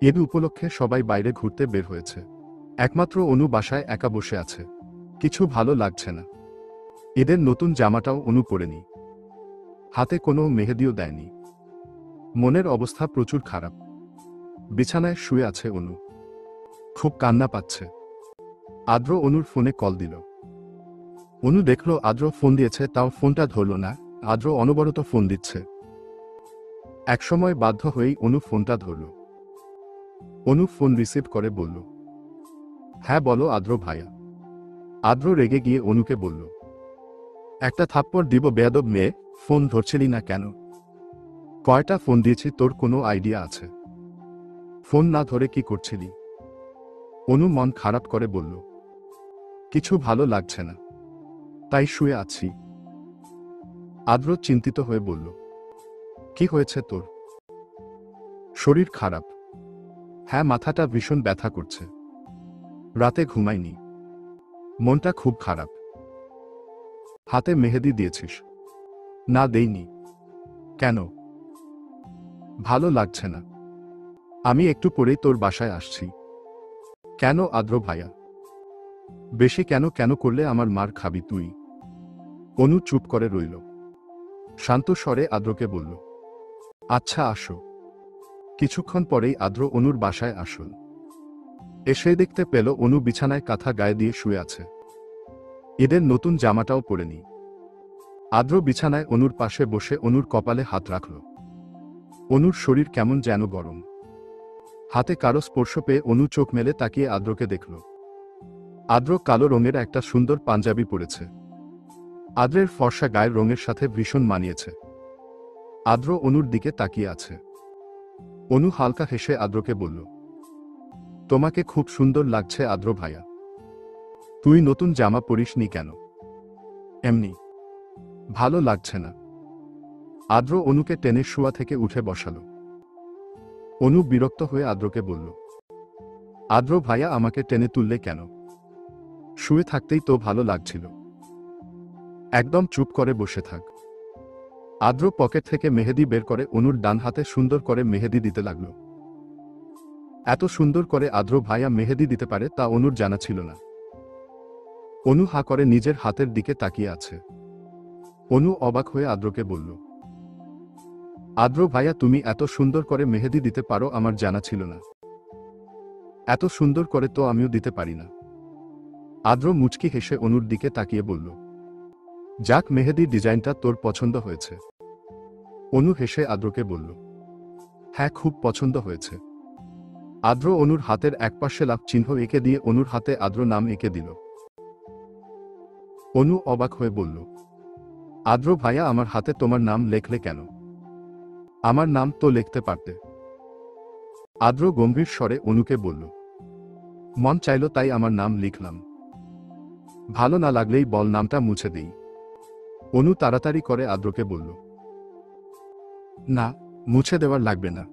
ঈদ উপলক্ষে সবাই বাইরে ঘুরতে বের হয়েছে। একমাত্র অনু বাসায় একা বসে আছে। কিছু ভালো লাগছে না। ঈদের নতুন জামাটাও অনু পরেনি। হাতে কোনো মেহেদিও দেয়নি। মনের অবস্থা প্রচুর খারাপ। বিছানায় শুয়ে আছে অনু। খুব কান্না পাচ্ছে। আদ্র অনুর ফোনে কল দিল। অনু দেখল আদ্র ফোন দিয়েছে, তাও ফোনটা ধরল না। আদ্র অনবরত ফোন দিচ্ছে। একসময় বাধ্য হয়েই অনু ফোনটা ধরল। অনু ফোন রিসিভ করে বলল, হ্যাঁ বলো আদ্র ভাইয়া। আদ্র রেগে গিয়ে অনুকে বলল, একটা থাপ্পড় দিব বেয়াদব মেয়ে, ফোন ধরছিলি না কেন? কয়টা ফোন দিয়েছি তোর কোনো আইডিয়া আছে? ফোন না ধরে কি করছিলি? অনু মন খারাপ করে বলল, কিছু ভালো লাগছে না, তাই শুয়ে আছি। আদ্র চিন্তিত হয়ে বলল, কি হয়েছে তোর? শরীর খারাপ। হ্যাঁ, মাথাটা ভীষণ ব্যথা করছে। রাতে ঘুমাইনি। মনটা খুব খারাপ। হাতে মেহেদি দিয়েছিস? না দেইনি। কেন? ভালো লাগছে না। আমি একটু পরেই তোর বাসায় আসছি। কেন আদ্র ভাইয়া? বেশি কেন কেন করলে আমার মার খাবি তুই। অনু চুপ করে রইল। শান্ত স্বরে আদ্রকে বলল, আচ্ছা আসো। কিছুক্ষণ পরেই আদ্র অনুর বাসায় আসল। এসে দেখতে পেল অনু বিছানায় কাঁথা গায়ে দিয়ে শুয়ে আছে। ঈদের নতুন জামাটাও পরেনি। আদ্র বিছানায় অনুর পাশে বসে অনুর কপালে হাত রাখল। অনুর শরীর কেমন যেন গরম। হাতে কারো স্পর্শ পেয়ে অনু চোখ মেলে তাকিয়ে আদ্রকে দেখল। আদ্র কালো রঙের একটা সুন্দর পাঞ্জাবি পরেছে। আদ্রের ফর্সা গায়ের রঙের সাথে ভীষণ মানিয়েছে। আদ্র অনুর দিকে তাকিয়ে আছে। অনু হালকা হেসে আদ্রকে বলল, তোমাকে খুব সুন্দর লাগছে আদ্র ভাইয়া। তুই নতুন জামা পরিসনি কেন? এমনি। ভালো লাগছে না। আদ্র অনুকে টেনে শোয়া থেকে উঠে বসালো। অনু বিরক্ত হয়ে আদ্রকে বলল, আদ্র ভাইয়া আমাকে টেনে তুললে কেন? শুয়ে থাকতেই তো ভালো লাগছিল। একদম চুপ করে বসে থাক। আদ্র পকেট থেকে মেহেদি বের করে অনুর ডান হাতে সুন্দর করে মেহেদি দিতে লাগল। এত সুন্দর করে আদ্র ভাইয়া মেহেদি দিতে পারে তা অনুর জানা ছিল না। অনু হা করে নিজের হাতের দিকে তাকিয়ে আছে। অনু অবাক হয়ে আদ্রকে বলল, আদ্র ভাইয়া তুমি এত সুন্দর করে মেহেদি দিতে পারো আমার জানা ছিল না। এত সুন্দর করে তো আমিও দিতে পারি না। আদ্র মুচকি হেসে অনুর দিকে তাকিয়ে বলল, যাক, মেহেদির ডিজাইনটা তোর পছন্দ হয়েছে। অনু হেসে আদ্রকে বলল, হ্যাঁ, খুব পছন্দ হয়েছে। আদ্র অনুর হাতের একপাশে লাভ চিহ্ন এঁকে দিয়ে অনুর হাতে আদ্র নাম এঁকে দিল। অনু অবাক হয়ে বলল, আদ্র ভাইয়া আমার হাতে তোমার নাম লেখলে কেন? আমার নাম তো লিখতে পারতে। আদ্র গম্ভীর স্বরে অনুকে বলল, মন চাইল তাই আমার নাম লিখলাম। ভালো না লাগলেই বল, নামটা মুছে দেই। অনু তাড়াতাড়ি করে আদ্রকে বলল, না, মুছে দেওয়ার লাগবে না।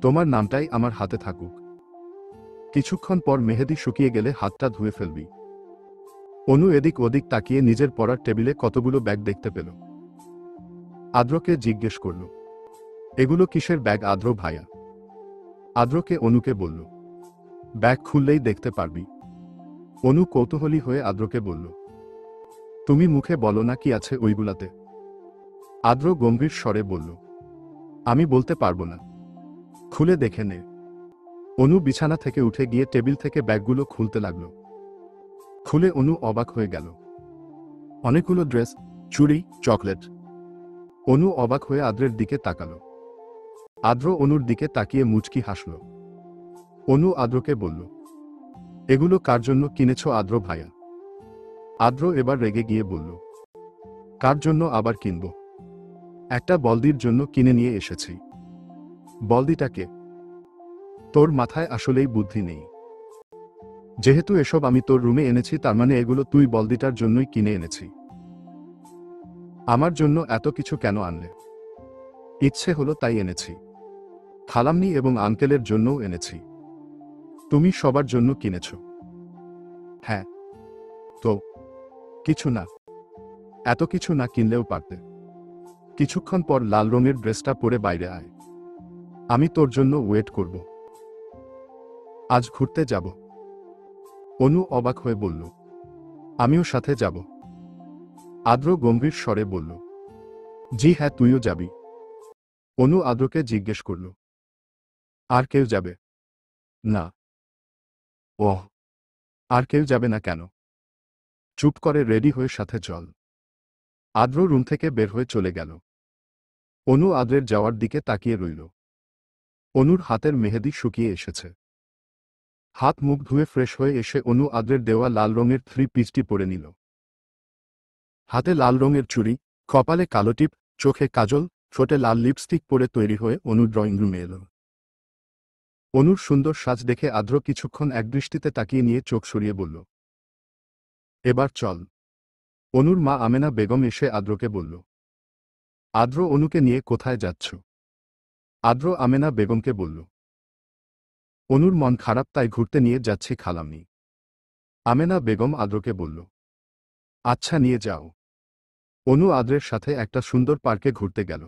তোমার নামটাই আমার হাতে থাকুক। কিছুক্ষণ পর মেহেদি শুকিয়ে গেলে হাতটা ধুয়ে ফেলবি। অনু এদিক ওদিক তাকিয়ে নিজের পড়ার টেবিলে কতগুলো ব্যাগ দেখতে পেল। আদ্রকে জিজ্ঞেস করল, এগুলো কিসের ব্যাগ আদ্র ভাইয়া? আদ্রকে অনুকে বলল, ব্যাগ খুললেই দেখতে পারবি। অনু কৌতূহলী হয়ে আদ্রকে বলল, তুমি মুখে বলো না কি আছে ওইগুলাতে। আদ্র গম্ভীর স্বরে বলল, আমি বলতে পারবো না। খুলে দেখে নে। অনু বিছানা থেকে উঠে গিয়ে টেবিল থেকে ব্যাগগুলো খুলতে লাগল। খুলে অনু অবাক হয়ে গেল। অনেকগুলো ড্রেস, চুড়ি, চকলেট। অনু অবাক হয়ে আদ্রের দিকে তাকাল। আদ্র অনুর দিকে তাকিয়ে মুচকি হাসল। অনু আদ্রকে বলল, এগুলো কার জন্য কিনেছ আদ্র ভাইয়া? আদ্র এবার রেগে গিয়ে বলল, কার জন্য আবার কিনব? একটা বলদির জন্য কিনে নিয়ে এসেছি। বলদিটাকে? তোর মাথায় আসলেই বুদ্ধি নেই। যেহেতু এসব আমি তোর রুমে এনেছি তার মানে এগুলো তুই বলদিটার জন্যই কিনে এনেছি। আমার জন্য এত কিছু কেন আনলে? ইচ্ছে হলো তাই এনেছি। খালাম্নি এবং আঙ্কেলের জন্যও এনেছি। তুমি সবার জন্য কিনেছ? হ্যাঁ। তো কিছু না? এত কিছু না কিনলেও পারতে। কিছুক্ষণ পর লাল রঙের ড্রেসটা পরে বাইরে আয়। আমি তোর জন্য ওয়েট করব। আজ ঘুরতে যাব। অনু অবাক হয়ে বলল, আমিও সাথে যাব। আদ্র গম্ভীর স্বরে বলল, জি হ্যাঁ, তুইও যাবি। অনু আদ্রকে জিজ্ঞেস করল, আর কেউ যাবে? না। ওহ, আর কেউ যাবে না কেন? চুপ করে রেডি হয়ে সাথে চল। আদ্র রুম থেকে বের হয়ে চলে গেল। অনু আদ্রের যাওয়ার দিকে তাকিয়ে রইল। অনুর হাতের মেহেদি শুকিয়ে এসেছে। হাত মুখ ধুয়ে ফ্রেশ হয়ে এসে অনু আদ্রের দেওয়া লাল রঙের থ্রি পিসটি পরে নিল। হাতে লাল রঙের চুড়ি, কপালে কালো টিপ, চোখে কাজল, ঠোঁটে লাল লিপস্টিক পরে তৈরি হয়ে অনু ড্রয়িং রুমে এল। অনুর সুন্দর সাজ দেখে আদ্র কিছুক্ষণ একদৃষ্টিতে তাকিয়ে নিয়ে চোখ সরিয়ে বলল, এবার চল। অনুর মা আমেনা বেগম এসে আদ্রকে বলল, আদ্র, অনুকে নিয়ে কোথায় যাচ্ছ? আদ্র আমেনা বেগমকে বলল, অনুর মন খারাপ, তাই ঘুরতে নিয়ে যাচ্ছি খালাম্মি। আমেনা বেগম আদ্রকে বলল, আচ্ছা, নিয়ে যাও। অনু আদ্রের সাথে একটা সুন্দর পার্কে ঘুরতে গেল।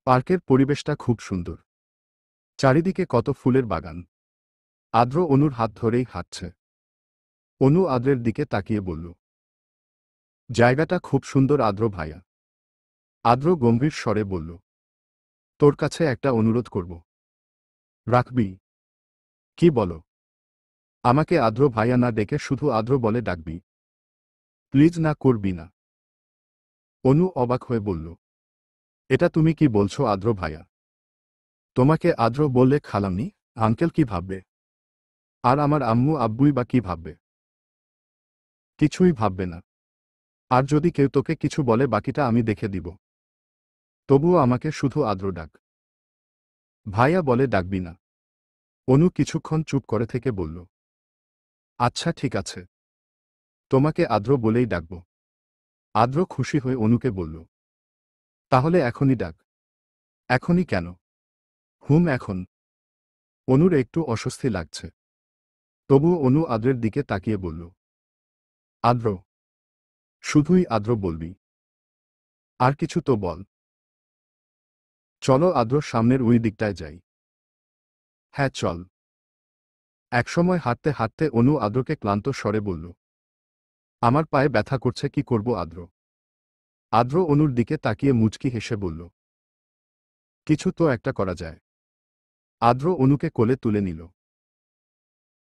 পার্কের পরিবেশটা খুব সুন্দর। চারিদিকে কত ফুলের বাগান। আদ্র অনুর হাত ধরেই হাঁটছে। অনু আদ্রের দিকে তাকিয়ে বলল, জায়গাটা খুব সুন্দর আদ্র ভাইয়া। আদ্র গম্ভীর স্বরে বলল, তোর কাছে একটা অনুরোধ করব। রাখবি? কি বলো? আমাকে আদ্র ভাইয়া না ডেকে শুধু আদ্র বলে ডাকবি। প্লিজ, না করবি না? অনু অবাক হয়ে বলল, এটা তুমি কি বলছো আদ্র ভাইয়া? তোমাকে আদ্র বললে খালাম্মি, আঙ্কেল কি ভাববে? আর আমার আম্মু আব্বুই বা কি ভাববে? কিছুই ভাববে না। আর যদি কেউ তোকে কিছু বলে, বাকিটা আমি দেখে দিব। তবুও আমাকে শুধু আদ্র ডাক। ভাইয়া বলে ডাকবি না? অনু কিছুক্ষণ চুপ করে থেকে বলল, আচ্ছা ঠিক আছে, তোমাকে আদ্র বলেই ডাকব। আদ্র খুশি হয়ে অনুকে বলল, তাহলে এখনই ডাক। এখনই কেন? এখন। অনুর একটু অস্বস্তি লাগছে। তবুও অনু আদ্রের দিকে তাকিয়ে বলল, আদ্র। শুধুই আদ্র বলবি? আর কিছু তো বল। চলো আদ্র, সামনের ওই দিকটায় যাই। হ্যাঁ চল। একসময় হাঁটতে হাঁটতে অনু আদ্রকে ক্লান্ত স্বরে বলল, আমার পায়ে ব্যথা করছে, কি করব আদ্র? আদ্র অনুর দিকে তাকিয়ে মুচকি হেসে বলল, কিছু তো একটা করা যায়। আদ্র অনুকে কোলে তুলে নিল।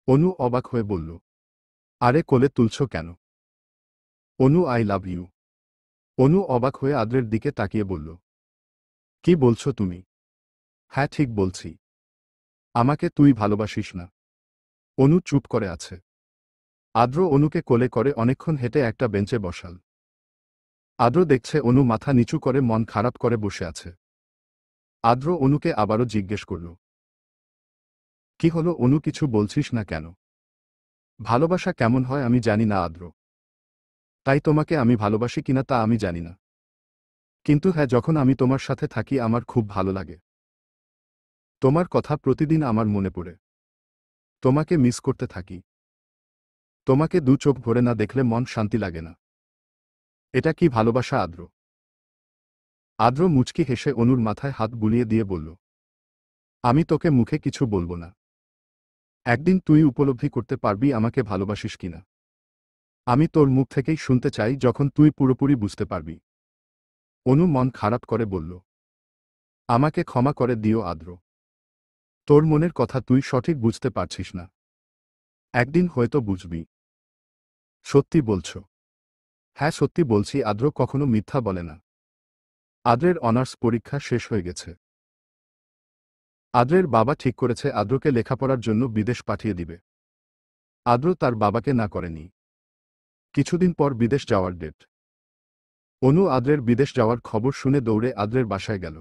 অনু অবাক হয়ে বলল, আরে কোলে তুলছ কেন? অনু, আই লাভ ইউ। অনু অবাক হয়ে আদ্রের দিকে তাকিয়ে বলল, কি বলছো তুমি? হ্যাঁ ঠিক বলছি। আমাকে তুই ভালোবাসিস না? অনু চুপ করে আছে। আদ্র অনুকে কোলে করে অনেকক্ষণ হেঁটে একটা বেঞ্চে বসাল। আদ্র দেখছে অনু মাথা নিচু করে মন খারাপ করে বসে আছে। আদ্র অনুকে আবারও জিজ্ঞেস করল, কি হলো অনু, কিছু বলছিস না কেন? ভালোবাসা কেমন হয় আমি জানি না আদ্র। তাই তোমাকে আমি ভালোবাসি কিনা তা আমি জানি না। কিন্তু হ্যাঁ, যখন আমি তোমার সাথে থাকি আমার খুব ভালো লাগে। তোমার কথা প্রতিদিন আমার মনে পড়ে। তোমাকে মিস করতে থাকি। তোমাকে দু চোখ ভরে না দেখলে মন শান্তি লাগে না। এটা কি ভালোবাসা আদ্র? আদ্র মুচকি হেসে অনুর মাথায় হাত বুলিয়ে দিয়ে বলল, আমি তোকে মুখে কিছু বলবো না। একদিন তুই উপলব্ধি করতে পারবি আমাকে ভালোবাসিস কিনা। আমি তোর মুখ থেকেই শুনতে চাই যখন তুই পুরোপুরি বুঝতে পারবি। অনু মন খারাপ করে বলল, আমাকে ক্ষমা করে দিও আদ্র। তোর মনের কথা তুই সঠিক বুঝতে পারছিস না। একদিন হয়তো বুঝবি। সত্যি বলছো? হ্যাঁ সত্যি বলছি, আদ্র কখনো মিথ্যা বলে না। আদ্রের অনার্স পরীক্ষা শেষ হয়ে গেছে। আদ্রের বাবা ঠিক করেছে আদ্রকে লেখাপড়ার জন্য বিদেশ পাঠিয়ে দিবে। আদ্র তার বাবাকে না করেনি। কিছুদিন পর বিদেশ যাওয়ার ডেট। অনু আদ্রের বিদেশ যাওয়ার খবর শুনে দৌড়ে আদ্রের বাসায় গেল।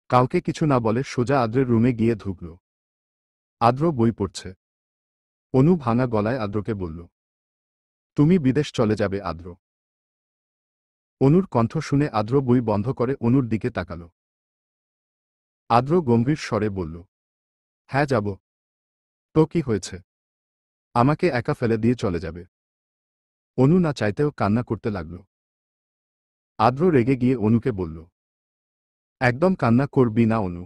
কাউকে কিছু না বলে সোজা আদ্রের রুমে গিয়ে ঢুকল। আদ্র বই পড়ছে। অনু ভাঙা গলায় আদ্রকে বলল, তুমি বিদেশ চলে যাবে আদ্র? অনুর কণ্ঠ শুনে আদ্র বই বন্ধ করে অনুর দিকে তাকাল। আদ্র গম্ভীর স্বরে বলল, হ্যাঁ যাব। তো কি হয়েছে? আমাকে একা ফেলে দিয়ে চলে যাবে? অনু না চাইতেও কান্না করতে লাগল। আদ্র রেগে গিয়ে অনুকে বলল, একদম কান্না করবি না অনু।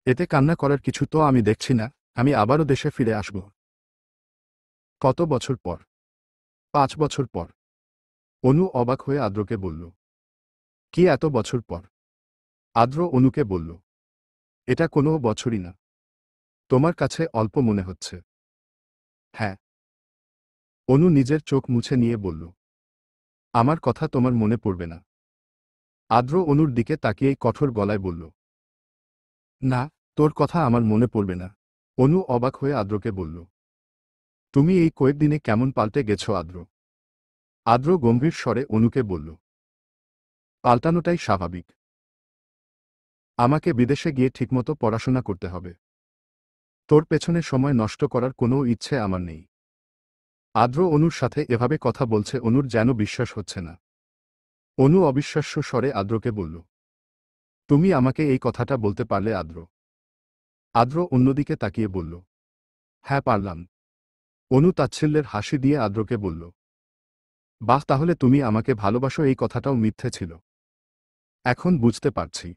এতে কান্না করার কিছু তো আমি দেখছি না। আমি আবারও দেশে ফিরে আসব। কত বছর পর? 5 বছর পর। অনু অবাক হয়ে আদ্রকে বলল। কি এত বছর পর? আদ্র অনুকে বলল। এটা কোনো বছরই না। তোমার কাছে অল্প মনে হচ্ছে। হ্যাঁ। অনু নিজের চোখ মুছে নিয়ে বলল। আমার কথা তোমার মনে পড়বে না? আদ্র অনুর দিকে তাকিয়েই কঠোর গলায় বলল। না, তোর কথা আমার মনে পড়বে না। অনু অবাক হয়ে আদ্রকে বলল। তুমি এই কয়েকদিনে কেমন পাল্টে গেছো আদ্র? আদ্র গম্ভীর স্বরে অনুকে বলল। পাল্টানোটাই স্বাভাবিক। আমাকে বিদেশে গিয়ে ঠিকমতো পড়াশোনা করতে হবে। তোর পেছনে সময় নষ্ট করার কোনো ইচ্ছে আমার নেই। আদ্র অনুর সাথে এভাবে কথা বলছে অনুর যেন বিশ্বাস হচ্ছে না। অনু অবিশ্বাস্য স্বরে আদ্রকে বলল। তুমি আমাকে এই কথাটা বলতে পারলে আদ্র? আদ্র অন্যদিকে তাকিয়ে বলল। হ্যাঁ পারলাম। অনু তাচ্ছিল্যের হাসি দিয়ে আদ্রকে বলল। বাহ, তাহলে তুমি আমাকে ভালোবাসো এই কথাটাও মিথ্যে ছিল। এখন বুঝতে পারছি।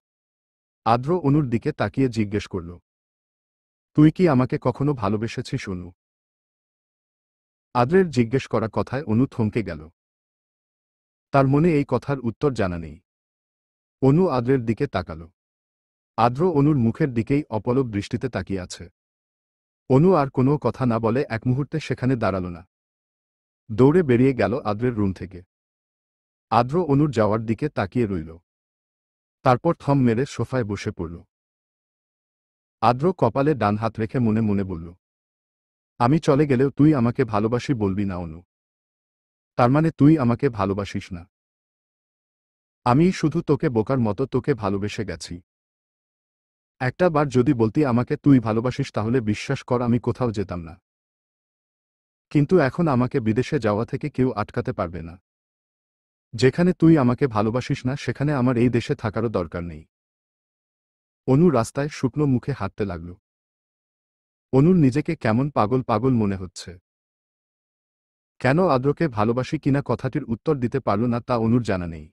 আদ্র অনুর দিকে তাকিয়ে জিজ্ঞেস করল। তুই কি আমাকে কখনো ভালোবেসেছিস অনু? আদ্রের জিজ্ঞেস করা কথায় অনু থমকে গেল। তার মনে এই কথার উত্তর জানা নেই। অনু আদ্রের দিকে তাকাল। আদ্র অনুর মুখের দিকেই অপলক দৃষ্টিতে তাকিয়ে আছে। অনু আর কোনো কথা না বলে এক মুহূর্তে সেখানে দাঁড়াল না। দৌড়ে বেরিয়ে গেল আদ্রের রুম থেকে। আদ্র অনুর যাওয়ার দিকে তাকিয়ে রইল। তারপর থম মেরে সোফায় বসে পড়ল। আদ্র কপালে ডান হাত রেখে মনে মনে বলল। আমি চলে গেলেও তুই আমাকে ভালোবাসি বলবি না অনু। তার মানে তুই আমাকে ভালোবাসিস না? আমি শুধু তোকে বোকার মতো তোকে ভালোবেসে গেছি। একটা বার যদি বলতি আমাকে তুই ভালোবাসিস তাহলে বিশ্বাস কর আমি কোথাও যেতাম না। কিন্তু এখন আমাকে বিদেশে যাওয়া থেকে কেউ আটকাতে পারবে না। যেখানে তুই আমাকে ভালোবাসিস না সেখানে আমার এই দেশে থাকারও দরকার নেই। অনু রাস্তায় শুকনো মুখে হাঁটতে লাগল। অনুর নিজেকে কেমন পাগল পাগল মনে হচ্ছে। কেন আদ্রকে ভালোবাসি কিনা কথাটির উত্তর দিতে পারল না তা অনুর জানা নেই।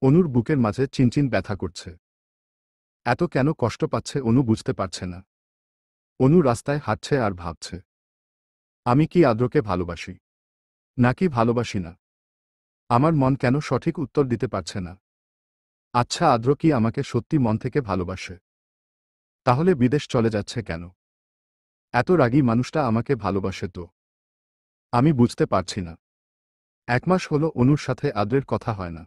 অনুর বুকের মাঝে চিনচিন ব্যথা করছে। এত কেন কষ্ট পাচ্ছে অনু বুঝতে পারছে না। অনু রাস্তায় হাঁটছে আর ভাবছে। আমি কি আদ্রকে ভালোবাসি নাকি ভালোবাসি না? আমার মন কেন সঠিক উত্তর দিতে পারছে না। আচ্ছা, আদ্র কি আমাকে সত্যি মন থেকে ভালোবাসে? তাহলে বিদেশ চলে যাচ্ছে কেন? এত রাগী মানুষটা আমাকে ভালোবাসে তো? আমি বুঝতে পারছি না। 1 মাস হলো অনুর সাথে আদ্রের কথা হয় না।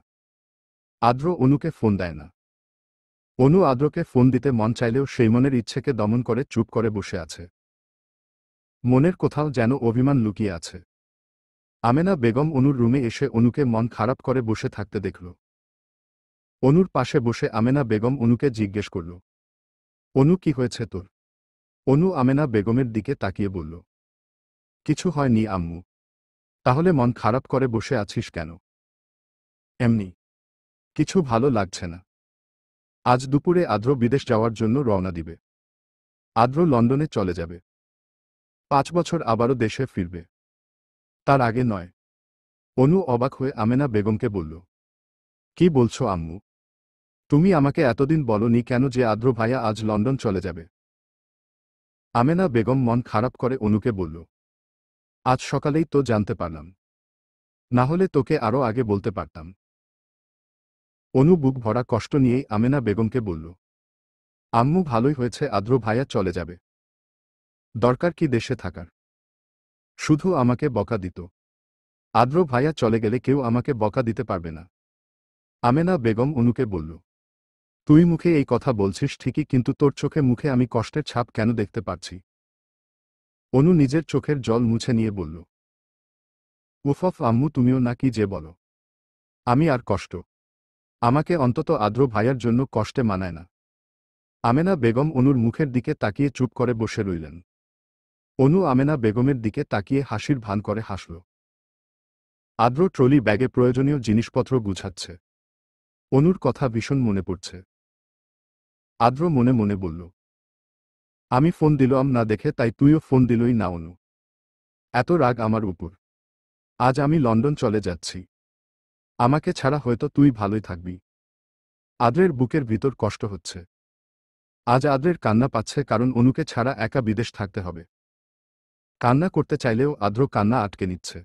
আদ্র অনুকে ফোন দেয় না। অনু আদ্রকে ফোন দিতে মন চাইলেও সেই মনের ইচ্ছেকে দমন করে চুপ করে বসে আছে। মনের কোথাও যেন অভিমান লুকিয়ে আছে। আমেনা বেগম অনুর রুমে এসে অনুকে মন খারাপ করে বসে থাকতে দেখল। অনুর পাশে বসে আমেনা বেগম অনুকে জিজ্ঞেস করল। অনু, কি হয়েছে তোর? অনু আমেনা বেগমের দিকে তাকিয়ে বলল। কিছু হয়নি আম্মু। তাহলে মন খারাপ করে বসে আছিস কেন? এমনি। কিছু ভালো লাগছে না। আজ দুপুরে আদ্র বিদেশ যাওয়ার জন্য রওনা দিবে। আদ্র লন্ডনে চলে যাবে। 5 বছর আবারও দেশে ফিরবে। তার আগে নয়। অনু অবাক হয়ে আমেনা বেগমকে বলল। কি বলছো আম্মু? তুমি আমাকে এতদিন বলনি কেন যে আদ্র ভাইয়া আজ লন্ডন চলে যাবে? আমেনা বেগম মন খারাপ করে অনুকে বলল। আজ সকালেই তো জানতে পারলাম। না হলে তোকে আরও আগে বলতে পারতাম। অনু বুক ভরা কষ্ট নিয়েই আমেনা বেগমকে বলল। আম্মু, ভালোই হয়েছে আদ্র ভাইয়া চলে যাবে। দরকার কি দেশে থাকার? শুধু আমাকে বকা দিত। আদ্র ভাইয়া চলে গেলে কেউ আমাকে বকা দিতে পারবে না। আমেনা বেগম অনুকে বলল। তুই মুখে এই কথা বলছিস ঠিকই, কিন্তু তোর চোখে মুখে আমি কষ্টের ছাপ কেন দেখতে পাচ্ছি? অনু নিজের চোখের জল মুছে নিয়ে বলল। উফ আম্মু, তুমিও না কি যে বলো। আমি আর কষ্ট। আমাকে অন্তত আদ্র ভাইয়ার জন্য কষ্টে মানায় না। আমেনা বেগম অনুর মুখের দিকে তাকিয়ে চুপ করে বসে রইলেন। অনু আমেনা বেগমের দিকে তাকিয়ে হাসির ভান করে হাসল। আদ্র ট্রলি ব্যাগে প্রয়োজনীয় জিনিসপত্র গুছাচ্ছে। অনুর কথা ভীষণ মনে পড়ছে। আদ্র মনে মনে বলল। আমি ফোন দিলাম না দেখে তাই তুইও ফোন দিলই না অনু। এত রাগ আমার উপর। আজ আমি লন্ডন চলে যাচ্ছি। আমাকে ছাড়া হয়তো তুই ভালোই থাকবি। আদ্রের বুকের ভিতর কষ্ট হচ্ছে। আজ আদ্রের কান্না পাচ্ছে কারণ অনুকে ছাড়া একা বিদেশ থাকতে হবে। কান্না করতে চাইলেও আদ্র কান্না আটকে নিচ্ছে।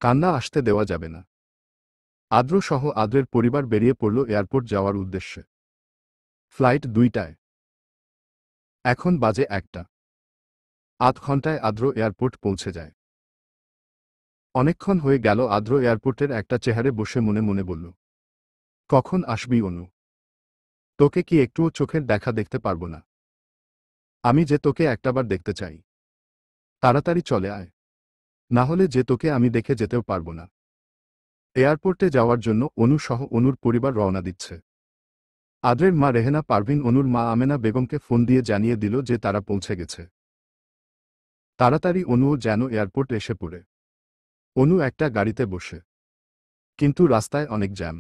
কান্না আসতে দেওয়া যাবে না। আদ্র সহ আদ্রের পরিবার বেরিয়ে পড়ল এয়ারপোর্ট যাওয়ার উদ্দেশ্যে। ফ্লাইট 2টায়। এখন বাজে 1টা। আধ ঘন্টায় আদ্র এয়ারপোর্ট পৌঁছে যায়। অনেকক্ষণ হয়ে গেল আদ্র এয়ারপোর্টের একটা চেহারে বসে মনে মনে বলল, কখন আসবি অনু? তোকে কি একটুও চোখের দেখা দেখতে পারবো না? আমি যে তোকে একটাবার দেখতে চাই। তাড়াতাড়ি চলে আয়, না হলে যে তোকে আমি দেখে যেতেও পারবো না। এয়ারপোর্টে যাওয়ার জন্য অনু সহ অনুর পরিবার রওনা দিচ্ছে। আদ্রের মা রেহেনা পারভিন অনুর মা আমেনা বেগমকে ফোন দিয়ে জানিয়ে দিল যে তারা পৌঁছে গেছে। তাড়াতাড়ি অনুও যেন এয়ারপোর্ট এসে পড়ে। অনু একটা গাড়িতে বসে, কিন্তু রাস্তায় অনেক জ্যাম।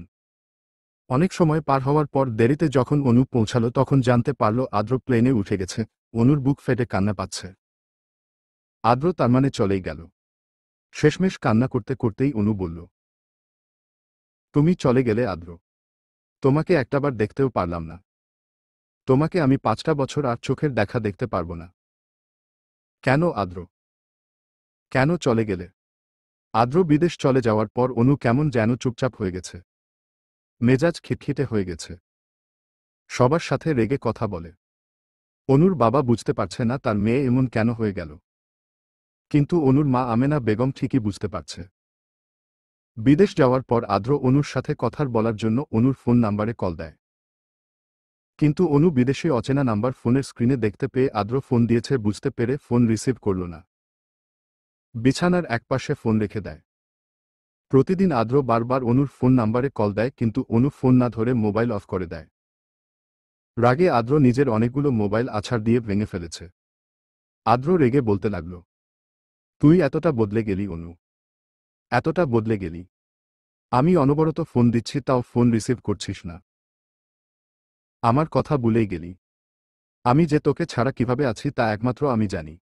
অনেক সময় পার হওয়ার পর দেরিতে যখন অনু পৌঁছালো তখন জানতে পারল আদ্র প্লেনে উঠে গেছে। অনুর বুক ফেটে কান্না পাচ্ছে। আদ্র তার মানে চলেই গেল। শেষমেশ কান্না করতে করতেই অনু বলল, তুমি চলে গেলে আদ্র। তোমাকে একটাবার দেখতেও পারলাম না। তোমাকে আমি 5টা বছর আর চোখের দেখা দেখতে পারবো না। কেন আদ্র? কেন চলে গেলে? আদ্র বিদেশ চলে যাওয়ার পর অনু কেমন যেন চুপচাপ হয়ে গেছে। মেজাজ খিটখিটে হয়ে গেছে। সবার সাথে রেগে কথা বলে। অনুর বাবা বুঝতে পারছে না তার মেয়ে এমন কেন হয়ে গেল। কিন্তু অনুর মা আমেনা বেগম ঠিকই বুঝতে পারছে। বিদেশ যাওয়ার পর আদ্র অনুর সাথে কথার বলার জন্য অনুর ফোন নাম্বারে কল দেয়। কিন্তু অনু বিদেশে অচেনা নাম্বার ফোনের স্ক্রিনে দেখতে পেয়ে আদ্র ফোন দিয়েছে বুঝতে পেরে ফোন রিসিভ করল না। বিছানার একপাশে ফোন রেখে দেয়। প্রতিদিন আদ্র বারবার অনুর ফোন নাম্বারে কল দেয় কিন্তু অনু ফোন না ধরে মোবাইল অফ করে দেয়। রাগে আদ্র নিজের অনেকগুলো মোবাইল আছাড় দিয়ে ভেঙে ফেলেছে। আদ্র রেগে বলতে লাগল, তুই এতটা বদলে গেলি অনু, এতটা বদলে গেলি। আমি অনবরত ফোন দিচ্ছি তাও ফোন রিসিভ করছিস না। আমার কথা ভুলেই গেলি। আমি যে তোকে ছাড়া কিভাবে আছি তা একমাত্র আমি জানি।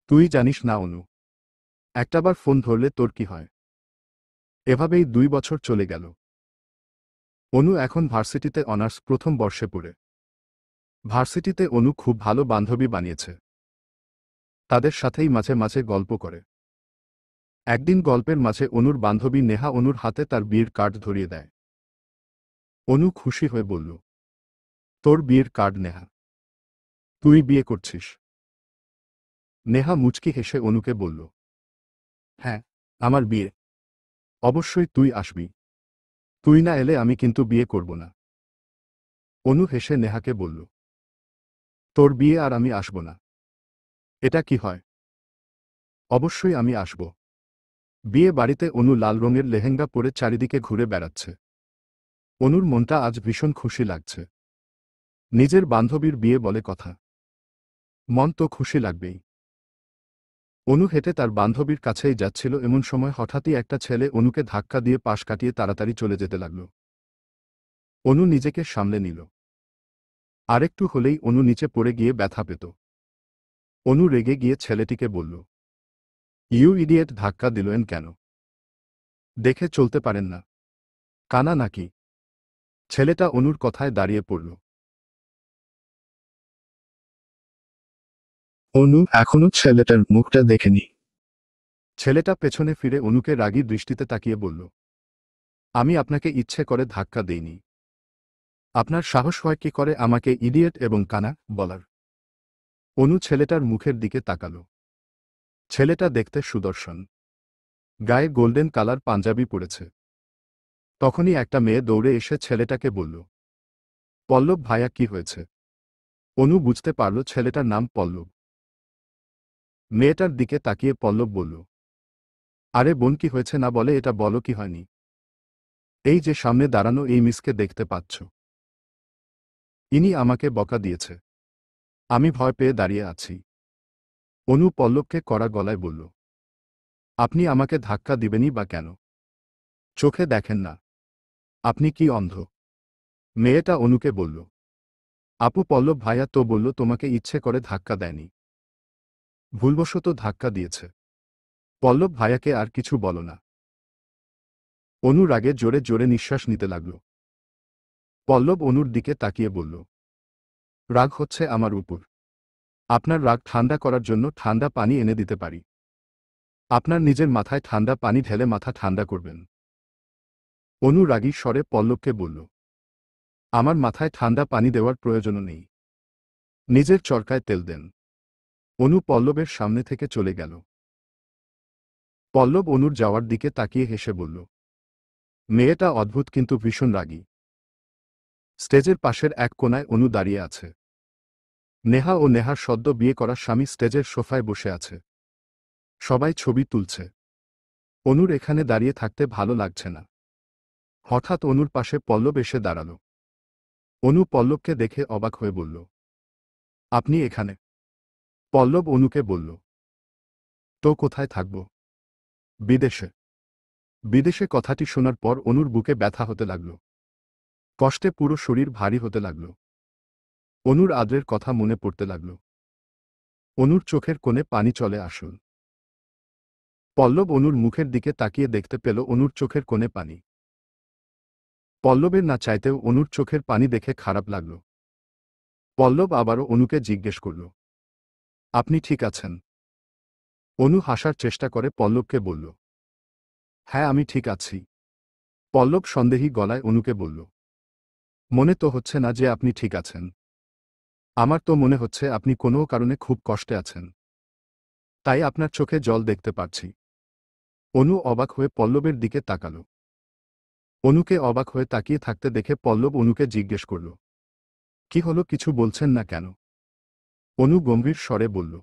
তুই জানিস না অনু, একটাবার ফোন ধরলে তোর কি হয়। এভাবেই 2 বছর চলে গেল। অনু এখন ভার্সিটিতে অনার্স প্রথম বর্ষে পড়ে। ভার্সিটিতে অনু খুব ভালো বান্ধবী বানিয়েছে। তাদের সাথেই মাঝে মাঝে গল্প করে। একদিন গল্পের মাঝে অনুর বান্ধবী নেহা অনুর হাতে তার বিয়ের কার্ড ধরিয়ে দেয়। অনু খুশি হয়ে বলল, তোর বিয়ের কার্ড নেহা? তুই বিয়ে করছিস? নেহা মুচকি হেসে অনুকে বলল, হ্যাঁ, আমার বিয়ে। অবশ্যই তুই আসবি। তুই না এলে আমি কিন্তু বিয়ে করব না। অনু হেসে নেহাকে বলল, তোর বিয়ে আর আমি আসব না? এটা কি হয়? অবশ্যই আমি আসব। বিয়ে বাড়িতে অনু লাল রঙের লেহেঙ্গা পরে চারিদিকে ঘুরে বেড়াচ্ছে। অনুর মনটা আজ ভীষণ খুশি লাগছে। নিজের বান্ধবীর বিয়ে বলে কথা। মন তো খুশি লাগবেই। অনু হেঁটে তার বান্ধবীর কাছেই যাচ্ছিল এমন সময় হঠাৎই একটা ছেলে অনুকে ধাক্কা দিয়ে পাশ কাটিয়ে তাড়াতাড়ি চলে যেতে লাগল। অনু নিজেকে সামলে নিল। আরেকটু হলেই অনু নিচে পড়ে গিয়ে ব্যথা পেত। অনু রেগে গিয়ে ছেলেটিকে বলল, ইউ ইডিয়েট, ধাক্কা দিলেন কেন? দেখে চলতে পারেন না? কানা নাকি? ছেলেটা অনুর কথায় দাঁড়িয়ে পড়ল। অনু এখনো ছেলেটার মুখটা দেখেনি। ছেলেটা পেছনে ফিরে অনুকে রাগী দৃষ্টিতে তাকিয়ে বলল, আমি আপনাকে ইচ্ছে করে ধাক্কা দেইনি। আপনার সাহস হয় কি করে আমাকে ইডিয়েট এবং কানা বলার? অনু ছেলেটার মুখের দিকে তাকাল। ছেলেটা দেখতে সুদর্শন। গায়ে গোল্ডেন কালার পাঞ্জাবি পরেছে। তখনই একটা মেয়ে দৌড়ে এসে ছেলেটাকে বলল, পল্লব ভাইয়া, কি হয়েছে? অনু বুঝতে পারল ছেলেটার নাম পল্লব। মেয়েটার দিকে তাকিয়ে পল্লব বলল, আরে বোন, কি হয়েছে না বলে এটা বলো, কি হয়নি? এই যে সামনে দাঁড়ানো এই মিসকে দেখতে পাচ্ছ, ইনি আমাকে বকা দিয়েছে। আমি ভয় পেয়ে দাঁড়িয়ে আছি। অনু পল্লবকে কড়া গলায় বলল, আপনি আমাকে ধাক্কা দিবেনই বা কেন? চোখে দেখেন না? আপনি কি অন্ধ? মেয়েটা অনুকে বলল, আপু, পল্লব ভাইয়া তো বলল তোমাকে ইচ্ছে করে ধাক্কা দেয়নি, ভুলবশত ধাক্কা দিয়েছে। পল্লব ভাইয়াকে আর কিছু বলো না। অনু রাগে জোরে জোরে নিঃশ্বাস নিতে লাগল। পল্লব অনুর দিকে তাকিয়ে বলল, রাগ হচ্ছে আমার উপর। আপনার রাগ ঠান্ডা করার জন্য ঠান্ডা পানি এনে দিতে পারি। আপনার নিজের মাথায় ঠান্ডা পানি ঢেলে মাথা ঠান্ডা করবেন। অনু রাগী স্বরে পল্লবকে বলল, আমার মাথায় ঠান্ডা পানি দেওয়ার প্রয়োজনও নেই। নিজের চরকায় তেল দেন। অনু পল্লবের সামনে থেকে চলে গেল। পল্লব অনুর যাওয়ার দিকে তাকিয়ে হেসে বলল, মেয়েটা অদ্ভুত কিন্তু ভীষণ রাগী। স্টেজের পাশের এক কোণায় অনু দাঁড়িয়ে আছে। নেহা ও নেহার সদ্য বিয়ে করা স্বামী স্টেজের সোফায় বসে আছে। সবাই ছবি তুলছে। অনুর এখানে দাঁড়িয়ে থাকতে ভালো লাগছে না। হঠাৎ অনুর পাশে পল্লব এসে দাঁড়াল। অনু পল্লবকে দেখে অবাক হয়ে বলল, আপনি এখানে? পল্লব অনুকে বলল, তো কোথায় থাকব? বিদেশে। বিদেশে কথাটি শোনার পর অনুর বুকে ব্যথা হতে লাগল। কষ্টে পুরো শরীর ভারী হতে লাগল। অনুর আদ্রের কথা মনে পড়তে লাগল। অনুর চোখের কোণে পানি চলে আসল। পল্লব অনুর মুখের দিকে তাকিয়ে দেখতে পেল অনুর চোখের কোণে পানি। পল্লবের না চাইতেও অনুর চোখের পানি দেখে খারাপ লাগল। পল্লব আবারও অনুকে জিজ্ঞেস করল, আপনি ঠিক আছেন? অনু হাসার চেষ্টা করে পল্লবকে বলল, হ্যাঁ আমি ঠিক আছি। পল্লব সন্দেহী গলায় অনুকে বলল, মনে তো হচ্ছে না যে আপনি ঠিক আছেন। আমার তো মনে হচ্ছে আপনি কোনো কারণে খুব কষ্টে আছেন। তাই আপনার চোখে জল দেখতে পারছি। অনু অবাক হয়ে পল্লবের দিকে তাকাল। অনুকে অবাক হয়ে তাকিয়ে থাকতে দেখে পল্লব অনুকে জিজ্ঞেস করল, কি হলো, কিছু বলছেন না কেন? অনু গম্ভীর স্বরে বলল,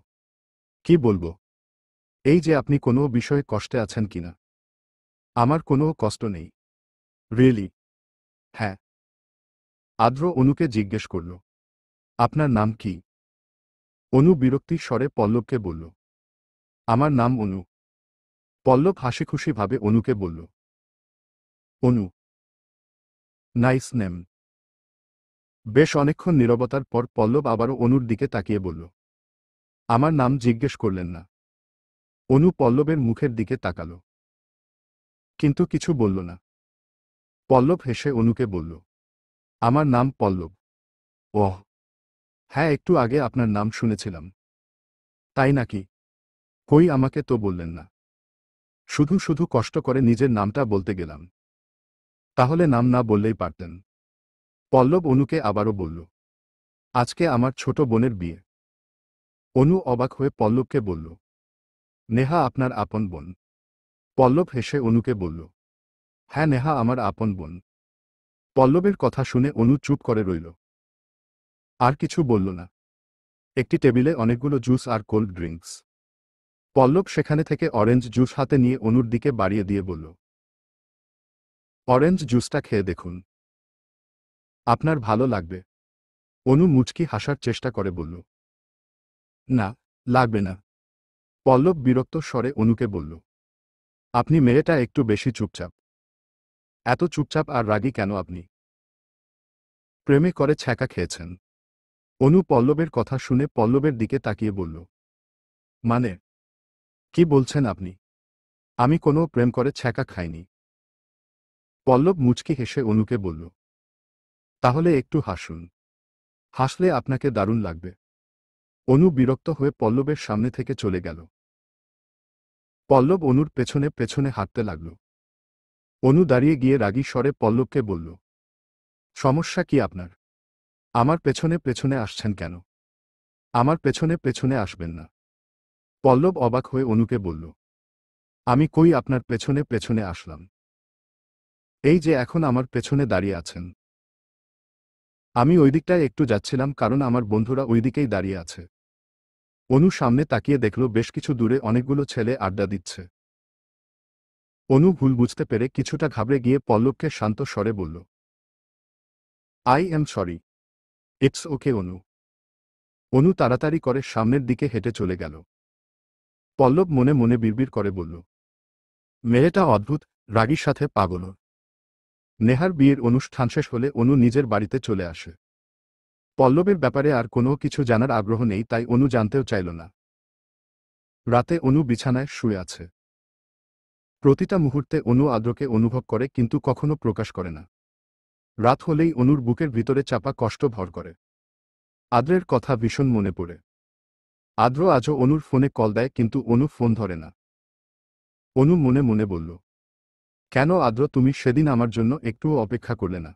কি বলবো? এই যে আপনি কোনো বিষয়ে কষ্টে আছেন কিনা। আমার কোনো কষ্ট নেই। রিয়েলি? হ্যাঁ। আদ্র অনুকে জিজ্ঞেস করল, আপনার নাম কি? অনু বিরক্তির স্বরে পল্লবকে বলল, আমার নাম অনু। পল্লব হাসিখুশিভাবে অনুকে বলল, অনু, নাইস নেম। বেশ অনেকক্ষণ নীরবতার পর পল্লব আবারও অনুর দিকে তাকিয়ে বলল, আমার নাম জিজ্ঞেস করলেন না। অনু পল্লবের মুখের দিকে তাকাল, কিন্তু কিছু বলল না। পল্লব হেসে অনুকে বলল, আমার নাম পল্লব। ওহ, হ্যাঁ একটু আগে আপনার নাম শুনেছিলাম। তাই নাকি? কই, আমাকে তো বললেন না। শুধু শুধু কষ্ট করে নিজের নামটা বলতে গেলাম। তাহলে নাম না বললেই পারতেন। পল্লব অনুকে আবারও বলল, আজকে আমার ছোট বোনের বিয়ে। অনু অবাক হয়ে পল্লবকে বলল, নেহা আপনার আপন বোন? পল্লব হেসে অনুকে বলল, হ্যাঁ নেহা আমার আপন বোন। পল্লবের কথা শুনে অনু চুপ করে রইল। আর কিছু বলল না। একটি টেবিলে অনেকগুলো জুস আর কোল্ড ড্রিঙ্কস। পল্লব সেখানে থেকে অরেঞ্জ জুস হাতে নিয়ে অনুর দিকে বাড়িয়ে দিয়ে বলল, অরেঞ্জ জুসটা খেয়ে দেখুন। আপনার ভালো লাগবে। অনু মুচকি হাসার চেষ্টা করে বলল, না, লাগবে না। পল্লব বিরক্ত স্বরে অনুকে বলল, আপনি মেয়েটা একটু বেশি চুপচাপ। এত চুপচাপ আর রাগী কেন আপনি? প্রেমে করে ছ্যাঁকা খেয়েছেন? অনু পল্লবের কথা শুনে পল্লবের দিকে তাকিয়ে বলল, মানে কি বলছেন আপনি? আমি কোনো প্রেম করে ছ্যাঁকা খাইনি। পল্লব মুচকি হেসে অনুকে বলল, তাহলে একটু হাসুন। হাসলে আপনাকে দারুণ লাগবে। অনু বিরক্ত হয়ে পল্লবের সামনে থেকে চলে গেল। পল্লব অনুর পেছনে পেছনে হাঁটতে লাগল। অনু দাঁড়িয়ে গিয়ে রাগী স্বরে পল্লবকে বলল, সমস্যা কি আপনার? আমার পেছনে পেছনে আসছেন কেন? আমার পেছনে পেছনে আসবেন না। পল্লব অবাক হয়ে অনুকে বলল, আমি কই আপনার পেছনে পেছনে আসলাম? এই যে এখন আমার পেছনে দাঁড়িয়ে আছেন। আমি ওই দিকটায় একটু যাচ্ছিলাম কারণ আমার বন্ধুরা ওই দিকেই দাঁড়িয়ে আছে। অনু সামনে তাকিয়ে দেখল বেশ কিছু দূরে অনেকগুলো ছেলে আড্ডা দিচ্ছে। অনু ভুল বুঝতে পেরে কিছুটা ঘাবড়ে গিয়ে পল্লবকে শান্ত স্বরে বলল, I am sorry. It's okay Anu. Anu তাড়াতাড়ি করে সামনের দিকে হেঁটে চলে গেল। পল্লব মনে মনে বিড়বিড় করে বলল, মেয়েটা অদ্ভুত, রাগীর সাথে পাগল। নেহার বিয়ের অনুষ্ঠান শেষ হলে অনু নিজের বাড়িতে চলে আসে। পল্লবের ব্যাপারে আর কোনো কিছু জানার আগ্রহ নেই, তাই অনু জানতেও চাইল না। রাতে অনু বিছানায় শুয়ে আছে। প্রতিটা মুহূর্তে অনু আদ্রকে অনুভব করে কিন্তু কখনো প্রকাশ করে না। রাত হলেই অনুর বুকের ভিতরে চাপা কষ্ট ভর করে। আদ্রের কথা ভীষণ মনে পড়ে। আদ্র আজও অনুর ফোনে কল দেয় কিন্তু অনু ফোন ধরে না। অনু মনে মনে বলল, কেন আদ্র তুমি সেদিন আমার জন্য একটুও অপেক্ষা করলে না?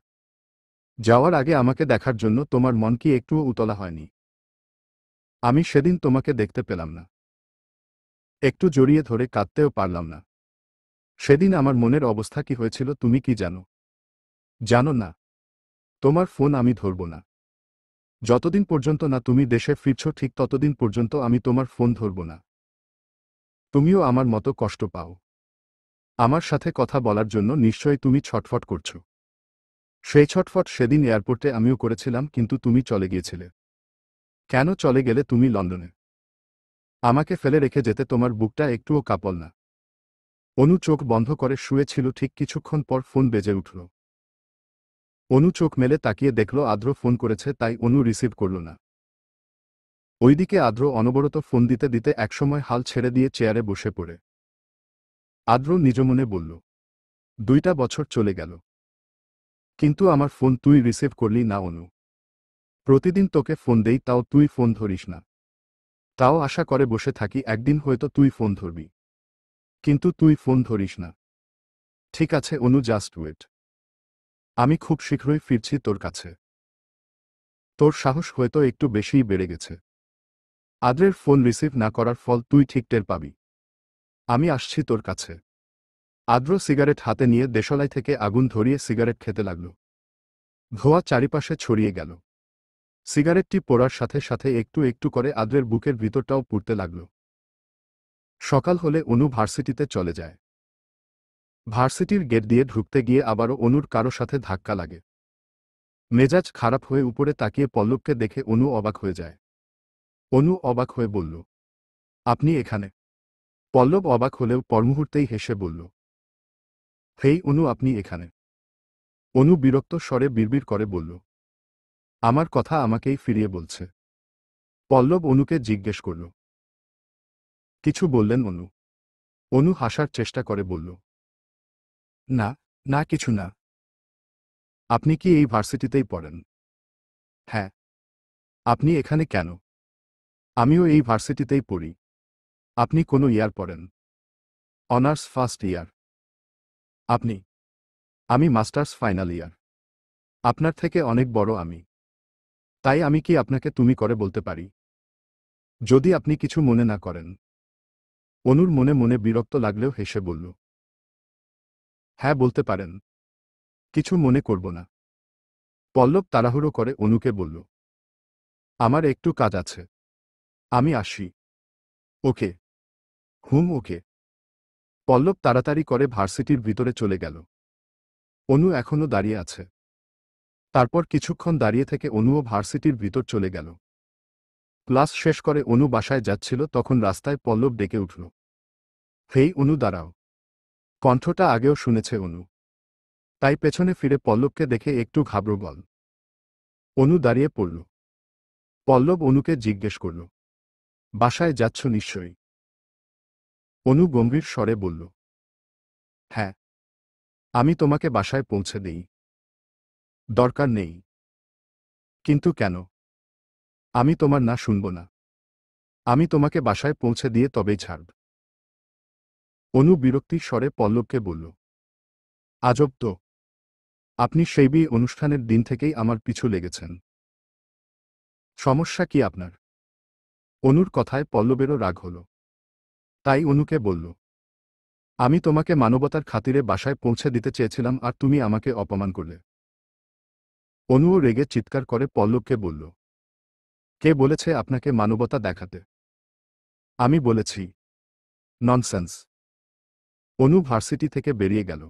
যাওয়ার আগে আমাকে দেখার জন্য তোমার মন কি একটুও উতলা হয়নি? আমি সেদিন তোমাকে দেখতে পেলাম না, একটু জড়িয়ে ধরে কাঁদতেও পারলাম না। সেদিন আমার মনের অবস্থা কি হয়েছিল তুমি কি জানো? জানো না? তোমার ফোন আমি ধরব না। যতদিন পর্যন্ত না তুমি দেশে ফিরছ ঠিক ততদিন পর্যন্ত আমি তোমার ফোন ধরব না। তুমিও আমার মতো কষ্ট পাও। আমার সাথে কথা বলার জন্য নিশ্চয়ই তুমি ছটফট করছো। সেই ছটফট সেদিন এয়ারপোর্টে আমিও করেছিলাম কিন্তু তুমি চলে গিয়েছিলে। কেন চলে গেলে তুমি লন্ডনে? আমাকে ফেলে রেখে যেতে তোমার বুকটা একটুও কাঁপল না? অনু চোখ বন্ধ করে শুয়েছিল ঠিক কিছুক্ষণ পর ফোন বেজে উঠল। অনু চোখ মেলে তাকিয়ে দেখল আদ্র ফোন করেছে তাই অনু রিসিভ করল না। ওইদিকে আদ্র অনবরত ফোন দিতে দিতে একসময় হাল ছেড়ে দিয়ে চেয়ারে বসে পড়ে। আদ্র নিজ মনে বলল, 2টা বছর চলে গেল, কিন্তু আমার ফোন তুই রিসিভ করলি না অনু। প্রতিদিন তোকে ফোন দেই তাও তুই ফোন ধরিস না। তাও আশা করে বসে থাকি একদিন হয়তো তুই ফোন ধরবি, কিন্তু তুই ফোন ধরিস না। ঠিক আছে অনু, জাস্ট ওয়েট। আমি খুব শীঘ্রই ফিরছি তোর কাছে। তোর সাহস হয়তো একটু বেশিই বেড়ে গেছে। আদ্রের ফোন রিসিভ না করার ফল তুই ঠিক টের পাবি। আমি আসছি তোর কাছে। আদ্র সিগারেট হাতে নিয়ে দেশলাই থেকে আগুন ধরিয়ে সিগারেট খেতে লাগল। ধোঁয়া চারিপাশে ছড়িয়ে গেল। সিগারেটটি পোড়ার সাথে সাথে একটু একটু করে আদ্রের বুকের ভিতরটাও পুড়তে লাগল। সকাল হলে অনু ভার্সিটিতে চলে যায়। ভার্সিটির গেট দিয়ে ঢুকতে গিয়ে আবারও অনুর কারো সাথে ধাক্কা লাগে। মেজাজ খারাপ হয়ে উপরে তাকিয়ে পল্লবকে দেখে অনু অবাক হয়ে যায়। অনু অবাক হয়ে বলল, আপনি এখানে? পল্লব অবাক হলেও পরমুহূর্তেই হেসে বলল, হেই অনু, আপনি এখানে? অনু বিরক্ত স্বরে বিড়বিড় করে বলল, আমার কথা আমাকেই ফিরিয়ে বলছে। পল্লব অনুকে জিজ্ঞেস করল, কিছু বললেন অনু? অনু হাসার চেষ্টা করে বলল, না, না কিছু না। আপনি কি এই ভার্সিটিতেই পড়েন? হ্যাঁ। আপনি এখানে কেন? আমিও এই ভার্সিটিতেই পড়ি। আপনি কোন ইয়ার পড়েন? Honours first year. আপনি? আমি মাস্টার্স ফাইনাল ইয়ার। আপনার থেকে অনেক বড় আমি। তাই আমি কি আপনাকে তুমি করে বলতে পারি? যদি আপনি কিছু মনে না করেন। অনুর মনে মনে বিরক্ত লাগলেও হেসে বলল, হ্যাঁ বলতে পারেন। কিছু মনে করব না। পল্লব তাড়াহুড়ো করে অনুকে বলল, আমার একটু কাজ আছে, আমি আসি। ওকে। ওকে। পল্লব তাড়াতাড়ি করে ভার্সিটির ভিতরে চলে গেল। অনু এখনো দাঁড়িয়ে আছে। তারপর কিছুক্ষণ দাঁড়িয়ে থেকে অনুও ভার্সিটির ভিতর চলে গেল। ক্লাস শেষ করে অনু বাসায় যাচ্ছিল তখন রাস্তায় পল্লব ডেকে উঠল, হেই অনু দাঁড়াও। কণ্ঠটা আগেও শুনেছে অনু। তাই পেছনে ফিরে পল্লবকে দেখে একটু ঘাবড় গল। অনু দাঁড়িয়ে পড়ল। পল্লব অনুকে জিজ্ঞেস করল, বাসায় যাচ্ছ নিশ্চয়ই? অনু গম্ভীর স্বরে বলল, হ্যাঁ। আমি তোমাকে বাসায় পৌঁছে দেই। দরকার নেই। কিন্তু কেন? আমি তোমার না শুনব না। আমি তোমাকে বাসায় পৌঁছে দিয়ে তবেই ছাড়ব। অনু বিরক্তির স্বরে পল্লবকে বলল, আজব তো। আপনি সেই বিয়ে অনুষ্ঠানের দিন থেকেই আমার পিছু লেগেছেন। সমস্যা কি আপনার? অনুর কথায় পল্লবেরও রাগ হল। তাই অনুকে বলল, আমি তোমাকে মানবতার খাতিরে বাসায় পৌঁছে দিতে চেয়েছিলাম আর তুমি আমাকে অপমান করলে। অনুও রেগে চিৎকার করে পল্লবকে বলল, কে বলেছে আপনাকে মানবতা দেখাতে? আমি বলেছি। ননসেন্স। অনু ভার্সিটি থেকে বেরিয়ে গেল।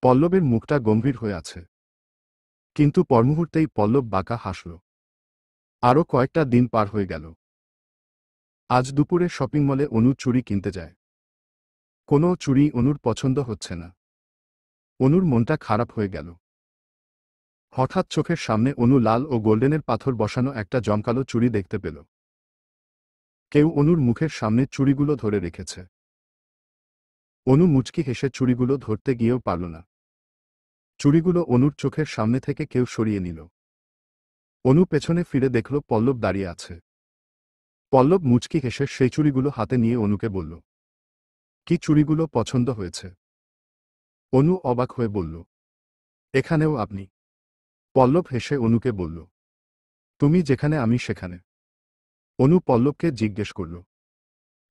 পল্লবের মুখটা গম্ভীর হয়ে আছে। কিন্তু পরমুহূর্তেই পল্লব বাঁকা হাসল। আরও কয়েকটা দিন পার হয়ে গেল। আজ দুপুরে শপিং মলে অনু চুড়ি কিনতে যায়। কোনো চুড়ি অনুর পছন্দ হচ্ছে না। অনুর মনটা খারাপ হয়ে গেল। হঠাৎ চোখের সামনে অনু লাল ও গোল্ডেনের পাথর বসানো একটা জমকালো চুড়ি দেখতে পেল। কেউ অনুর মুখের সামনে চুড়িগুলো ধরে রেখেছে। অনু মুচকি হেসে চুড়িগুলো ধরতে গিয়েও পারল না। চুড়িগুলো অনুর চোখের সামনে থেকে কেউ সরিয়ে নিল। অনু পেছনে ফিরে দেখল পল্লব দাঁড়িয়ে আছে। পল্লব মুচকি হেসে সেই চুড়িগুলো হাতে নিয়ে অনুকে বলল, কি চুড়িগুলো পছন্দ হয়েছে? অনু অবাক হয়ে বলল, এখানেও আপনি? পল্লব হেসে অনুকে বলল, তুমি যেখানে আমি সেখানে। অনু পল্লবকে জিজ্ঞেস করল,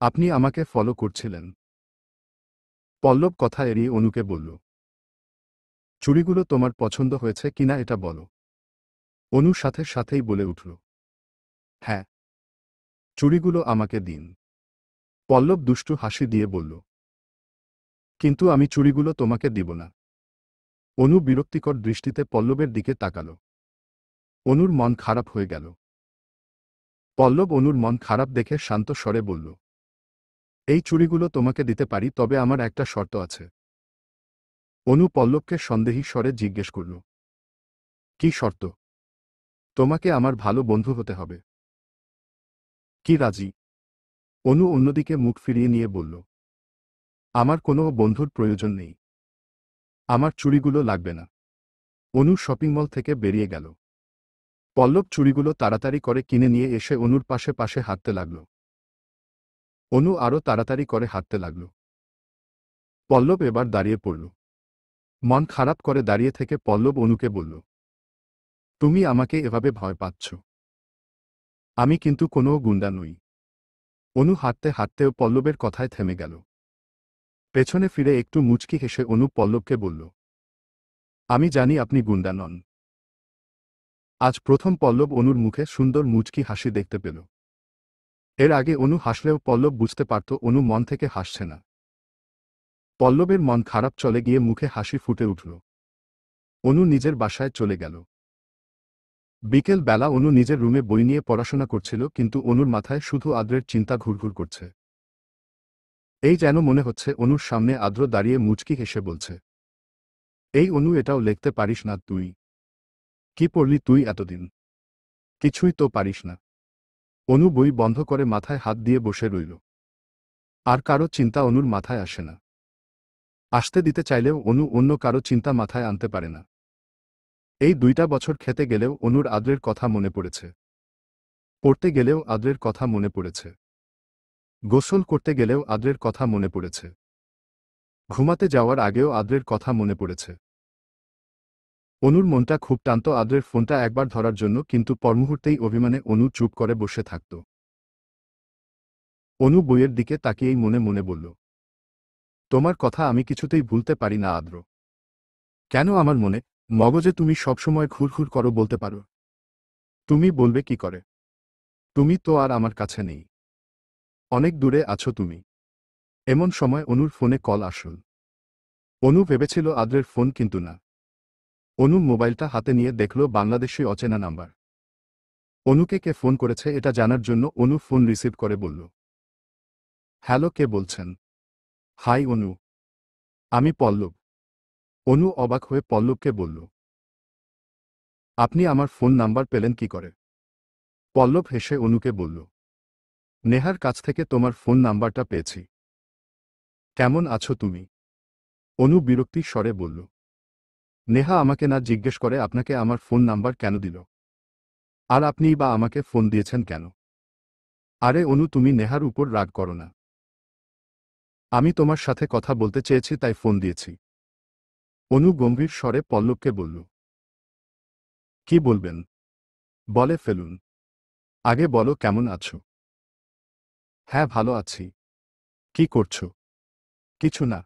আপনি আমাকে ফলো করছিলেন? পল্লব কথা এড়িয়ে অনুকে বলল, চুড়িগুলো তোমার পছন্দ হয়েছে কিনা এটা বলো। অনু সাথে সাথেই বলে উঠল, হ্যাঁ, চুড়িগুলো আমাকে দিন। পল্লব দুষ্টু হাসি দিয়ে বলল, কিন্তু আমি চুড়িগুলো তোমাকে দিব না। অনু বিরক্তিকর দৃষ্টিতে পল্লবের দিকে তাকাল। অনুর মন খারাপ হয়ে গেল। পল্লব অনুর মন খারাপ দেখে শান্ত স্বরে বলল, এই চুড়িগুলো তোমাকে দিতে পারি, তবে আমার একটা শর্ত আছে। অনু পল্লবকে সন্দেহী স্বরে জিজ্ঞেস করল, কি শর্ত? তোমাকে আমার ভালো বন্ধু হতে হবে। কি রাজি? অনু অন্যদিকে মুখ ফিরিয়ে নিয়ে বলল, আমার কোনো বন্ধুর প্রয়োজন নেই। আমার চুড়িগুলো লাগবে না। অনু শপিং মল থেকে বেরিয়ে গেল। পল্লব চুড়িগুলো তাড়াতাড়ি করে কিনে নিয়ে এসে অনুর পাশে পাশে হাঁটতে লাগল। অনু আরও তাড়াতাড়ি করে হাঁটতে লাগল। পল্লব এবার দাঁড়িয়ে পড়ল। মন খারাপ করে দাঁড়িয়ে থেকে পল্লব অনুকে বলল, তুমি আমাকে এভাবে ভয় পাচ্ছ? আমি কিন্তু কোনো গুন্ডা নই। অনু হাঁটতে হাঁটতেও পল্লবের কথায় থেমে গেল। পেছনে ফিরে একটু মুচকি হেসে অনু পল্লবকে বলল, আমি জানি আপনি গুন্ডা নন। আজ প্রথম পল্লব অনুর মুখে সুন্দর মুচকি হাসি দেখতে পেল। এর আগে অনু হাসলেও পল্লব বুঝতে পারত অনু মন থেকে হাসছে না। পল্লবের মন খারাপ চলে গিয়ে মুখে হাসি ফুটে উঠল। অনু নিজের বাসায় চলে গেল। বিকেল বেলা অনু নিজের রুমে বই নিয়ে পড়াশোনা করছিল, কিন্তু অনুর মাথায় শুধু আদ্রের চিন্তা ঘুরঘুর করছে। এই যেন মনে হচ্ছে অনুর সামনে আদ্র দাঁড়িয়ে মুচকি হেসে বলছে, এই অনু, এটাও লিখতে পারিস না তুই? কি পড়লি তুই এতদিন? কিছুই তো পারিস না। অনু বই বন্ধ করে মাথায় হাত দিয়ে বসে রইল। আর কারো চিন্তা অনুর মাথায় আসে না। আসতে দিতে চাইলেও অনু অন্য কারো চিন্তা মাথায় আনতে পারে না। এই 2টা বছর খেতে গেলেও অনুর আদ্রের কথা মনে পড়েছে। পড়তে গেলেও আদ্রের কথা মনে পড়েছে। গোসল করতে গেলেও আদ্রের কথা মনে পড়েছে। ঘুমাতে যাওয়ার আগেও আদ্রের কথা মনে পড়েছে। অনুর মনটা খুব টানত আদ্রের ফোনটা একবার ধরার জন্য, কিন্তু পরমুহূর্তেই অভিমানে অনু চুপ করে বসে থাকত। অনু বইয়ের দিকে তাকিয়েই মনে মনে বলল, তোমার কথা আমি কিছুতেই ভুলতে পারি না আদ্র। কেন আমার মনে মগজে তুমি সবসময় ঘুরঘুর করো বলতে পারো? তুমি বলবে কি করে? তুমি তো আর আমার কাছে নেই। অনেক দূরে আছো তুমি। এমন সময় অনুর ফোনে কল আসল। অনু ভেবেছিল আদ্রের ফোন, কিন্তু না। অনু মোবাইলটা হাতে নিয়ে দেখল বাংলাদেশি অচেনা নাম্বার। অনুকে কে ফোন করেছে এটা জানার জন্য অনু ফোন রিসিভ করে বলল, হ্যালো, কে বলছেন? হাই অনু, আমি পল্লব। অনু অবাক হয়ে পল্লবকে বলল, আপনি আমার ফোন নাম্বার পেলেন কি করে? পল্লব হেসে অনুকে বলল, নেহার কাছ থেকে তোমার ফোন নাম্বারটা পেয়েছি। কেমন আছো তুমি? অনু বিরক্তির স্বরে বলল, নেহা আমাকে না জিজ্ঞেস করে আপনাকে আমার ফোন নাম্বার কেন দিল? আর আপনিই বা আমাকে ফোন দিয়েছেন কেন? আরে অনু, তুমি নেহার উপর রাগ করো না। আমি তোমার সাথে কথা বলতে চেয়েছি, তাই ফোন দিয়েছি। অনু গম্ভীর স্বরে পল্লবকে বলল, কি বলবেন? বলে ফেলুন। আগে বলো কেমন আছো? হ্যাঁ, ভালো আছি। কি করছো? কিছু না।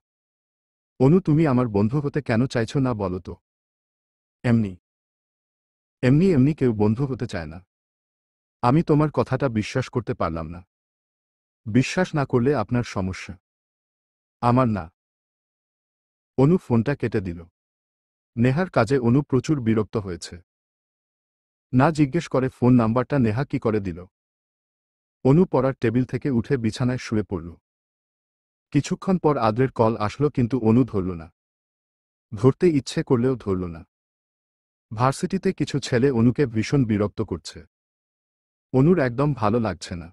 অনু, তুমি আমার বন্ধু হতে কেন চাইছো না বলো তো? এমনি এমনি এমনি কেউ বন্ধু হতে চায় না। আমি তোমার কথাটা বিশ্বাস করতে পারলাম না। বিশ্বাস না করলে আপনার সমস্যা, আমার না। অনু ফোনটা কেটে দিল। নেহার কাজে অনু প্রচুর বিরক্ত হয়েছে। না জিজ্ঞেস করে ফোন নাম্বারটা নেহা কি করে দিল? অনু পড়ার টেবিল থেকে উঠে বিছানায় শুয়ে পড়ল। কিছুক্ষণ পর আদ্রের কল আসলো, কিন্তু অনু ধরল না। ধরতে ইচ্ছে করলেও ধরল না। ভার্সিটিতে কিছু ছেলে অনুকে ভীষণ বিরক্ত করছে। অনুর একদম ভালো লাগছে না।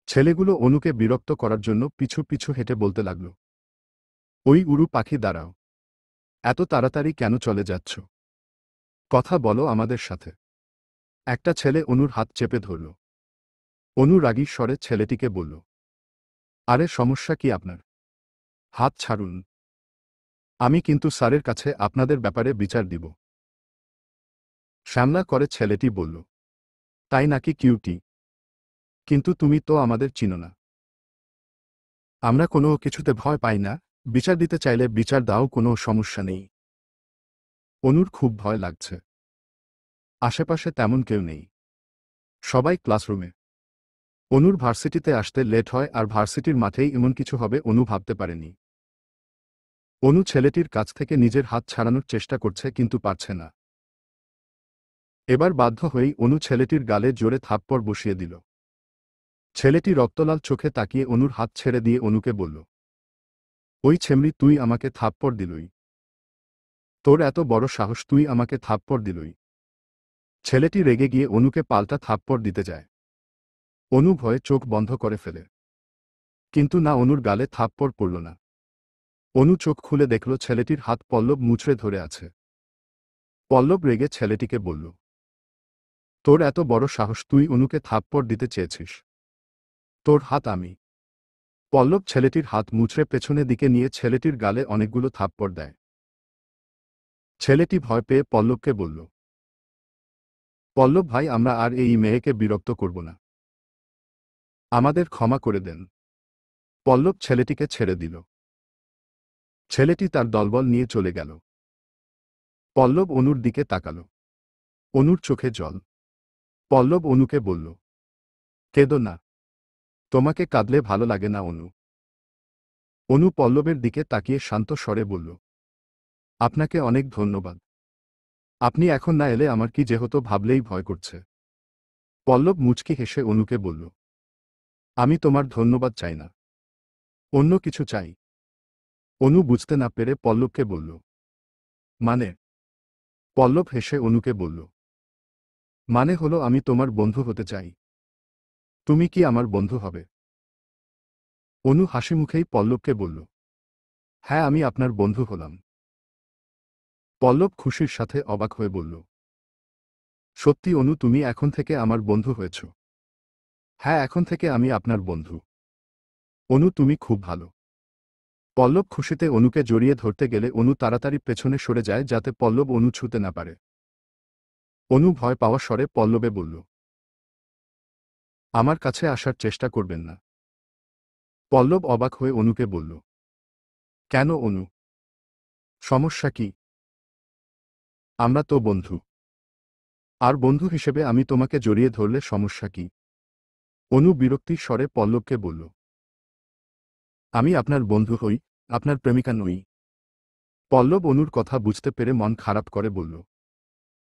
ছেলেগুলো অনুকে বিরক্ত করার জন্য পিছু পিছু হেঁটে বলতে লাগল, ওই উড়ু পাখি দাঁড়াও। এত তাড়াতাড়ি কেন চলে যাচ্ছ? কথা বলো আমাদের সাথে। একটা ছেলে অনুর হাত চেপে ধরল। অনু রাগী স্বরে ছেলেটিকে বলল, আরে সমস্যা কি আপনার? হাত ছাড়ুন। আমি কিন্তু স্যারের কাছে আপনাদের ব্যাপারে বিচার দিব। শ্যামলা করে ছেলেটি বলল, তাই নাকি কিউটি? কিন্তু তুমি তো আমাদের চিনো না। আমরা কোনো কিছুতে ভয় পাই না, বিচার দিতে চাইলে বিচার দাও, কোনো সমস্যা নেই। অনুর খুব ভয় লাগছে। আশেপাশে তেমন কেউ নেই। সবাই ক্লাসরুমে। অনুর ভার্সিটিতে আসতে লেট হয় আর ভার্সিটির মাঠেই এমন কিছু হবে অনু ভাবতে পারেনি। অনু ছেলেটির কাছ থেকে নিজের হাত ছাড়ানোর চেষ্টা করছে কিন্তু পারছে না। এবার বাধ্য হয়েই অনু ছেলেটির গালে জোরে থাপ্পড় বসিয়ে দিল। ছেলেটি রক্তলাল চোখে তাকিয়ে অনুর হাত ছেড়ে দিয়ে অনুকে বলল, ওই ছেমরি, তুই আমাকে থাপ্পড় দিলই? তোর এত বড় সাহস, তুই আমাকে থাপ্পড় দিলই? ছেলেটি রেগে গিয়ে অনুকে পাল্টা থাপ্পড় দিতে যায়। অনু ভয়ে চোখ বন্ধ করে ফেলে। কিন্তু না, অনুর গালে থাপ্পড় পড়ল না। অনু চোখ খুলে দেখল ছেলেটির হাত পল্লব মুচড়ে ধরে আছে। পল্লব রেগে ছেলেটিকে বলল, তোর এত বড় সাহস, তুই অনুকে থাপ্পড় দিতে চেয়েছিস? তোর হাত আমি। পল্লব ছেলেটির হাত মুচড়ে পেছনে দিকে নিয়ে ছেলেটির গালে অনেকগুলো থাপ্পড় দেয়। ছেলেটি ভয় পেয়ে পল্লবকে বলল, পল্লব ভাই, আমরা আর এই মেয়েকে বিরক্ত করব না। আমাদের ক্ষমা করে দেন। পল্লব ছেলেটিকে ছেড়ে দিল। ছেলেটি তার দলবল নিয়ে চলে গেল। পল্লব অনুর দিকে তাকাল। অনুর চোখে জল। পল্লব অনুকে বলল, কেঁদো না। তোমাকে কাঁদলে ভালো লাগে না অনু। অনু পল্লবের দিকে তাকিয়ে শান্ত স্বরে বলল, আপনাকে অনেক ধন্যবাদ। আপনি এখন না এলে আমার কি যে হতো ভাবলেই ভয় করছে। পল্লব মুচকি হেসে অনুকে বলল, আমি তোমার ধন্যবাদ চাই না, অন্য কিছু চাই। অনু বুঝতে না পেরে পল্লবকে বলল, মানে? পল্লব হেসে অনুকে বলল, মানে হলো আমি তোমার বন্ধু হতে চাই। তুমি কি আমার বন্ধু হবে? অনু হাসি মুখেই পল্লবকে বলল, হ্যাঁ, আমি আপনার বন্ধু হলাম। পল্লব খুশির সাথে অবাক হয়ে বলল, সত্যি অনু, তুমি এখন থেকে আমার বন্ধু হয়েছ? হ্যাঁ, এখন থেকে আমি আপনার বন্ধু। অনু, তুমি খুব ভালো। পল্লব খুশিতে অনুকে জড়িয়ে ধরতে গেলে অনু তাড়াতাড়ি পেছনে সরে যায় যাতে পল্লব অনু ছুঁতে না পারে। অনু ভয় পাওয়া স্বরে পল্লবে বলল, আমার কাছে আসার চেষ্টা করবেন না। পল্লব অবাক হয়ে অনুকে বলল, কেন অনু? সমস্যা কি? আমরা তো বন্ধু। আর বন্ধু হিসেবে আমি তোমাকে জড়িয়ে ধরলে সমস্যা কি? অনু বিরক্তির স্বরে পল্লবকে বলল, আমি আপনার বন্ধু হই, আপনার প্রেমিকা নই। পল্লব অনুর কথা বুঝতে পেরে মন খারাপ করে বলল,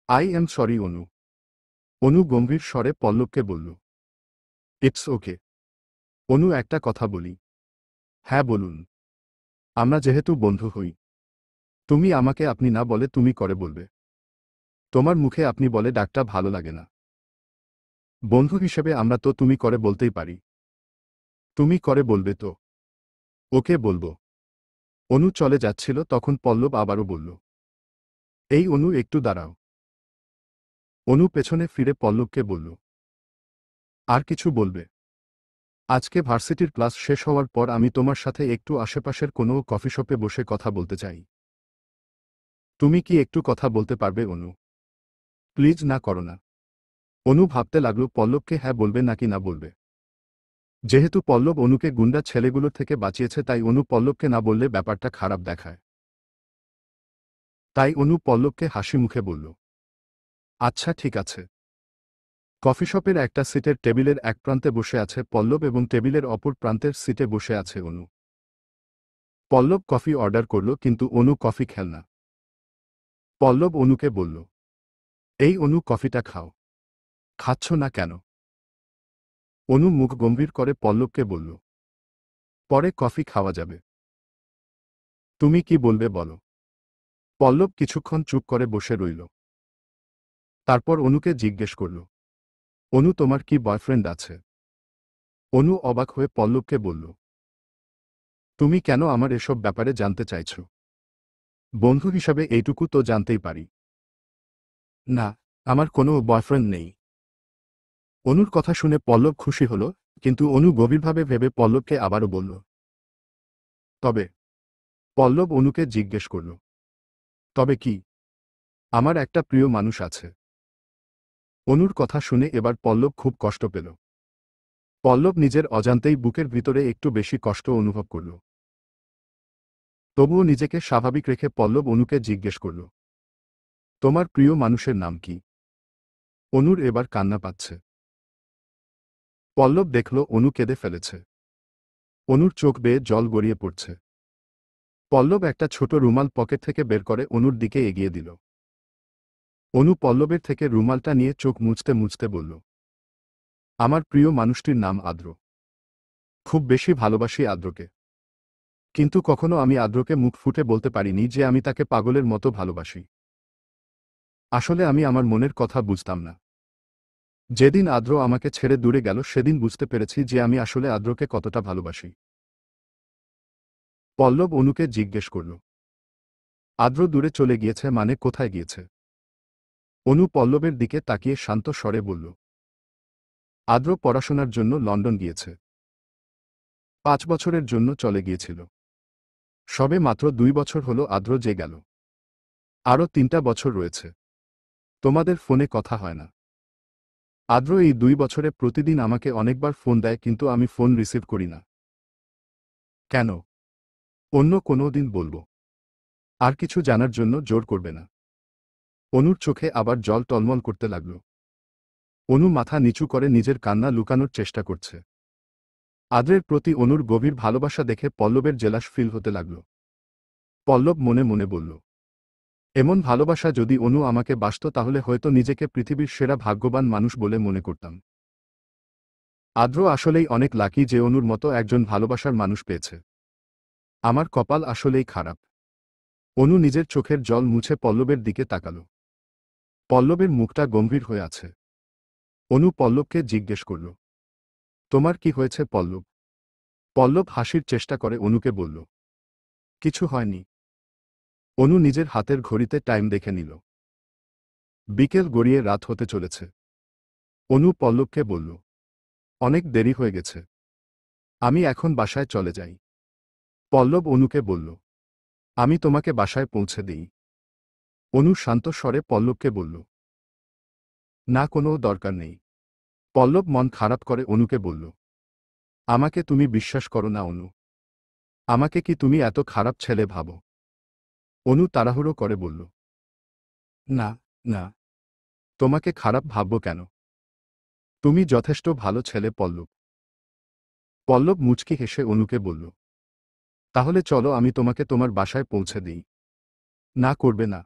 আই এম সরি অনু। অনু গম্ভীর স্বরে পল্লবকে বলল, ইটস ওকে। অনু, একটা কথা বলি। হ্যাঁ বলুন। আমরা যেহেতু বন্ধু হই, তুমি আমাকে আপনি না বলে তুমি করে বলবে। তোমার মুখে আপনি বলে ডাকটা ভালো লাগে না। বন্ধু হিসেবে আমরা তো তুমি করে বলতেই পারি। তুমি করে বলবে তো? ওকে, বলবো। অনু চলে যাচ্ছিল তখন পল্লব আবারও বলল, এই অনু, একটু দাঁড়াও। অনু পেছনে ফিরে পল্লবকে বলল, আর কিছু বলবে? আজকে ভার্সিটির ক্লাস শেষ হওয়ার পর আমি তোমার সাথে একটু আশেপাশের কোনো কফি শপে বসে কথা বলতে চাই। তুমি কি একটু কথা বলতে পারবে অনু? প্লিজ না করো না। অনু ভাবতে লাগল পল্লবকে হ্যাঁ বলবে নাকি না বলবে। যেহেতু পল্লব অনুকে গুন্ডা ছেলেগুলোর থেকে বাঁচিয়েছে তাই অনু পল্লবকে না বললে ব্যাপারটা খারাপ দেখায়। তাই অনু পল্লবকে হাসি মুখে বলল, আচ্ছা ঠিক আছে। কফি শপের একটা সিটের টেবিলের এক প্রান্তে বসে আছে পল্লব এবং টেবিলের অপর প্রান্তের সিটে বসে আছে অনু। পল্লব কফি অর্ডার করল কিন্তু অনু কফি খেল না। পল্লব অনুকে বলল, এই অনু, কফিটা খাও। খাচ্ছ না কেন? অনু মুখ গম্ভীর করে পল্লবকে বলল, পরে কফি খাওয়া যাবে। তুমি কি বলবে বলো? পল্লব কিছুক্ষণ চুপ করে বসে রইল। তারপর অনুকে জিজ্ঞেস করল, অনু, তোমার কি বয়ফ্রেন্ড আছে? অনু অবাক হয়ে পল্লবকে বলল, তুমি কেন আমার এসব ব্যাপারে জানতে চাইছ? বন্ধু হিসাবে এইটুকু তো জানতেই পারি। না, আমার কোনো বয়ফ্রেন্ড নেই। অনুর কথা শুনে পল্লব খুশি হল, কিন্তু অনু গভীরভাবে ভেবে পল্লবকে আবারও বলল। তবে? পল্লব অনুকে জিজ্ঞেস করল। তবে কি? আমার একটা প্রিয় মানুষ আছে। অনুর কথা শুনে এবার পল্লব খুব কষ্ট পেল। পল্লব নিজের অজান্তেই বুকের ভিতরে একটু বেশি কষ্ট অনুভব করল। তবুও নিজেকে স্বাভাবিক রেখে পল্লব অনুকে জিজ্ঞেস করল। তোমার প্রিয় মানুষের নাম কি? অনুর এবার কান্না পাচ্ছে। পল্লব দেখল অনু কেঁদে ফেলেছে। অনুর চোখ বেয়ে জল গড়িয়ে পড়ছে। পল্লব একটা ছোট রুমাল পকেট থেকে বের করে অনুর দিকে এগিয়ে দিল। অনু পল্লবের থেকে রুমালটা নিয়ে চোখ মুছতে মুছতে বলল। আমার প্রিয় মানুষটির নাম আদ্র। খুব বেশি ভালোবাসি আদ্রকে। কিন্তু কখনো আমি আদ্রকে মুখ ফুটে বলতে পারিনি যে আমি তাকে পাগলের মতো ভালোবাসি। আসলে আমি আমার মনের কথা বুঝতাম না। যেদিন আদ্র আমাকে ছেড়ে দূরে গেল সেদিন বুঝতে পেরেছি যে আমি আসলে আদ্রকে কতটা ভালোবাসি। পল্লব অনুকে জিজ্ঞেস করল। আদ্র দূরে চলে গিয়েছে মানে কোথায় গিয়েছে? অনু পল্লবের দিকে তাকিয়ে শান্ত স্বরে বলল। আদ্র পড়াশোনার জন্য লন্ডন গিয়েছে। 5 বছরের জন্য চলে গিয়েছিল। সবে মাত্র 2 বছর হলো আদ্র যে গেল। আরও 3টা বছর রয়েছে। তোমাদের ফোনে কথা হয় না। আদ্র এই 2 বছরে প্রতিদিন আমাকে অনেকবার ফোন দেয় কিন্তু আমি ফোন রিসিভ করি না। কেন? অন্য কোনো দিন বলবো। আর কিছু জানার জন্য জোর করবে না। অনুর চোখে আবার জল টলমল করতে লাগল। অনু মাথা নিচু করে নিজের কান্না লুকানোর চেষ্টা করছে। আদ্রের প্রতি অনুর গভীর ভালোবাসা দেখে পল্লবের জেলাস ফিল হতে লাগল। পল্লব মনে মনে বলল। এমন ভালোবাসা যদি অনু আমাকে বাসত তাহলে হয়তো নিজেকে পৃথিবীর সেরা ভাগ্যবান মানুষ বলে মনে করতাম। আদ্র আসলেই অনেক লাকি যে অনুর মতো একজন ভালোবাসার মানুষ পেয়েছে। আমার কপাল আসলেই খারাপ। অনু নিজের চোখের জল মুছে পল্লবের দিকে তাকাল। পল্লবের মুখটা গম্ভীর হয়ে আছে। অনু পল্লবকে জিজ্ঞেস করল। তোমার কি হয়েছে পল্লব? পল্লব হাসির চেষ্টা করে অনুকে বলল। কিছু হয়নি। অনু নিজের হাতের ঘড়িতে টাইম দেখে নিল। বিকেল গড়িয়ে রাত হতে চলেছে। অনু পল্লবকে বলল। অনেক দেরি হয়ে গেছে। আমি এখন বাসায় চলে যাই। পল্লব অনুকে বলল। আমি তোমাকে বাসায় পৌঁছে দিই। অনু শান্ত স্বরে পল্লবকে বলল। না, কোনো দরকার নেই। পল্লব মন খারাপ করে অনুকে বলল। আমাকে তুমি বিশ্বাস করো না অনু? আমাকে কি তুমি এত খারাপ ছেলে ভাবো? অনু তাড়াহুড়ো করে বলল। না, না। তোমাকে খারাপ ভাবব কেন? তুমি যথেষ্ট ভালো ছেলে পল্লব। পল্লব মুচকি হেসে অনুকে বলল। তাহলে চলো আমি তোমাকে তোমার বাসায় পৌঁছে দিই। না, করবে না।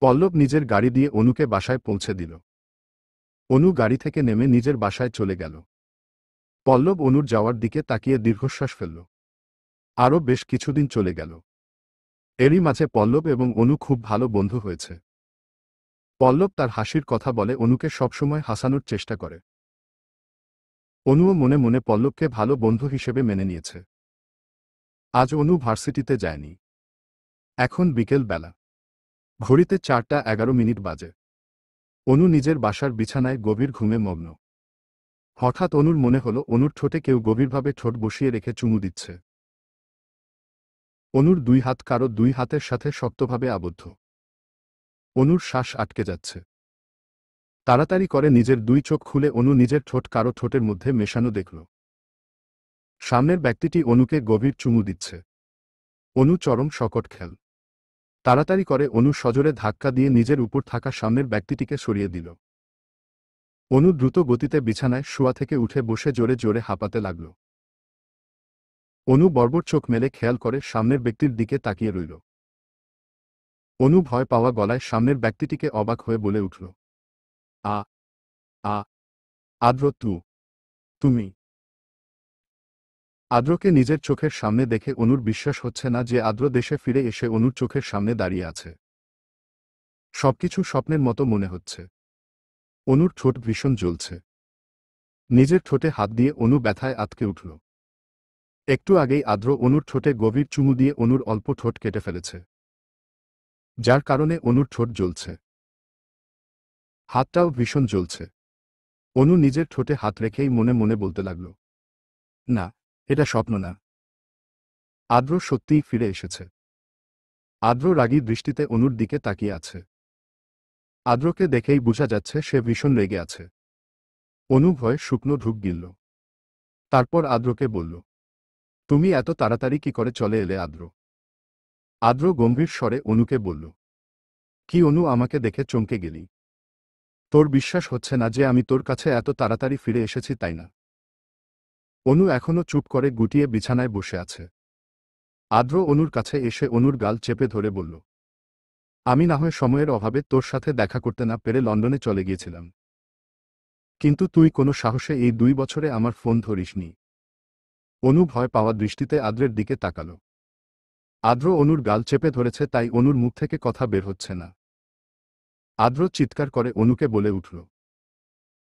পল্লব নিজের গাড়ি দিয়ে অনুকে বাসায় পৌঁছে দিল। অনু গাড়ি থেকে নেমে নিজের বাসায় চলে গেল। পল্লব অনুর যাওয়ার দিকে তাকিয়ে দীর্ঘশ্বাস ফেলল। আরও বেশ কিছুদিন চলে গেল। এরই মাঝে পল্লব এবং অনু খুব ভালো বন্ধু হয়েছে। পল্লব তার হাসির কথা বলে অনুকে সবসময় হাসানোর চেষ্টা করে। অনুও মনে মনে পল্লবকে ভালো বন্ধু হিসেবে মেনে নিয়েছে। আজ অনু ভার্সিটিতে যায়নি। এখন বিকেল বেলা। ঘড়িতে 4:11 বাজে। অনু নিজের বাসার বিছানায় গভীর ঘুমে মগ্ন। হঠাৎ অনুর মনে হলো অনুর ঠোঁটে কেউ গভীরভাবে ঠোঁট বসিয়ে রেখে চুমু দিচ্ছে। অনুর 2 হাত কারো 2 হাতের সাথে শক্তভাবে আবদ্ধ। অনুর শ্বাস আটকে যাচ্ছে। তাড়াতাড়ি করে নিজের 2 চোখ খুলে অনু নিজের ঠোঁট কারো ঠোঁটের মধ্যে মেশানো দেখল। সামনের ব্যক্তিটি অনুকে গভীর চুমু দিচ্ছে। অনু চরম শকট খেল। তাড়াতাড়ি করে অনু সজোরে ধাক্কা দিয়ে নিজের উপর থাকা সামনের ব্যক্তিটিকে সরিয়ে দিল। অনু দ্রুত গতিতে বিছানায় শোয়া থেকে উঠে বসে জোরে জোরে হাঁপাতে লাগল। অনু বর্বর চোখ মেলে খেয়াল করে সামনের ব্যক্তির দিকে তাকিয়ে রইল। অনু ভয় পাওয়া গলায় সামনের ব্যক্তিটিকে অবাক হয়ে বলে উঠল। আ আ আদ্র, তুমি? আদ্রকে নিজের চোখের সামনে দেখে অনুর বিশ্বাস হচ্ছে না যে আদ্র দেশে ফিরে এসে অনুর চোখের সামনে দাঁড়িয়ে আছে। সবকিছু স্বপ্নের মতো মনে হচ্ছে। অনুর ঠোঁট ভীষণ জ্বলছে। নিজের ঠোঁটে হাত দিয়ে অনু ব্যথায় আঁতকে উঠল। একটু আগেই আদ্র অনুর ঠোঁটে গভীর চুমু দিয়ে অনুর অল্প ঠোঁট কেটে ফেলেছে। যার কারণে অনুর ঠোঁট জ্বলছে, হাতটাও ভীষণ জ্বলছে। অনু নিজের ঠোঁটে হাত রেখেই মনে মনে বলতে লাগল, না, এটা স্বপ্ন না। আদ্র সত্যিই ফিরে এসেছে। আদ্র রাগী দৃষ্টিতে অনুর দিকে তাকিয়ে আছে। আদ্রকে দেখেই বোঝা যাচ্ছে সে ভীষণ রেগে আছে। অনু ভয়ে শুকনো ঢুক গিলল। তারপর আদ্রকে বলল, তুমি এত তাড়াতাড়ি কি করে চলে এলে আদ্র? আদ্র গম্ভীর স্বরে অনুকে বলল, কি অনু, আমাকে দেখে চমকে গেলি? তোর বিশ্বাস হচ্ছে না যে আমি তোর কাছে এত তাড়াতাড়ি ফিরে এসেছি, তাই না? অনু এখনো চুপ করে গুটিয়ে বিছানায় বসে আছে। আদ্র অনুর কাছে এসে অনুর গাল চেপে ধরে বলল, আমি না হয় সময়ের অভাবে তোর সাথে দেখা করতে না পেরে লন্ডনে চলে গিয়েছিলাম, কিন্তু তুই কোনো সাহসে এই 2 বছরে আমার ফোন ধরিসনি। অনু ভয় পাওয়া দৃষ্টিতে আদ্রের দিকে তাকাল। আদ্র অনুর গাল চেপে ধরেছে, তাই অনুর মুখ থেকে কথা বের হচ্ছে না। আদ্র চিৎকার করে অনুকে বলে উঠল,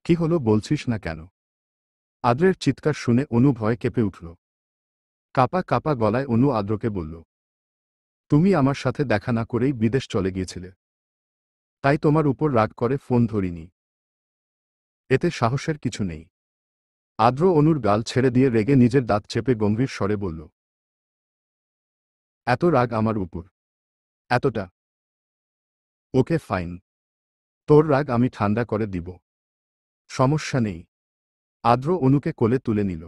কি হলো, বলছিস না কেন? আদ্রের চিৎকার শুনে অনু ভয়ে কেঁপে উঠল। কাপা কাপা গলায় অনু আদ্রকে বলল, তুমি আমার সাথে দেখা না করেই বিদেশ চলে গিয়েছিলে, তাই তোমার উপর রাগ করে ফোন ধরিনি। এতে সাহসের কিছু নেই। আদ্র অনুর গাল ছেড়ে দিয়ে রেগে নিজের দাঁত চেপে গম্ভীর স্বরে বলল, এত রাগ আমার উপর? এতটা? ওকে ফাইন, তোর রাগ আমি ঠান্ডা করে দিব, সমস্যা নেই। আদ্র অনুকে কোলে তুলে নিল।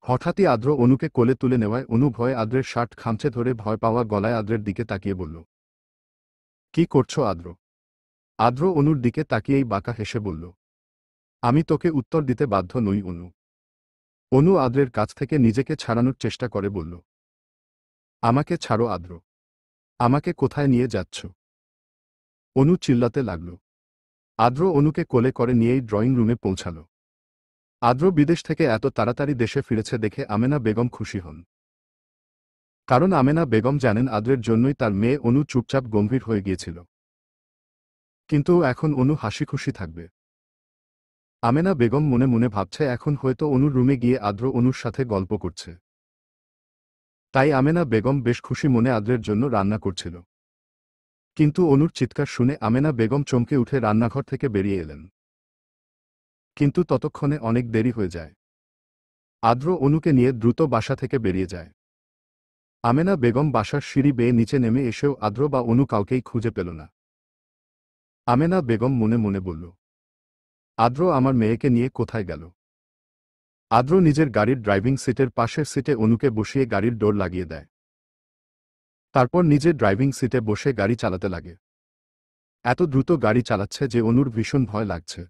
হঠাৎই আদ্র অনুকে কোলে তুলে নেওয়ায় অনু ভয়ে আদ্রের শার্ট খামচে ধরে ভয় পাওয়া গলায় আদ্রের দিকে তাকিয়ে বলল, কি করছো আদ্র? আদ্র অনুর দিকে তাকিয়েই বাঁকা হেসে বলল, আমি তোকে উত্তর দিতে বাধ্য নই অনু। অনু আদ্রের কাছ থেকে নিজেকে ছাড়ানোর চেষ্টা করে বলল, আমাকে ছাড়ো আদ্র, আমাকে কোথায় নিয়ে যাচ্ছ? অনু চিল্লাতে লাগল। আদ্র অনুকে কোলে করে নিয়েই ড্রয়িং রুমে পৌঁছাল। আদ্র বিদেশ থেকে এত তাড়াতাড়ি দেশে ফিরেছে দেখে আমেনা বেগম খুশি হন। কারণ আমেনা বেগম জানেন আদ্রের জন্যই তার মেয়ে অনু চুপচাপ গম্ভীর হয়ে গিয়েছিল। কিন্তু এখন অনু হাসিখুশি থাকবে। আমেনা বেগম মনে মনে ভাবছে এখন হয়তো অনুর রুমে গিয়ে আদ্র অনুর সাথে গল্প করছে। তাই আমেনা বেগম বেশ খুশি মনে আদ্রের জন্য রান্না করছিল। কিন্তু অনুর চিৎকার শুনে আমেনা বেগম চমকে উঠে রান্নাঘর থেকে বেরিয়ে এলেন। কিন্তু ততক্ষণে অনেক দেরি হয়ে যায়। আদ্র অনুকে নিয়ে দ্রুত বাসা থেকে বেরিয়ে যায়। আমেনা বেগম বাসার সিঁড়ি বেয়ে নিচে নেমে এসেও আদ্র বা অনু কাউকেই খুঁজে পেল না। আমেনা বেগম মনে মনে বলল, আদ্র আমার মেয়েকে নিয়ে কোথায় গেল? আদ্র নিজের গাড়ির ড্রাইভিং সিটের পাশের সিটে অনুকে বসিয়ে গাড়ির ডোর লাগিয়ে দেয়। তারপর নিজে ড্রাইভিং সিটে বসে গাড়ি চালাতে লাগে। এত দ্রুত গাড়ি চালাচ্ছে যে অনুর ভীষণ ভয় লাগছে।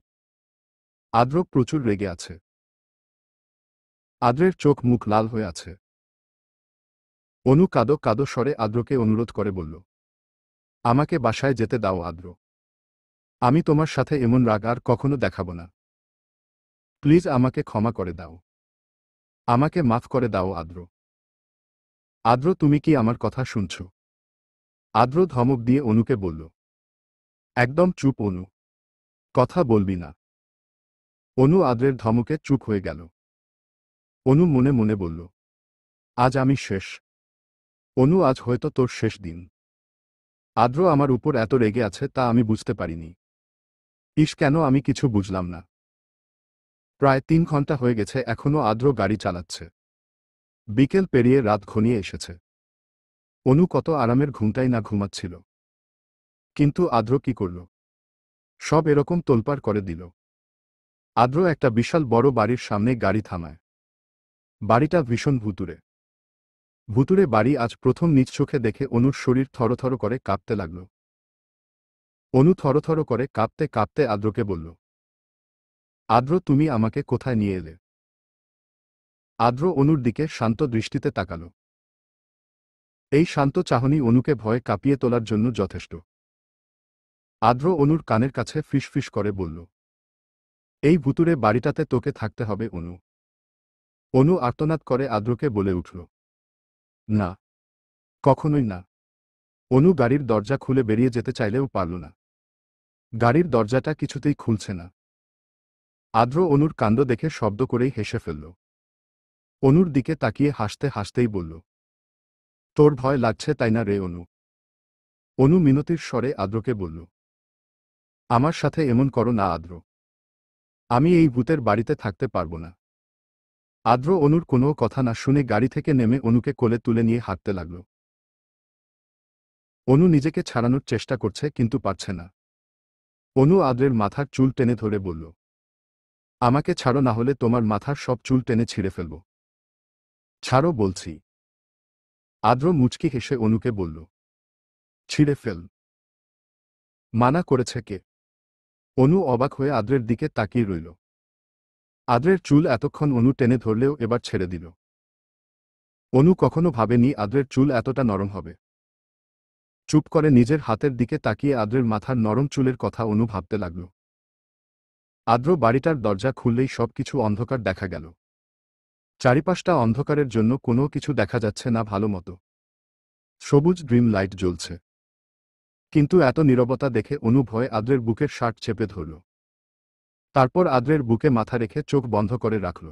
আদ্র প্রচুর রেগে আছে। আদ্রের চোখ মুখ লাল হয়ে আছে। অনু কাঁদো কাঁদো স্বরে আদ্রকে অনুরোধ করে বলল, আমাকে বাসায় যেতে দাও আদ্র, আমি তোমার সাথে এমন রাগ আর কখনো দেখাব না। প্লিজ আমাকে ক্ষমা করে দাও, আমাকে মাফ করে দাও আদ্র। আদ্র, তুমি কি আমার কথা শুনছ? আদ্র ধমক দিয়ে অনুকে বলল, একদম চুপ অনু, কথা বলবি না। অনু আদ্রের ধমকে চুপ হয়ে গেল। অনু মনে মনে বলল, আজ আমি শেষ। অনু, আজ হয়তো তোর শেষ দিন। আদ্র আমার উপর এত রেগে আছে তা আমি বুঝতে পারিনি। ইস, কেন আমি কিছু বুঝলাম না। প্রায় 3 ঘন্টা হয়ে গেছে, এখনো আদ্র গাড়ি চালাচ্ছে। বিকেল পেরিয়ে রাত ঘনিয়ে এসেছে। অনু কত আরামের ঘুমটাই না ঘুমাচ্ছিল। কিন্তু আদ্র কি করল? সব এরকম তোলপাড় করে দিল। আদ্র একটা বিশাল বড় বাড়ির সামনে গাড়ি থামায়। বাড়িটা ভীষণ ভুতুড়ে। ভুতুড়ে বাড়ি আজ প্রথম নিজ চোখে দেখে অনুর শরীর থরথর করে কাঁপতে লাগল। অনু থরথর করে কাঁপতে কাঁপতে আদ্রকে বলল, আদ্র, তুমি আমাকে কোথায় নিয়ে এলে? আদ্র অনুর দিকে শান্ত দৃষ্টিতে তাকাল। এই শান্ত চাহনি অনুকে ভয়ে কাঁপিয়ে তোলার জন্য যথেষ্ট। আদ্র অনুর কানের কাছে ফিসফিস করে বলল, এই ভুতুড়ে বাড়িটাতে তোকে থাকতে হবে অনু। অনু আর্তনাদ করে আদ্রকে বলে উঠল, না, কখনোই না। অনু গাড়ির দরজা খুলে বেরিয়ে যেতে চাইলেও পারল না। গাড়ির দরজাটা কিছুতেই খুলছে না। আদ্র অনুর কাণ্ড দেখে শব্দ করেই হেসে ফেলল। অনুর দিকে তাকিয়ে হাসতে হাসতেই বলল, তোর ভয় লাগছে তাই না রে অনু? অনু মিনতির স্বরে আদ্রকে বলল, আমার সাথে এমন করো না আদ্র। আমি এই ভূতের বাড়িতে থাকতে পারবো না। আদ্র অনুর কোনো কথা না শুনে গাড়ি থেকে নেমে অনুকে কোলে তুলে নিয়ে হাঁটতে লাগল। অনু নিজেকে ছাড়ানোর চেষ্টা করছে কিন্তু পারছে না। অনু আদ্রের মাথার চুল টেনে ধরে বলল, আমাকে ছাড়ো, না হলে তোমার মাথার সব চুল টেনে ছিঁড়ে ফেলব। ছাড়ো বলছি। আদ্র মুচকি হেসে অনুকে বলল, ছিঁড়ে ফেল। মানা করেছে কে? অনু অবাক হয়ে আদ্রের দিকে তাকিয়ে রইল। আদ্রের চুল এতক্ষণ অনু টেনে ধরলেও এবার ছেড়ে দিল। অনু কখনো ভাবেনি আদ্রের চুল এতটা নরম হবে। চুপ করে নিজের হাতের দিকে তাকিয়ে আদ্রের মাথার নরম চুলের কথা অনু ভাবতে লাগল। আদ্র বাড়িটার দরজা খুললেই সবকিছু অন্ধকার দেখা গেল। চারিপাশটা অন্ধকারের জন্য কোনো কিছু দেখা যাচ্ছে না ভালো মতো। সবুজ ড্রিম লাইট জ্বলছে। কিন্তু এত নীরবতা দেখে অনু ভয়ে আদ্রের বুকের শার্ট চেপে ধরল। তারপর আদ্রের বুকে মাথা রেখে চোখ বন্ধ করে রাখল।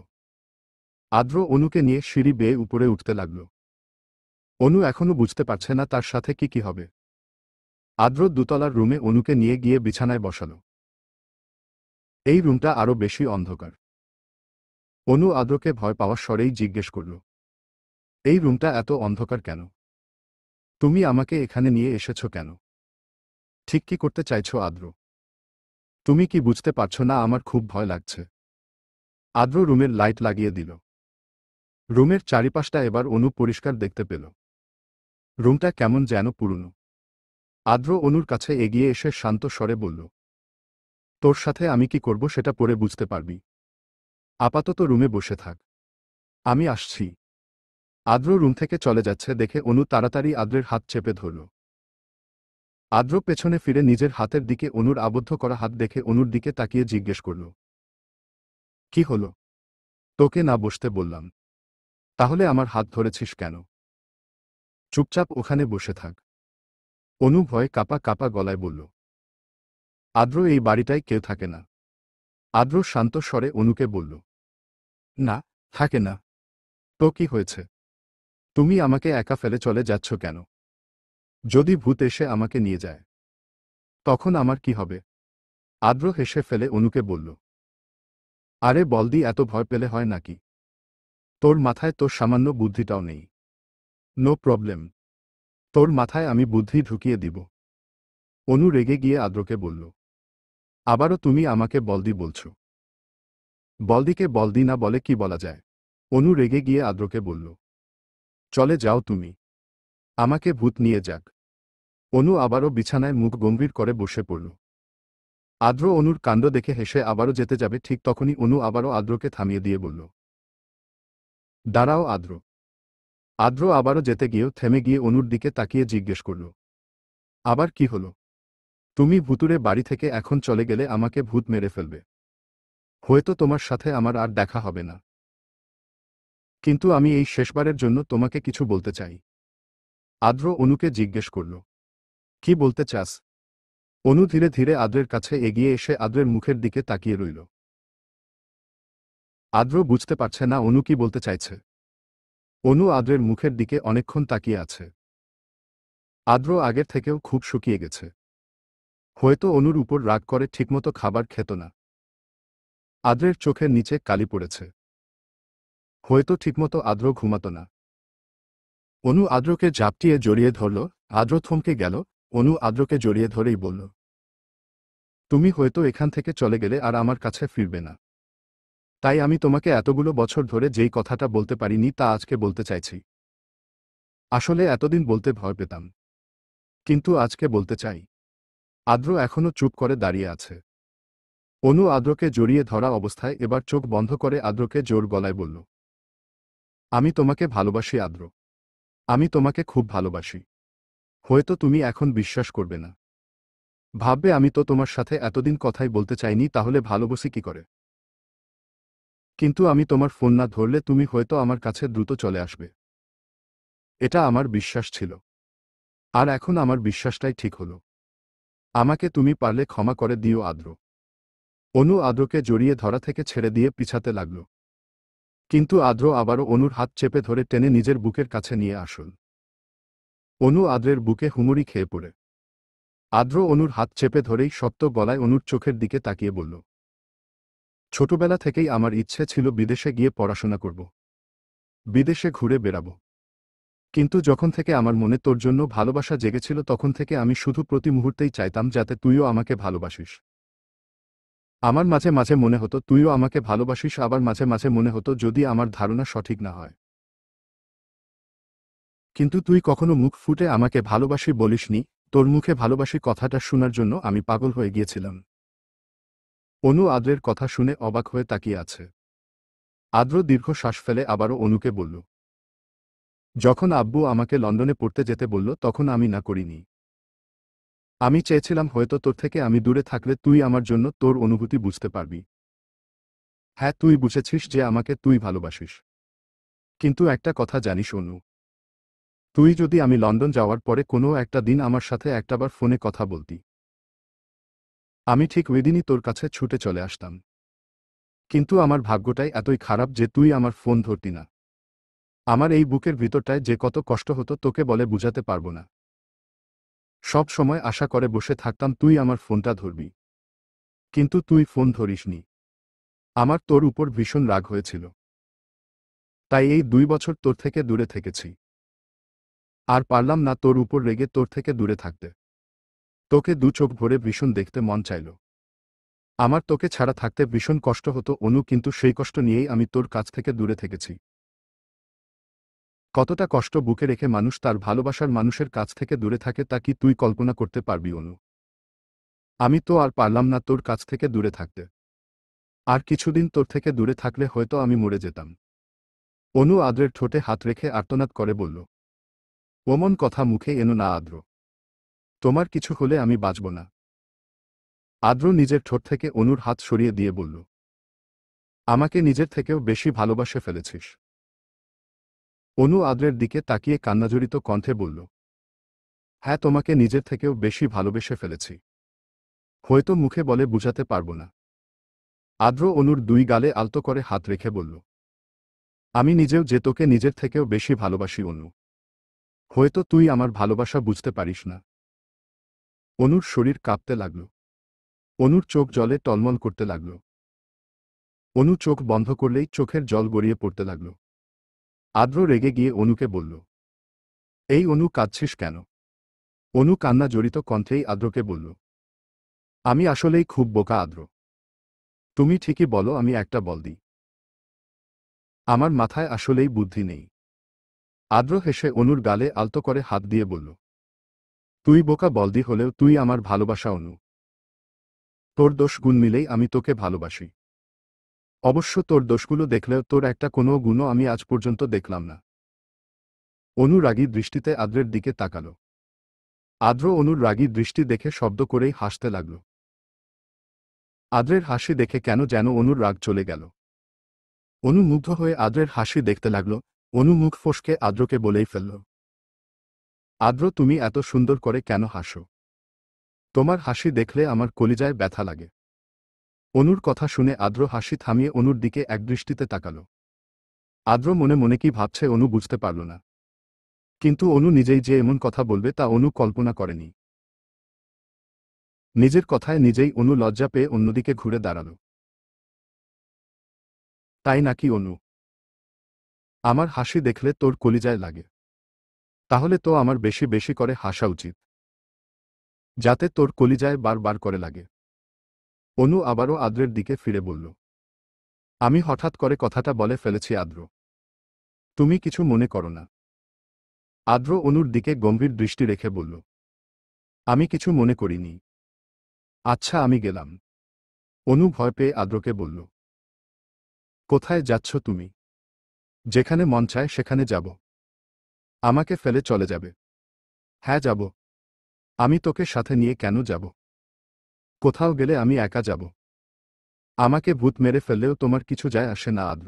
আদ্র অনুকে নিয়ে সিঁড়ি বেয়ে উপরে উঠতে লাগল। অনু এখনো বুঝতে পারছে না তার সাথে কি হবে। আদ্র দুতলার রুমে অনুকে নিয়ে গিয়ে বিছানায় বসাল। এই রুমটা আরো বেশি অন্ধকার। অনু আদ্রকে ভয় পাওয়ার স্বরেই জিজ্ঞেস করল, এই রুমটা এত অন্ধকার কেন? তুমি আমাকে এখানে নিয়ে এসেছ কেন? ঠিক কি করতে চাইছো আদ্র? তুমি কি বুঝতে পারছো না আমার খুব ভয় লাগছে? আদ্র রুমের লাইট লাগিয়ে দিল। রুমের চারিপাশটা এবার অনু পরিষ্কার দেখতে পেল। রুমটা কেমন যেন পুরনো। আদ্র অনুর কাছে এগিয়ে এসে শান্ত স্বরে বলল, তোর সাথে আমি কি করব সেটা পরে বুঝতে পারবি। আপাতত রুমে বসে থাক, আমি আসছি। আদ্র রুম থেকে চলে যাচ্ছে দেখে অনু তাড়াতাড়ি আদ্রের হাত চেপে ধরল। আদ্র পেছনে ফিরে নিজের হাতের দিকে অনুর আবদ্ধ করা হাত দেখে অনুর দিকে তাকিয়ে জিজ্ঞেস করল, কি হলো? তোকে না বসতে বললাম। তাহলে আমার হাত ধরেছিস কেন? চুপচাপ ওখানে বসে থাক। অনু ভয়ে কাঁপা কাঁপা গলায় বলল। আদ্র এই বাড়িটায় কেউ থাকে না। আদ্র শান্ত স্বরে অনুকে বলল, না, থাকে না। তো কি হয়েছে? তুমি আমাকে একা ফেলে চলে যাচ্ছ কেন? যদি ভূত এসে আমাকে নিয়ে যায় তখন আমার কি হবে? আদ্র হেসে ফেলে অনুকে বলল, আরে বলদি, এত ভয় পেলে হয় নাকি? তোর মাথায় তোর সামান্য বুদ্ধিটাও নেই। নো প্রবলেম, তোর মাথায় আমি বুদ্ধি ঢুকিয়ে দিব। অনু রেগে গিয়ে আদ্রকে বলল, আবারও তুমি আমাকে বলদি বলছো? বলদিকে বলদি না বলে কি বলা যায়? অনু রেগে গিয়ে আদ্রকে বলল, চলে যাও তুমি। আমাকে ভূত নিয়ে যাক। অনু আবারও বিছানায় মুখ গম্ভীর করে বসে পড়ল। আদ্র অনুর কাণ্ড দেখে হেসে আবারও যেতে যাবে, ঠিক তখনই অনু আবারও আদ্রকে থামিয়ে দিয়ে বলল, দাঁড়াও আদ্র। আদ্র আবারও যেতে গিয়েও থেমে গিয়ে অনুর দিকে তাকিয়ে জিজ্ঞেস করল, আবার কি হলো? তুমি ভুতুরে বাড়ি থেকে এখন চলে গেলে আমাকে ভূত মেরে ফেলবে। হয়তো তোমার সাথে আমার আর দেখা হবে না। কিন্তু আমি এই শেষবারের জন্য তোমাকে কিছু বলতে চাই। আদ্র অনুকে জিজ্ঞেস করল, কি বলতে চাস? অনু ধীরে ধীরে আদ্রের কাছে এগিয়ে এসে আদ্রের মুখের দিকে তাকিয়ে রইল। আদ্র বুঝতে পারছে না অনু কি বলতে চাইছে। অনু আদ্রের মুখের দিকে অনেকক্ষণ তাকিয়ে আছে। আদ্র আগের থেকেও খুব শুকিয়ে গেছে। হয়তো অনুর উপর রাগ করে ঠিকমতো খাবার খেত না। আদ্রের চোখের নিচে কালি পড়েছে। হয়তো ঠিকমতো আদ্র ঘুমাত না। অনু আদ্রকে ঝাপটিয়ে জড়িয়ে ধরল। আদ্র থমকে গেল। অনু আদ্রকে জড়িয়ে ধরেই বলল, তুমি হয়তো এখান থেকে চলে গেলে আর আমার কাছে ফিরবে না। তাই আমি তোমাকে এতগুলো বছর ধরে যেই কথাটা বলতে পারিনি তা আজকে বলতে চাইছি। আসলে এতদিন বলতে ভয় পেতাম, কিন্তু আজকে বলতে চাই। আদ্র এখনো চুপ করে দাঁড়িয়ে আছে। অনু আদ্রকে জড়িয়ে ধরা অবস্থায় এবার চোখ বন্ধ করে আদ্রকে জোর গলায় বলল, আমি তোমাকে ভালোবাসি আদ্র। আমি তোমাকে খুব ভালোবাসি। হয়তো তুমি এখন বিশ্বাস করবে না। ভাববে আমি তো তোমার সাথে এতদিন কথাই বলতে চাইনি, তাহলে ভালোবাসি কি করে। কিন্তু আমি তোমার ফোন না ধরলে তুমি হয়তো আমার কাছে দ্রুত চলে আসবে। এটা আমার বিশ্বাস ছিল। আর এখন আমার বিশ্বাসটাই ঠিক হলো। আমাকে তুমি পারলে ক্ষমা করে দিও আদ্র। অনু আদ্রকে জড়িয়ে ধরা থেকে ছেড়ে দিয়ে পিছাতে লাগল। কিন্তু আদ্র আবারও অনুর হাত চেপে ধরে টেনে নিজের বুকের কাছে নিয়ে আসল। অনু আদ্রের বুকে হুমড়ি খেয়ে পড়ে। আদ্র অনুর হাত চেপে ধরেই শক্ত গলায় অনুর চোখের দিকে তাকিয়ে বলল, ছোটবেলা থেকেই আমার ইচ্ছে ছিল বিদেশে গিয়ে পড়াশোনা করব, বিদেশে ঘুরে বেড়াব। কিন্তু যখন থেকে আমার মনে তোর জন্য ভালোবাসা জেগেছিল তখন থেকে আমি শুধু প্রতি মুহূর্তেই চাইতাম যাতে তুইও আমাকে ভালোবাসিস। আমার মাঝে মাঝে মনে হতো তুইও আমাকে ভালোবাসিস, আবার মাঝে মাঝে মনে হতো যদি আমার ধারণা সঠিক না হয়। কিন্তু তুই কখনো মুখ ফুটে আমাকে ভালোবাসি বলিসনি। তোর মুখে ভালোবাসি কথাটা শোনার জন্য আমি পাগল হয়ে গিয়েছিলাম। অনু আদ্রের কথা শুনে অবাক হয়ে তাকিয়ে আছে। আদ্র দীর্ঘ শ্বাস ফেলে আবারও অনুকে বলল, যখন আব্বু আমাকে লন্ডনে পড়তে যেতে বলল তখন আমি না করিনি। আমি চেয়েছিলাম হয়তো তোর থেকে আমি দূরে থাকলে তুই আমার জন্য তোর অনুভূতি বুঝতে পারবি। হ্যাঁ, তুই বুঝেছিস যে আমাকে তুই ভালোবাসিস। কিন্তু একটা কথা জানিস অনু, তুই যদি আমি লন্ডন যাওয়ার পরে কোনো একটা দিন আমার সাথে একটাবার ফোনে কথা বলতি, আমি ঠিক ওই দিনই তোর কাছে ছুটে চলে আসতাম। কিন্তু আমার ভাগ্যটাই এতই খারাপ যে তুই আমার ফোন ধরতি না। আমার এই বুকের ভিতরটায় যে কত কষ্ট হতো তোকে বলে বুঝাতে পারবো না। সব সময় আশা করে বসে থাকতাম তুই আমার ফোনটা ধরবি, কিন্তু তুই ফোন ধরিসনি। আমার তোর উপর ভীষণ রাগ হয়েছিল, তাই এই 2 বছর তোর থেকে দূরে থেকেছি। আর পারলাম না তোর উপর রেগে তোর থেকে দূরে থাকতে। তোকে দু চোখ ভরে ভীষণ দেখতে মন চাইল। আমার তোকে ছাড়া থাকতে ভীষণ কষ্ট হতো অনু, কিন্তু সেই কষ্ট নিয়েই আমি তোর কাছ থেকে দূরে থেকেছি। কতটা কষ্ট বুকে রেখে মানুষ তার ভালোবাসার মানুষের কাছ থেকে দূরে থাকে তা কি তুই কল্পনা করতে পারবি অনু? আমি তো আর পারলাম না তোর কাছ থেকে দূরে থাকতে। আর কিছুদিন তোর থেকে দূরে থাকলে হয়তো আমি মরে যেতাম। অনু আদ্রের ঠোঁটে হাত রেখে আর্তনাদ করে বলল, ওমন কথা মুখে এনো না আদ্র। তোমার কিছু হলে আমি বাঁচব না। আদ্র নিজের ঠোঁট থেকে অনুর হাত সরিয়ে দিয়ে বলল, আমাকে নিজের থেকেও বেশি ভালোবাসে ফেলেছিস। অনু আদ্রের দিকে তাকিয়ে কান্নাজড়িত কণ্ঠে বলল, হ্যাঁ, তোমাকে নিজের থেকেও বেশি ভালোবেসে ফেলেছি। হয়তো মুখে বলে বুঝাতে পারব না। আদ্র অনুর 2 গালে আলতো করে হাত রেখে বলল, আমি নিজেও যে তোকে নিজের থেকেও বেশি ভালোবাসি অনু। হয়তো তুই আমার ভালোবাসা বুঝতে পারিস না। অনুর শরীর কাঁপতে লাগল। অনুর চোখ জলে টলমল করতে লাগল। অনু চোখ বন্ধ করলেই চোখের জল গড়িয়ে পড়তে লাগল। আদ্র রেগে গিয়ে অনুকে বলল, এই অনু, কাঁদছিস কেন? অনু কান্না জড়িত কণ্ঠেই আদ্রকে বলল, আমি আসলেই খুব বোকা আদ্র। তুমি ঠিকই বলো, আমি একটা বলদি। আমার মাথায় আসলেই বুদ্ধি নেই। আদ্র হেসে অনুর গালে আলতো করে হাত দিয়ে বলল, তুই বোকা বলদি হলেও তুই আমার ভালোবাসা অনু। তোর দোষ গুণ মিলেই আমি তোকে ভালোবাসি। অবশ্য তোর দোষগুলো দেখলেও তোর একটা কোনো গুণও আমি আজ পর্যন্ত দেখলাম না। অনু রাগী দৃষ্টিতে আদ্রের দিকে তাকাল। আদ্র অনুর রাগী দৃষ্টি দেখে শব্দ করেই হাসতে লাগল। আদ্রের হাসি দেখে কেন যেন অনুর রাগ চলে গেল। অনু মুগ্ধ হয়ে আদ্রের হাসি দেখতে লাগল। অনু মুখ ফসকে আদ্রকে বলেই ফেলল, আদ্র, তুমি এত সুন্দর করে কেন হাসো? তোমার হাসি দেখলে আমার কলিজায় ব্যথা লাগে। অনুর কথা শুনে আদ্র হাসি থামিয়ে অনুর দিকে একদৃষ্টিতে তাকাল। আদ্র মনে মনে কি ভাবছে অনু বুঝতে পারল না। কিন্তু অনু নিজেই যে এমন কথা বলবে তা অনু কল্পনা করেনি। নিজের কথায় নিজেই অনু লজ্জা পেয়ে অন্যদিকে ঘুরে দাঁড়াল। তাই নাকি অনু? আমার হাসি দেখলে তোর কলিজায় লাগে? তাহলে তো আমার বেশি বেশি করে হাসা উচিত, যাতে তোর কলিজায় বার করে লাগে। অনু আবারও আদ্রের দিকে ফিরে বলল, আমি হঠাৎ করে কথাটা বলে ফেলেছি আদ্র, তুমি কিছু মনে করো না। আদ্র অনুর দিকে গম্ভীর দৃষ্টি রেখে বলল, আমি কিছু মনে করিনি। আচ্ছা, আমি গেলাম। অনু ভয় পেয়ে আদ্রকে বলল, কোথায় যাচ্ছ তুমি? যেখানে মন চায় সেখানে যাব। আমাকে ফেলে চলে যাবে? হ্যাঁ, যাব। আমি তোকে সাথে নিয়ে কেন যাব? কোথাও গেলে আমি একা যাব। আমাকে ভূত মেরে ফেললেও তোমার কিছু যায় আসে না আদ্র।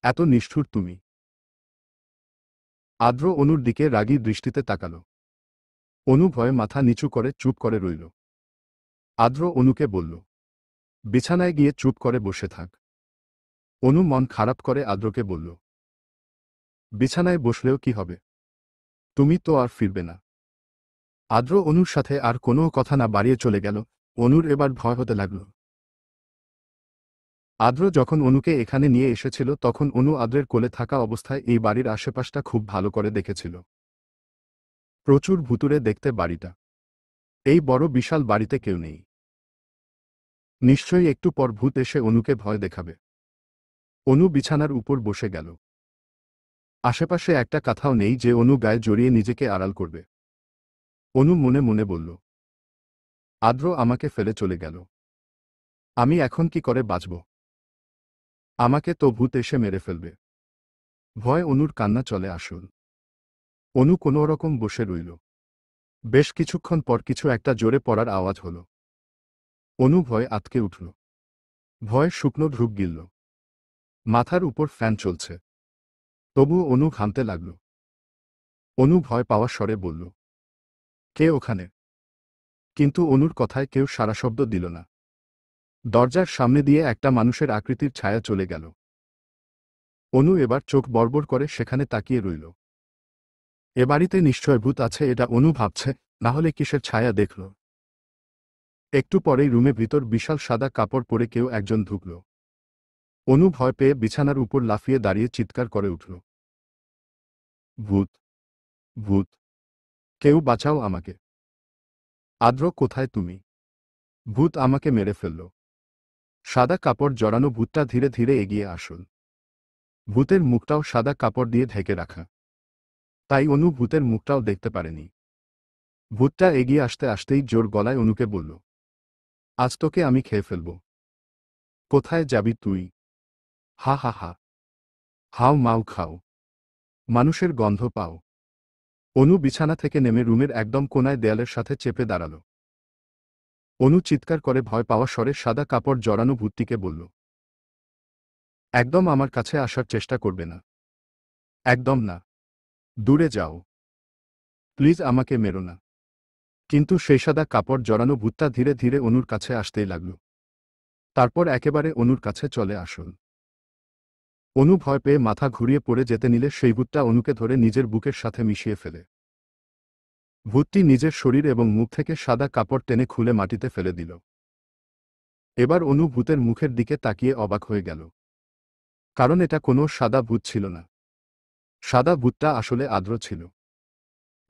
এত নিষ্ঠুর তুমি। আদ্র অনুর দিকে রাগী দৃষ্টিতে তাকাল। অনু ভয়ে মাথা নিচু করে চুপ করে রইল। আদ্র অনুকে বলল, বিছানায় গিয়ে চুপ করে বসে থাক। অনু মন খারাপ করে আদ্রকে বলল, বিছানায় বসলেও কি হবে? তুমি তো আর ফিরবে না। আদ্র অনুর সাথে আর কোনো কথা না বাড়িয়ে চলে গেল। অনুর এবার ভয় হতে লাগল। আদ্র যখন অনুকে এখানে নিয়ে এসেছিল তখন অনু আদ্রের কোলে থাকা অবস্থায় এই বাড়ির আশেপাশটা খুব ভালো করে দেখেছিল। প্রচুর ভুতুড়ে দেখতে বাড়িটা। এই বড় বিশাল বাড়িতে কেউ নেই। নিশ্চয়ই একটু পর ভূত এসে অনুকে ভয় দেখাবে। অনু বিছানার উপর বসে গেল। আশেপাশে একটা কথাও নেই যে অনু গায়ে জড়িয়ে নিজেকে আড়াল করবে। অনু মনে মনে বলল, আদ্র আমাকে ফেলে চলে গেল। আমি এখন কি করে বাঁচব? আমাকে তো ভূত এসে মেরে ফেলবে। ভয় অনুর কান্না চলে আসল। অনু কোনো রকম বসে রইল। বেশ কিছুক্ষণ পর কিছু একটা জোরে পড়ার আওয়াজ হল। অনু ভয়ে আঁতকে উঠল। ভয়ে শুকনো ঢুক গিলল। মাথার উপর ফ্যান চলছে। তবু অনু ঘামতে লাগল। অনু ভয় পাওয়া স্বরে বলল, কে ওখানে? কিন্তু অনুর কথায় কেউ সাড়া শব্দ দিল না। দরজার সামনে দিয়ে একটা মানুষের আকৃতির ছায়া চলে গেল। অনু এবার চোখ বড়বড় করে সেখানে তাকিয়ে রইল। এ বাড়িতে নিশ্চয় ভূত আছে এটা অনু ভাবছে, নাহলে কিসের ছায়া দেখল। একটু পরেই রুমে ভিতর বিশাল সাদা কাপড় পরে কেউ একজন ঢুকল। অনু ভয় পেয়ে বিছানার উপর লাফিয়ে দাঁড়িয়ে চিৎকার করে উঠল, ভূত! ভূত! কেউ বাঁচাও আমাকে! আদ্র, কোথায় তুমি? ভূত আমাকে মেরে ফেলল। সাদা কাপড় জড়ানো ভূতটা ধীরে ধীরে এগিয়ে আসল। ভূতের মুখটাও সাদা কাপড় দিয়ে ঢেকে রাখা। তাই অনু ভূতের মুখটাও দেখতে পারেনি। ভূতটা এগিয়ে আসতে আসতেই জোর গলায় অনুকে বলল, আজ তোকে আমি খেয়ে ফেলব। কোথায় যাবি তুই? হা হা হা। হাও মাও খাও। মানুষের গন্ধ পাও। অনু বিছানা থেকে নেমে রুমের একদম কোনায় দেয়ালের সাথে চেপে দাঁড়াল। অনু চিৎকার করে ভয় পাওয়া স্বরে সাদা কাপড় জড়ানো ভূতটিকে বলল, একদম আমার কাছে আসার চেষ্টা করবে না। একদম না। দূরে যাও। প্লিজ আমাকে মেরো না। কিন্তু সেই সাদা কাপড় জড়ানো ভূতটা ধীরে ধীরে অনুর কাছে আসতেই লাগল। তারপর একেবারে অনুর কাছে চলে আসল। অনু ভয় পেয়ে মাথা ঘুরিয়ে পড়ে যেতে নিলে সেই ভূতটা অনুকে ধরে নিজের বুকের সাথে মিশিয়ে ফেলে। ভূতটি নিজের শরীর এবং মুখ থেকে সাদা কাপড় টেনে খুলে মাটিতে ফেলে দিল। এবার অনু ভূতের মুখের দিকে তাকিয়ে অবাক হয়ে গেল। কারণ এটা কোনো সাদা ভূত ছিল না। সাদা ভূতটা আসলে আদ্র ছিল।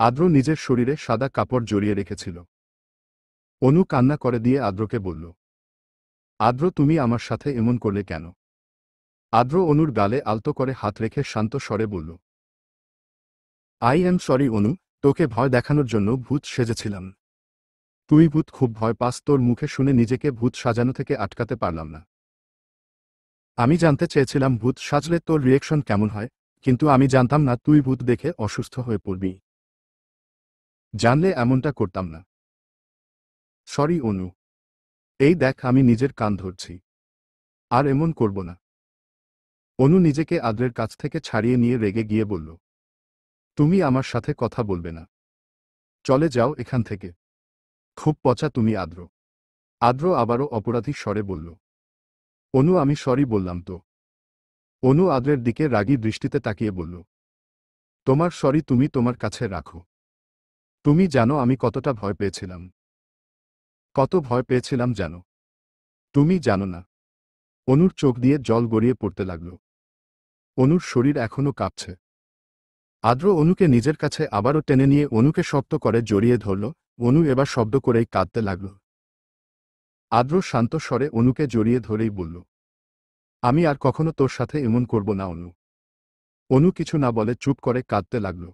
আদ্র নিজের শরীরে সাদা কাপড় জড়িয়ে রেখেছিল। অনু কান্না করে দিয়ে আদ্রকে বলল, আদ্র, তুমি আমার সাথে এমন করলে কেন? আদ্র অনুর গালে আলতো করে হাত রেখে শান্ত স্বরে বলল, আই এম সরি অনু, তোকে ভয় দেখানোর জন্য ভূত সেজেছিলাম। তুই ভূত খুব ভয় পাস, তোর মুখে শুনে নিজেকে ভূত সাজানো থেকে আটকাতে পারলাম না। আমি জানতে চেয়েছিলাম ভূত সাজলে তোর রিয়েকশন কেমন হয়, কিন্তু আমি জানতাম না তুই ভূত দেখে অসুস্থ হয়ে পড়বি। জানলে এমনটা করতাম না। সরি অনু। এই দেখ, আমি নিজের কান ধরছি। আর এমন করব না। অনু নিজেকে আদ্রের কাছ থেকে ছাড়িয়ে নিয়ে রেগে গিয়ে বলল, তুমি আমার সাথে কথা বলবে না। চলে যাও এখান থেকে। খুব পচা তুমি আদ্র। আদ্র আবারও অপরাধী স্বরে বলল, অনু, আমি সরি বললাম তো। অনু আদ্রের দিকে রাগী দৃষ্টিতে তাকিয়ে বলল, তোমার সরি তুমি তোমার কাছে রাখো। তুমি জানো আমি কতটা ভয় পেয়েছিলাম। কত ভয় পেয়েছিলাম জানো? তুমি জানো না। অনুর চোখ দিয়ে জল গড়িয়ে পড়তে লাগল। অনুর শরীর এখনো কাঁপছে। আদ্র অনুকে নিজের কাছে আবারও টেনে নিয়ে অনুকে শক্ত করে জড়িয়ে ধরল। অনু এবার শব্দ করেই কাঁদতে লাগল। আদ্র শান্ত স্বরে অনুকে জড়িয়ে ধরেই বলল, আমি আর কখনো তোর সাথে এমন করব না অনু। অনু কিছু না বলে চুপ করে কাঁদতে লাগল।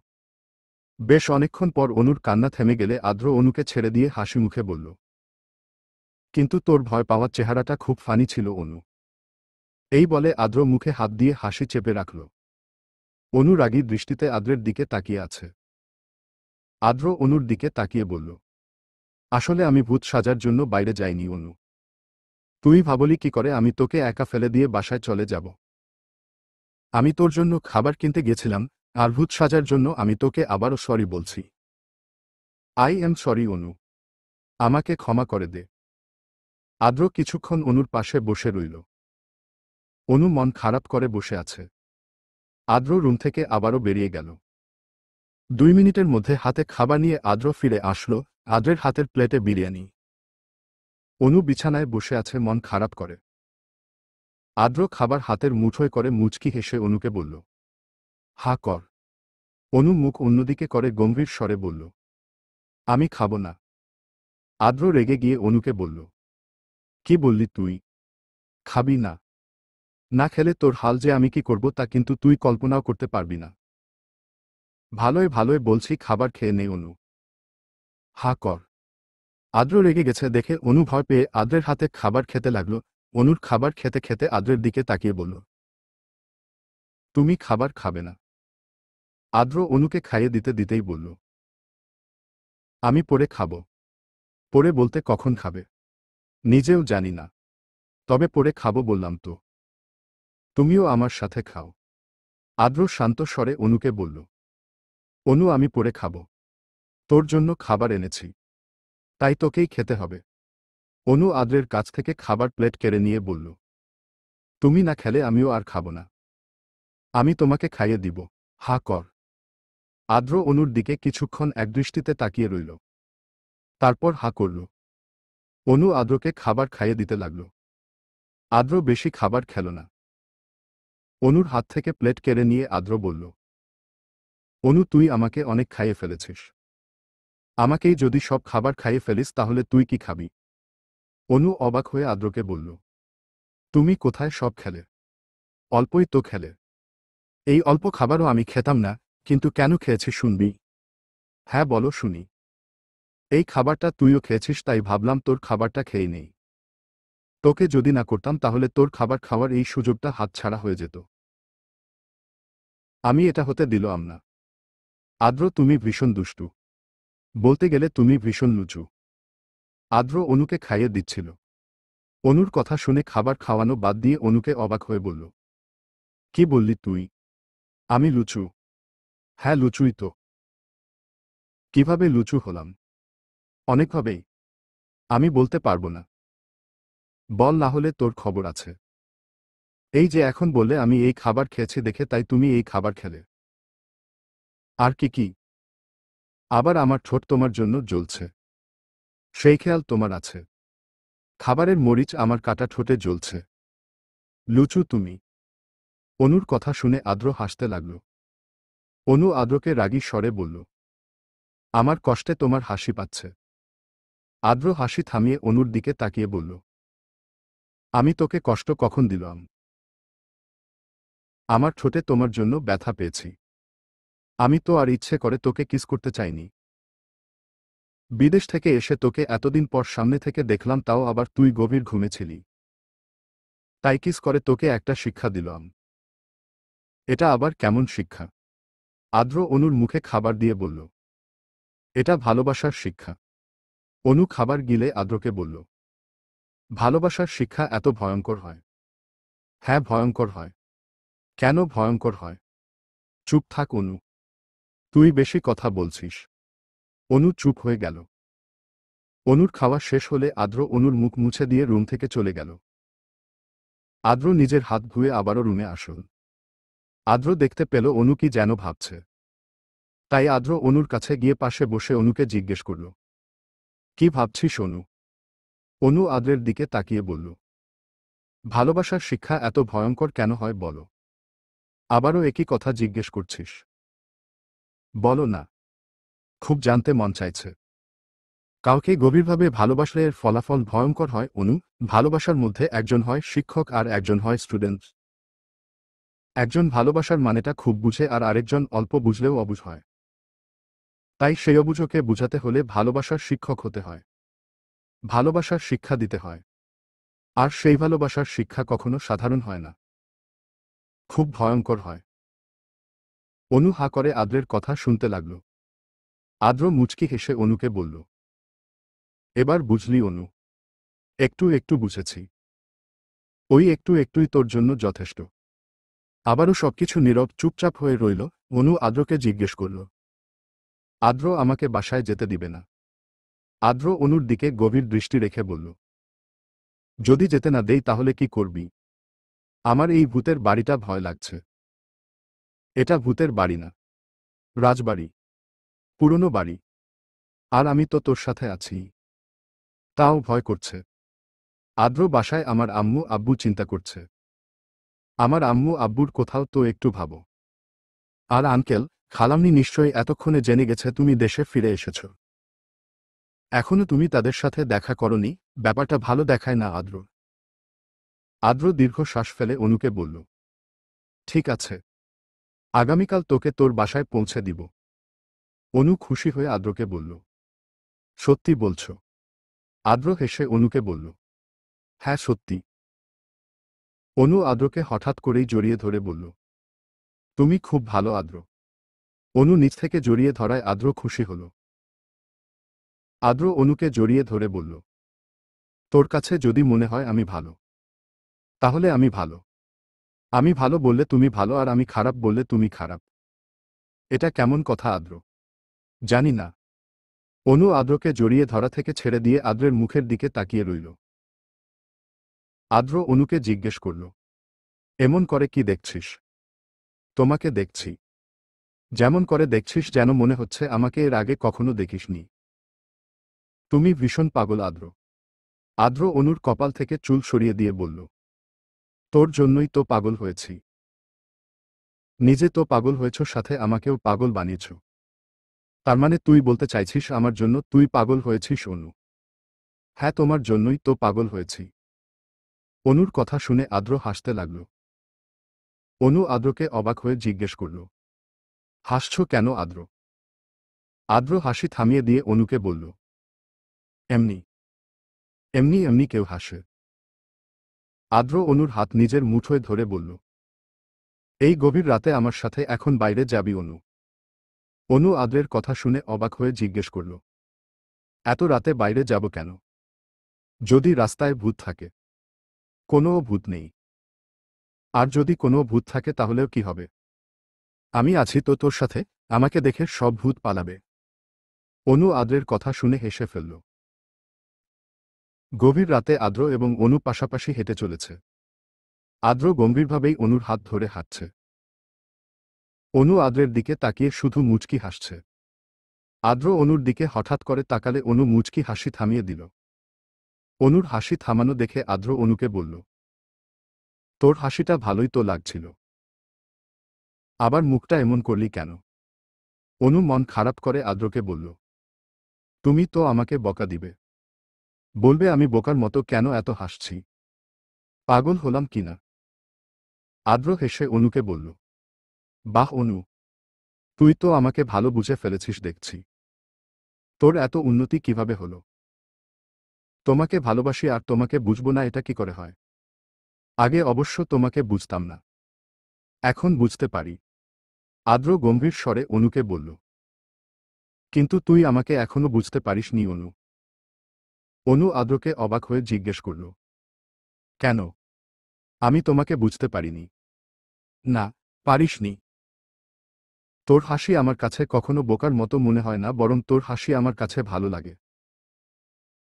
বেশ অনেকক্ষণ পর অনুর কান্না থেমে গেলে আদ্র অনুকে ছেড়ে দিয়ে হাসি মুখে বলল, কিন্তু তোর ভয় পাওয়ার চেহারাটা খুব ফানি ছিল অনু। এই বলে আদ্র মুখে হাত দিয়ে হাসি চেপে রাখল। অনু রাগী দৃষ্টিতে আদ্রের দিকে তাকিয়ে আছে। আদ্র অনুর দিকে তাকিয়ে বলল, আসলে আমি ভূত সাজার জন্য বাইরে যাইনি অনু। তুই ভাবলি কি করে আমি তোকে একা ফেলে দিয়ে বাসায় চলে যাব? আমি তোর জন্য খাবার কিনতে গেছিলাম, আর ভূত সাজার জন্য আমি তোকে আবারও সরি বলছি। আই এম সরি অনু। আমাকে ক্ষমা করে দে। আদ্র কিছুক্ষণ অনুর পাশে বসে রইল। অনু মন খারাপ করে বসে আছে। আদ্র রুম থেকে আবারও বেরিয়ে গেল। 2 মিনিটের মধ্যে হাতে খাবার নিয়ে আদ্র ফিরে আসলো, আদ্রের হাতের প্লেটে বিরিয়ানি। অনু বিছানায় বসে আছে, মন খারাপ করে। আদ্র খাবার হাতের মুঠোয় করে মুচকি হেসে অনুকে বলল, হা কর। অনু মুখ অন্যদিকে করে গম্ভীর স্বরে বলল, আমি খাবো না। আদ্র রেগে গিয়ে অনুকে বলল, কি বললি তুই? খাবি না? না খেলে তোর হাল যে আমি কি করব তা কিন্তু তুই কল্পনাও করতে পারবি না। ভালোই ভালোই বলছি, খাবার খেয়ে নে অনু। হা কর। আদ্র রেগে গেছে দেখে অনু ভয় পেয়ে আদ্রের হাতে খাবার খেতে লাগল। অনুর খাবার খেতে খেতে আদ্রের দিকে তাকিয়ে বলল, তুমি খাবার খাবে না? আদ্র অনুকে খাইয়ে দিতে দিতেই বলল, আমি পরে খাবো। পরে বলতে কখন খাবে? নিজেও জানি না, তবে পরে খাবো বললাম তো। তুমিও আমার সাথে খাও। আদ্র শান্ত স্বরে অনুকে বলল, অনু আমি পরে খাবো। তোর জন্য খাবার এনেছি, তাই তোকেই খেতে হবে। অনু আদ্রের কাছ থেকে খাবার প্লেট কেড়ে নিয়ে বলল, তুমি না খেলে আমিও আর খাবো না। আমি তোমাকে খাইয়ে দিব। হা কর। আদ্র অনুর দিকে কিছুক্ষণ একদৃষ্টিতে তাকিয়ে রইল, তারপর হা করল। অনু আদ্রকে খাবার খাইয়ে দিতে লাগল। আদ্র বেশি খাবার খেল না। অনুর হাত থেকে প্লেট কেড়ে নিয়ে আদ্র বলল, অনু তুই আমাকে অনেক খাইয়ে ফেলেছিস। আমাকেই যদি সব খাবার খাইয়ে ফেলিস তাহলে তুই কি খাবি? অনু অবাক হয়ে আদ্রকে বলল, তুমি কোথায় সব খেলে? অল্পই তো খেলে। এই অল্প খাবারও আমি খেতাম না, কিন্তু কেন খেয়েছি শুনবি? হ্যাঁ বলো শুনি। এই খাবারটা তুইও খেয়েছিস তাই ভাবলাম তোর খাবারটা খেয়ে নেই। তোকে যদি না করতাম তাহলে তোর খাবার খাওয়ার এই সুযোগটা হাতছাড়া হয়ে যেত। আমি এটা হতে দিলাম না। আদ্র তুমি ভীষণ দুষ্টু। বলতে গেলে তুমি ভীষণ লুচু। আদ্র অনুকে খাইয়ে দিচ্ছিল। অনুর কথা শুনে খাবার খাওয়ানো বাদ দিয়ে অনুকে অবাক হয়ে বলল, কি বললি তুই? আমি লুচু? হ্যাঁ লুচুই তো। কিভাবে লুচু হলাম? অনেকভাবেই। আমি বলতে পারবো না। বল না হলে তোর খবর আছে। এই যে এখন বললে আমি এই খাবার খেয়েছি দেখে তাই তুমি এই খাবার খেলে। আর কি কি? আবার আমার ঠোঁট তোমার জন্য জ্বলছে। সেই খেয়াল তোমার আছে? খাবারের মরিচ আমার কাটা ঠোঁটে জ্বলছে। লুচু তুমি। অনুর কথা শুনে আদ্র হাসতে লাগল। অনু আদ্রকে রাগী স্বরে বলল, আমার কষ্টে তোমার হাসি পাচ্ছে। আদ্র হাসি থামিয়ে অনুর দিকে তাকিয়ে বলল, আমি তোকে কষ্ট কখন দিলাম? আমার ঠোঁটে তোমার জন্য ব্যথা পেয়েছি। আমি তো আর ইচ্ছে করে তোকে কিস করতে চাইনি। বিদেশ থেকে এসে তোকে এতদিন পর সামনে থেকে দেখলাম, তাও আবার তুই গভীর ঘুমেছিলি। তাই কিস করে তোকে একটা শিক্ষা দিলাম। এটা আবার কেমন শিক্ষা? আদ্র অনুর মুখে খাবার দিয়ে বলল, এটা ভালোবাসার শিক্ষা। অনু খাবার গিলে আদ্রকে বলল, ভালোবাসার শিক্ষা এত ভয়ঙ্কর হয়? হ্যাঁ ভয়ঙ্কর হয়। কেন ভয়ঙ্কর হয়? চুপ থাক অনু। তুই বেশি কথা বলছিস। অনু চুপ হয়ে গেল। অনুর খাওয়া শেষ হলে আদ্র অনুর মুখ মুছে দিয়ে রুম থেকে চলে গেল। আদ্র নিজের হাত ধুয়ে আবারও রুমে আসল। আদ্র দেখতে পেল অনু কি যেন ভাবছে। তাই আদ্র অনুর কাছে গিয়ে পাশে বসে অনুকে জিজ্ঞেস করল, কি ভাবছিস অনু? অনু আদ্রের দিকে তাকিয়ে বলল, ভালোবাসার শিক্ষা এত ভয়ঙ্কর কেন হয় বলো? আবারও একই কথা জিজ্ঞেস করছিস? বলো না। খুব জানতে মন চাইছে। কাউকে গভীরভাবে ভালোবাসলে এর ফলাফল ভয়ঙ্কর হয় অনু। ভালোবাসার মধ্যে একজন হয় শিক্ষক আর একজন হয় স্টুডেন্ট। একজন ভালোবাসার মানেটা খুব বুঝে আর আরেকজন অল্প বুঝলেও অবুঝ হয়। তাই সেই অবুঝকে বুঝাতে হলে ভালোবাসার শিক্ষক হতে হয়। ভালোবাসার শিক্ষা দিতে হয়। আর সেই ভালোবাসার শিক্ষা কখনো সাধারণ হয় না, খুব ভয়ঙ্কর হয়। অনু হা করে আদ্রের কথা শুনতে লাগল। আদ্র মুচকি হেসে অনুকে বলল, এবার বুঝলি অনু? একটু একটু বুঝেছি। ওই একটু একটুই তোর জন্য যথেষ্ট। আবারও সবকিছু নীরব চুপচাপ হয়ে রইল। অনু আদ্রকে জিজ্ঞেস করল, আদ্র আমাকে বাসায় যেতে দিবে না? আদ্র অনুর দিকে গভীর দৃষ্টি রেখে বলল, যদি যেতে না দেই তাহলে কি করবি? আমার এই ভূতের বাড়িটা ভয় লাগছে। এটা ভূতের বাড়ি না, রাজবাড়ি। পুরনো বাড়ি। আর আমি তো তোর সাথে আছি। তাও ভয় করছে। আদ্র বাসায় আমার আম্মু আব্বু চিন্তা করছে। আমার আম্মু আব্বুর কোথাও তো একটু ভাবো। আর আঙ্কেল, খালাম্নি নিশ্চয়ই এতক্ষণে জেনে গেছে তুমি দেশে ফিরে এসেছ। এখনো তুমি তাদের সাথে দেখা করনি, ব্যাপারটা ভালো দেখায় না আদ্র। আদ্র দীর্ঘ শ্বাস ফেলে অনুকে বলল, ঠিক আছে, আগামীকাল তোকে তোর বাসায় পৌঁছে দিব। অনু খুশি হয়ে আদ্রকে বলল, সত্যি বলছ? আদ্র হেসে অনুকে বলল, হ্যাঁ সত্যি। অনু আদ্রকে হঠাৎ করেই জড়িয়ে ধরে বলল, তুমি খুব ভালো আদ্র। অনু নিজ থেকে জড়িয়ে ধরায় আদ্র খুশি হল। আদ্র অনুকে জড়িয়ে ধরে বলল, তোর কাছে যদি মনে হয় আমি ভালো, তাহলে আমি ভালো। আমি ভালো বললে তুমি ভালো আর আমি খারাপ বললে তুমি খারাপ। এটা কেমন কথা আদ্র? জানি না। অনু আদ্রকে জড়িয়ে ধরা থেকে ছেড়ে দিয়ে আদ্রের মুখের দিকে তাকিয়ে রইল। আদ্র অনুকে জিজ্ঞেস করল, এমন করে কি দেখছিস? তোমাকে দেখছি। যেমন করে দেখছিস যেন মনে হচ্ছে আমাকে এর আগে কখনো দেখিসনি। তুমি ভীষণ পাগল আদ্র। আদ্র অনুর কপাল থেকে চুল সরিয়ে দিয়ে বলল, তোর জন্যই তো পাগল হয়েছি। নিজে তো পাগল হয়েছ, সাথে আমাকেও পাগল বানিয়েছ। তার মানে তুই বলতে চাইছিস আমার জন্য তুই পাগল হয়েছিস অনু? হ্যাঁ, তোমার জন্যই তো পাগল হয়েছি। অনুর কথা শুনে আদ্র হাসতে লাগল। অনু আদ্রকে অবাক হয়ে জিজ্ঞেস করল, হাসছ কেন আদ্র? আদ্র হাসি থামিয়ে দিয়ে অনুকে বলল, এমনি এমনি এমনি কেউ হাসে। আদ্র অনুর হাত নিজের মুঠোয় ধরে বলল, এই গভীর রাতে আমার সাথে এখন বাইরে যাবি অনু? অনু আদ্রের কথা শুনে অবাক হয়ে জিজ্ঞেস করল, এত রাতে বাইরে যাব কেন? যদি রাস্তায় ভূত থাকে? কোনও ভূত নেই। আর যদি কোনো ভূত থাকে তাহলেও কি হবে? আমি আছি তো তোর সাথে, আমাকে দেখে সব ভূত পালাবে। অনু আদ্রের কথা শুনে হেসে ফেলল। গভীর রাতে আদ্র এবং অনু পাশাপাশি হেঁটে চলেছে। আদ্র গম্ভীরভাবেই অনুর হাত ধরে হাঁটছে। অনু আদ্রের দিকে তাকিয়ে শুধু মুচকি হাসছে। আদ্র অনুর দিকে হঠাৎ করে তাকালে অনু মুচকি হাসি থামিয়ে দিল। অনুর হাসি থামানো দেখে আদ্র অনুকে বলল, তোর হাসিটা ভালোই তো লাগছিল। আবার মুখটা এমন করলি কেন? অনু মন খারাপ করে আদ্রকে বলল, তুমি তো আমাকে বকা দিবে। বলবে আমি বোকার মতো কেন এত হাসছি। পাগল হলাম কিনা? আদ্র হেসে অনুকে বলল, বাহ অনু, তুই তো আমাকে ভালো বুঝে ফেলেছিস দেখছি। তোর এত উন্নতি কিভাবে হলো? তোমাকে ভালোবাসি আর তোমাকে বুঝব না, এটা কি করে হয়? আগে অবশ্য তোমাকে বুঝতাম না, এখন বুঝতে পারি। আদ্র গম্ভীর স্বরে অনুকে বলল, কিন্তু তুই আমাকে এখনো বুঝতে পারিসনি অনু। অনু আদ্রকে অবাক হয়ে জিজ্ঞেস করল, কেন? আমি তোমাকে বুঝতে পারিনি। না, পারিসনি। তোর হাসি আমার কাছে কখনো বোকার মতো মনে হয় না, বরং তোর হাসি আমার কাছে ভালো লাগে।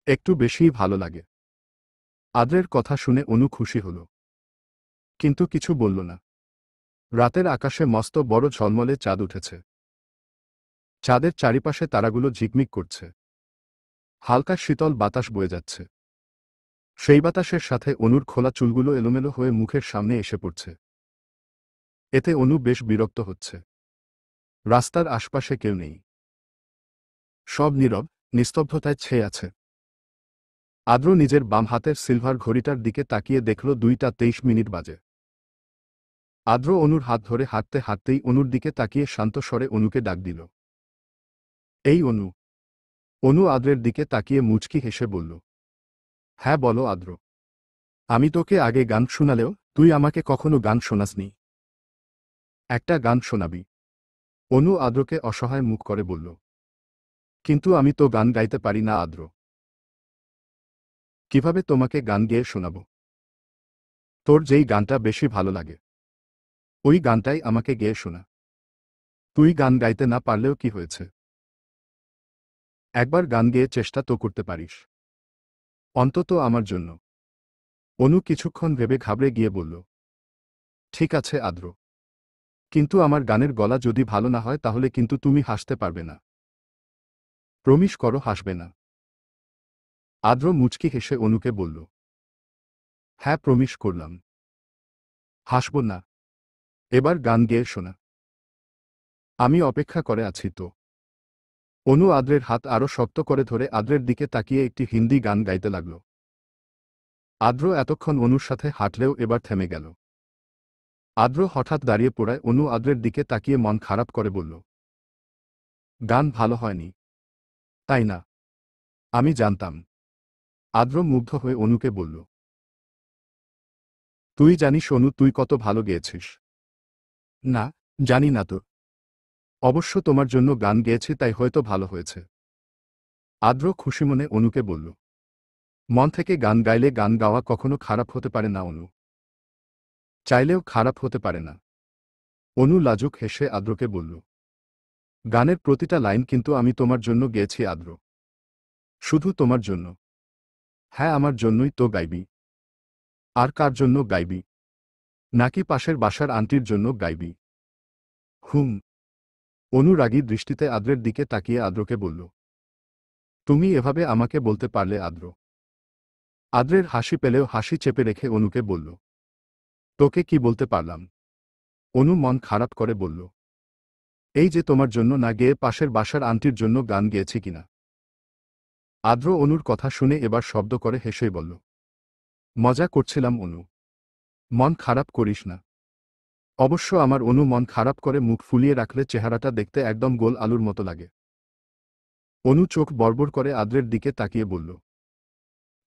একটু বেশিই ভালো লাগে। আদ্রের কথা শুনে অনু খুশি হল, কিন্তু কিছু বলল না। রাতের আকাশে মস্ত বড় ঝলমলে চাঁদ উঠেছে। চাঁদের চারিপাশে তারাগুলো ঝিকমিক করছে। হালকা শীতল বাতাস বয়ে যাচ্ছে। সেই বাতাসের সাথে অনুর খোলা চুলগুলো এলোমেলো হয়ে মুখের সামনে এসে পড়ছে। এতে অনু বেশ বিরক্ত হচ্ছে। রাস্তার আশপাশে কেউ নেই। সব নীরব, নিস্তব্ধতায় ছেয়ে আছে। আদ্র নিজের বাম হাতের সিলভার ঘড়িটার দিকে তাকিয়ে দেখল 2:23 বাজে। আদ্র অনুর হাত ধরে হাঁটতে হাঁটতেই অনুর দিকে তাকিয়ে শান্ত স্বরে অনুকে ডাক দিল, এই অনু। অনু আদ্রের দিকে তাকিয়ে মুচকি হেসে বলল, হ্যাঁ বলো আদ্র। আমি তোকে আগে গান শোনালেও তুই আমাকে কখনো গান শোনাসনি। একটা গান শোনাবি? অনু আদ্রকে অসহায় মুখ করে বলল, কিন্তু আমি তো গান গাইতে পারি না আদ্র। কিভাবে তোমাকে গান গেয়ে শোনাব? তোর যেই গানটা বেশি ভালো লাগে ওই গানটাই আমাকে গেয়ে শোনা। তুই গান গাইতে না পারলেও কি হয়েছে? একবার গান গেয়ে চেষ্টা তো করতে পারিস, অন্তত আমার জন্য। অনু কিছুক্ষণ ভেবে ঘাবড়ে গিয়ে বলল, ঠিক আছে আদ্র, কিন্তু আমার গানের গলা যদি ভালো না হয় তাহলে কিন্তু তুমি হাসতে পারবে না। প্রমিস করো হাসবে না। আদ্র মুচকি হেসে অনুকে বলল, হ্যাঁ প্রমিস করলাম। হাসব না। এবার গান গেয়ে শোনা। আমি অপেক্ষা করে আছি তো। অনু আদ্রের হাত আরো শক্ত করে ধরে আদ্রের দিকে তাকিয়ে একটি হিন্দি গান গাইতে লাগল। আদ্র এতক্ষণ অনুর সাথে হাঁটলেও এবার থেমে গেল। আদ্র হঠাৎ দাঁড়িয়ে পড়ায় অনু আদ্রের দিকে তাকিয়ে মন খারাপ করে বলল, গান ভালো হয়নি। তাই না? আমি জানতাম। আদ্র মুগ্ধ হয়ে অনুকে বলল, তুই জানিস অনু তুই কত ভালো গেয়েছিস? না, জানি না তো। অবশ্য তোমার জন্য গান গেয়েছি তাই হয়তো ভালো হয়েছে। আদ্র খুশি মনে অনুকে বলল, মন থেকে গান গাইলে গান গাওয়া কখনো খারাপ হতে পারে না অনু। চাইলেও খারাপ হতে পারে না। অনু লাজুক হেসে আদ্রকে বলল, গানের প্রতিটা লাইন কিন্তু আমি তোমার জন্য গেয়েছি আদ্র। শুধু তোমার জন্য। হ্যাঁ আমার জন্যই তো গাইবি। আর কার জন্য গাইবি? নাকি পাশের বাসার আন্টির জন্য গাইবি? হুম। অনু রাগী দৃষ্টিতে আদ্রের দিকে তাকিয়ে আদ্রকে বলল, তুমি এভাবে আমাকে বলতে পারলে আদ্র? আদ্রের হাসি পেলেও হাসি চেপে রেখে অনুকে বলল, তোকে কি বলতে পারলাম? অনু মন খারাপ করে বলল, এই যে তোমার জন্য না গেয়ে পাশের বাসার আন্টির জন্য গান গেয়েছি কিনা। আদ্র অনুর কথা শুনে এবার শব্দ করে হেসেই বলল, মজা করছিলাম অনু। মন খারাপ করিস না। অবশ্য আমার অনু মন খারাপ করে মুখ ফুলিয়ে রাখলে চেহারাটা দেখতে একদম গোল আলুর মতো লাগে। অনু চোখ বড়বড় করে আদ্রের দিকে তাকিয়ে বলল,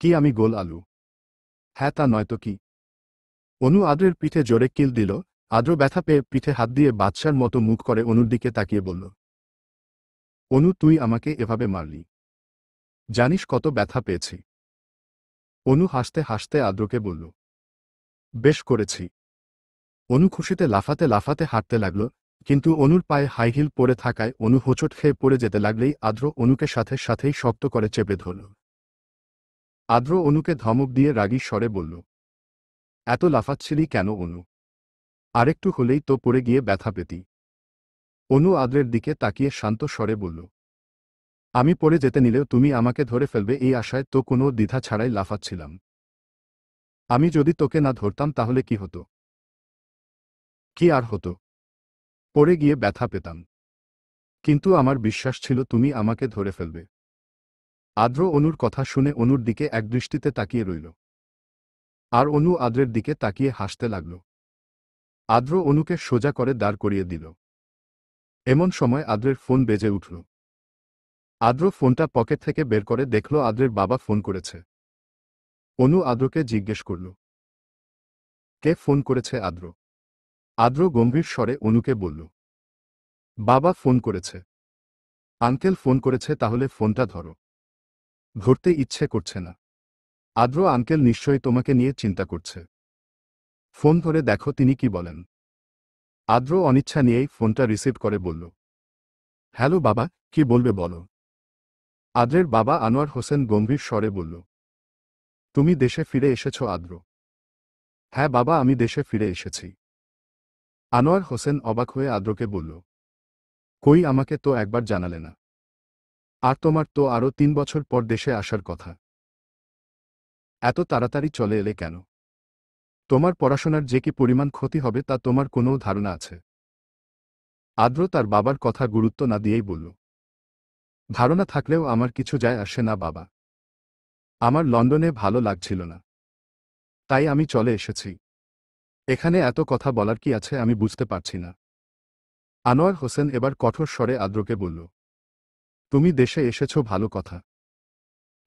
কি আমি গোল আলু? হ্যাঁ তা নয়তো কি। অনু আদ্রের পিঠে জোরে কিল দিল। আদ্র ব্যথা পেয়ে পিঠে হাত দিয়ে বাদশার মতো মুখ করে অনুর দিকে তাকিয়ে বলল, অনু তুই আমাকে এভাবে মারলি? জানিস কত ব্যথা পেয়েছি? অনু হাসতে হাসতে আদ্রকে বলল, বেশ করেছি। অনু খুশিতে লাফাতে লাফাতে হাঁটতে লাগল, কিন্তু অনুর পায়ে হাই হিল পরে থাকায় অনু হোঁচট খেয়ে পড়ে যেতে লাগলেই আদ্র অনুকে সাথে সাথেই শক্ত করে চেপে ধরল। আদ্র অনুকে ধমক দিয়ে রাগী স্বরে বলল, এত লাফাচ্ছিলি কেন অনু? আরেকটু হলেই তো পড়ে গিয়ে ব্যথা পেতি। অনু আদ্রের দিকে তাকিয়ে শান্ত স্বরে বলল, আমি পড়ে যেতে নিলেও তুমি আমাকে ধরে ফেলবে এই আশায় তো কোনো দ্বিধা ছাড়াই লাফাচ্ছিলাম। আমি যদি তোকে না ধরতাম তাহলে কি হতো? কি আর হতো? পড়ে গিয়ে ব্যথা পেতাম। কিন্তু আমার বিশ্বাস ছিল তুমি আমাকে ধরে ফেলবে। আদ্র অনুর কথা শুনে অনুর দিকে একদৃষ্টিতে তাকিয়ে রইল। আর অনু আদ্রের দিকে তাকিয়ে হাসতে লাগল। আদ্র অনুকে সোজা করে দাঁড় করিয়ে দিল। এমন সময় আদ্রের ফোন বেজে উঠল। আদ্র ফোনটা পকেট থেকে বের করে দেখল আদ্রের বাবা ফোন করেছে। অনু আদ্রকে জিজ্ঞেস করল, কে ফোন করেছে আদ্র? আদ্র গম্ভীর স্বরে অনুকে বলল, বাবা ফোন করেছে। আঙ্কেল ফোন করেছে তাহলে ফোনটা ধরো। ধরতে ইচ্ছে করছে না। আদ্র আঙ্কেল নিশ্চয়ই তোমাকে নিয়ে চিন্তা করছে। ফোন ধরে দেখো তিনি কি বলেন। আদ্র অনিচ্ছা নিয়েই ফোনটা রিসিভ করে বলল, হ্যালো বাবা, কি বলবে বলো। আদ্রের বাবা আনোয়ার হোসেন গম্ভীর স্বরে বলল, তুমি দেশে ফিরে এসেছ আদ্র? হ্যাঁ বাবা আমি দেশে ফিরে এসেছি। আনোয়ার হোসেন অবাক হয়ে আদ্রকে বলল, কই আমাকে তো একবার জানালে না। আর তোমার তো আরও 3 বছর পর দেশে আসার কথা। এত তাড়াতাড়ি চলে এলে কেন? তোমার পড়াশোনার যে কি পরিমাণ ক্ষতি হবে তা তোমার কোনো ধারণা আছে? আদ্র তার বাবার কথা গুরুত্ব না দিয়েই বলল, ধারণা থাকলেও আমার কিছু যায় আসে না বাবা। আমার লন্ডনে ভালো লাগছিল না। তাই আমি চলে এসেছি। এখানে এত কথা বলার কি আছে আমি বুঝতে পারছি না। আনোয়ার হোসেন এবার কঠোর স্বরে আদ্রকে বলল, তুমি দেশে এসেছ ভালো কথা।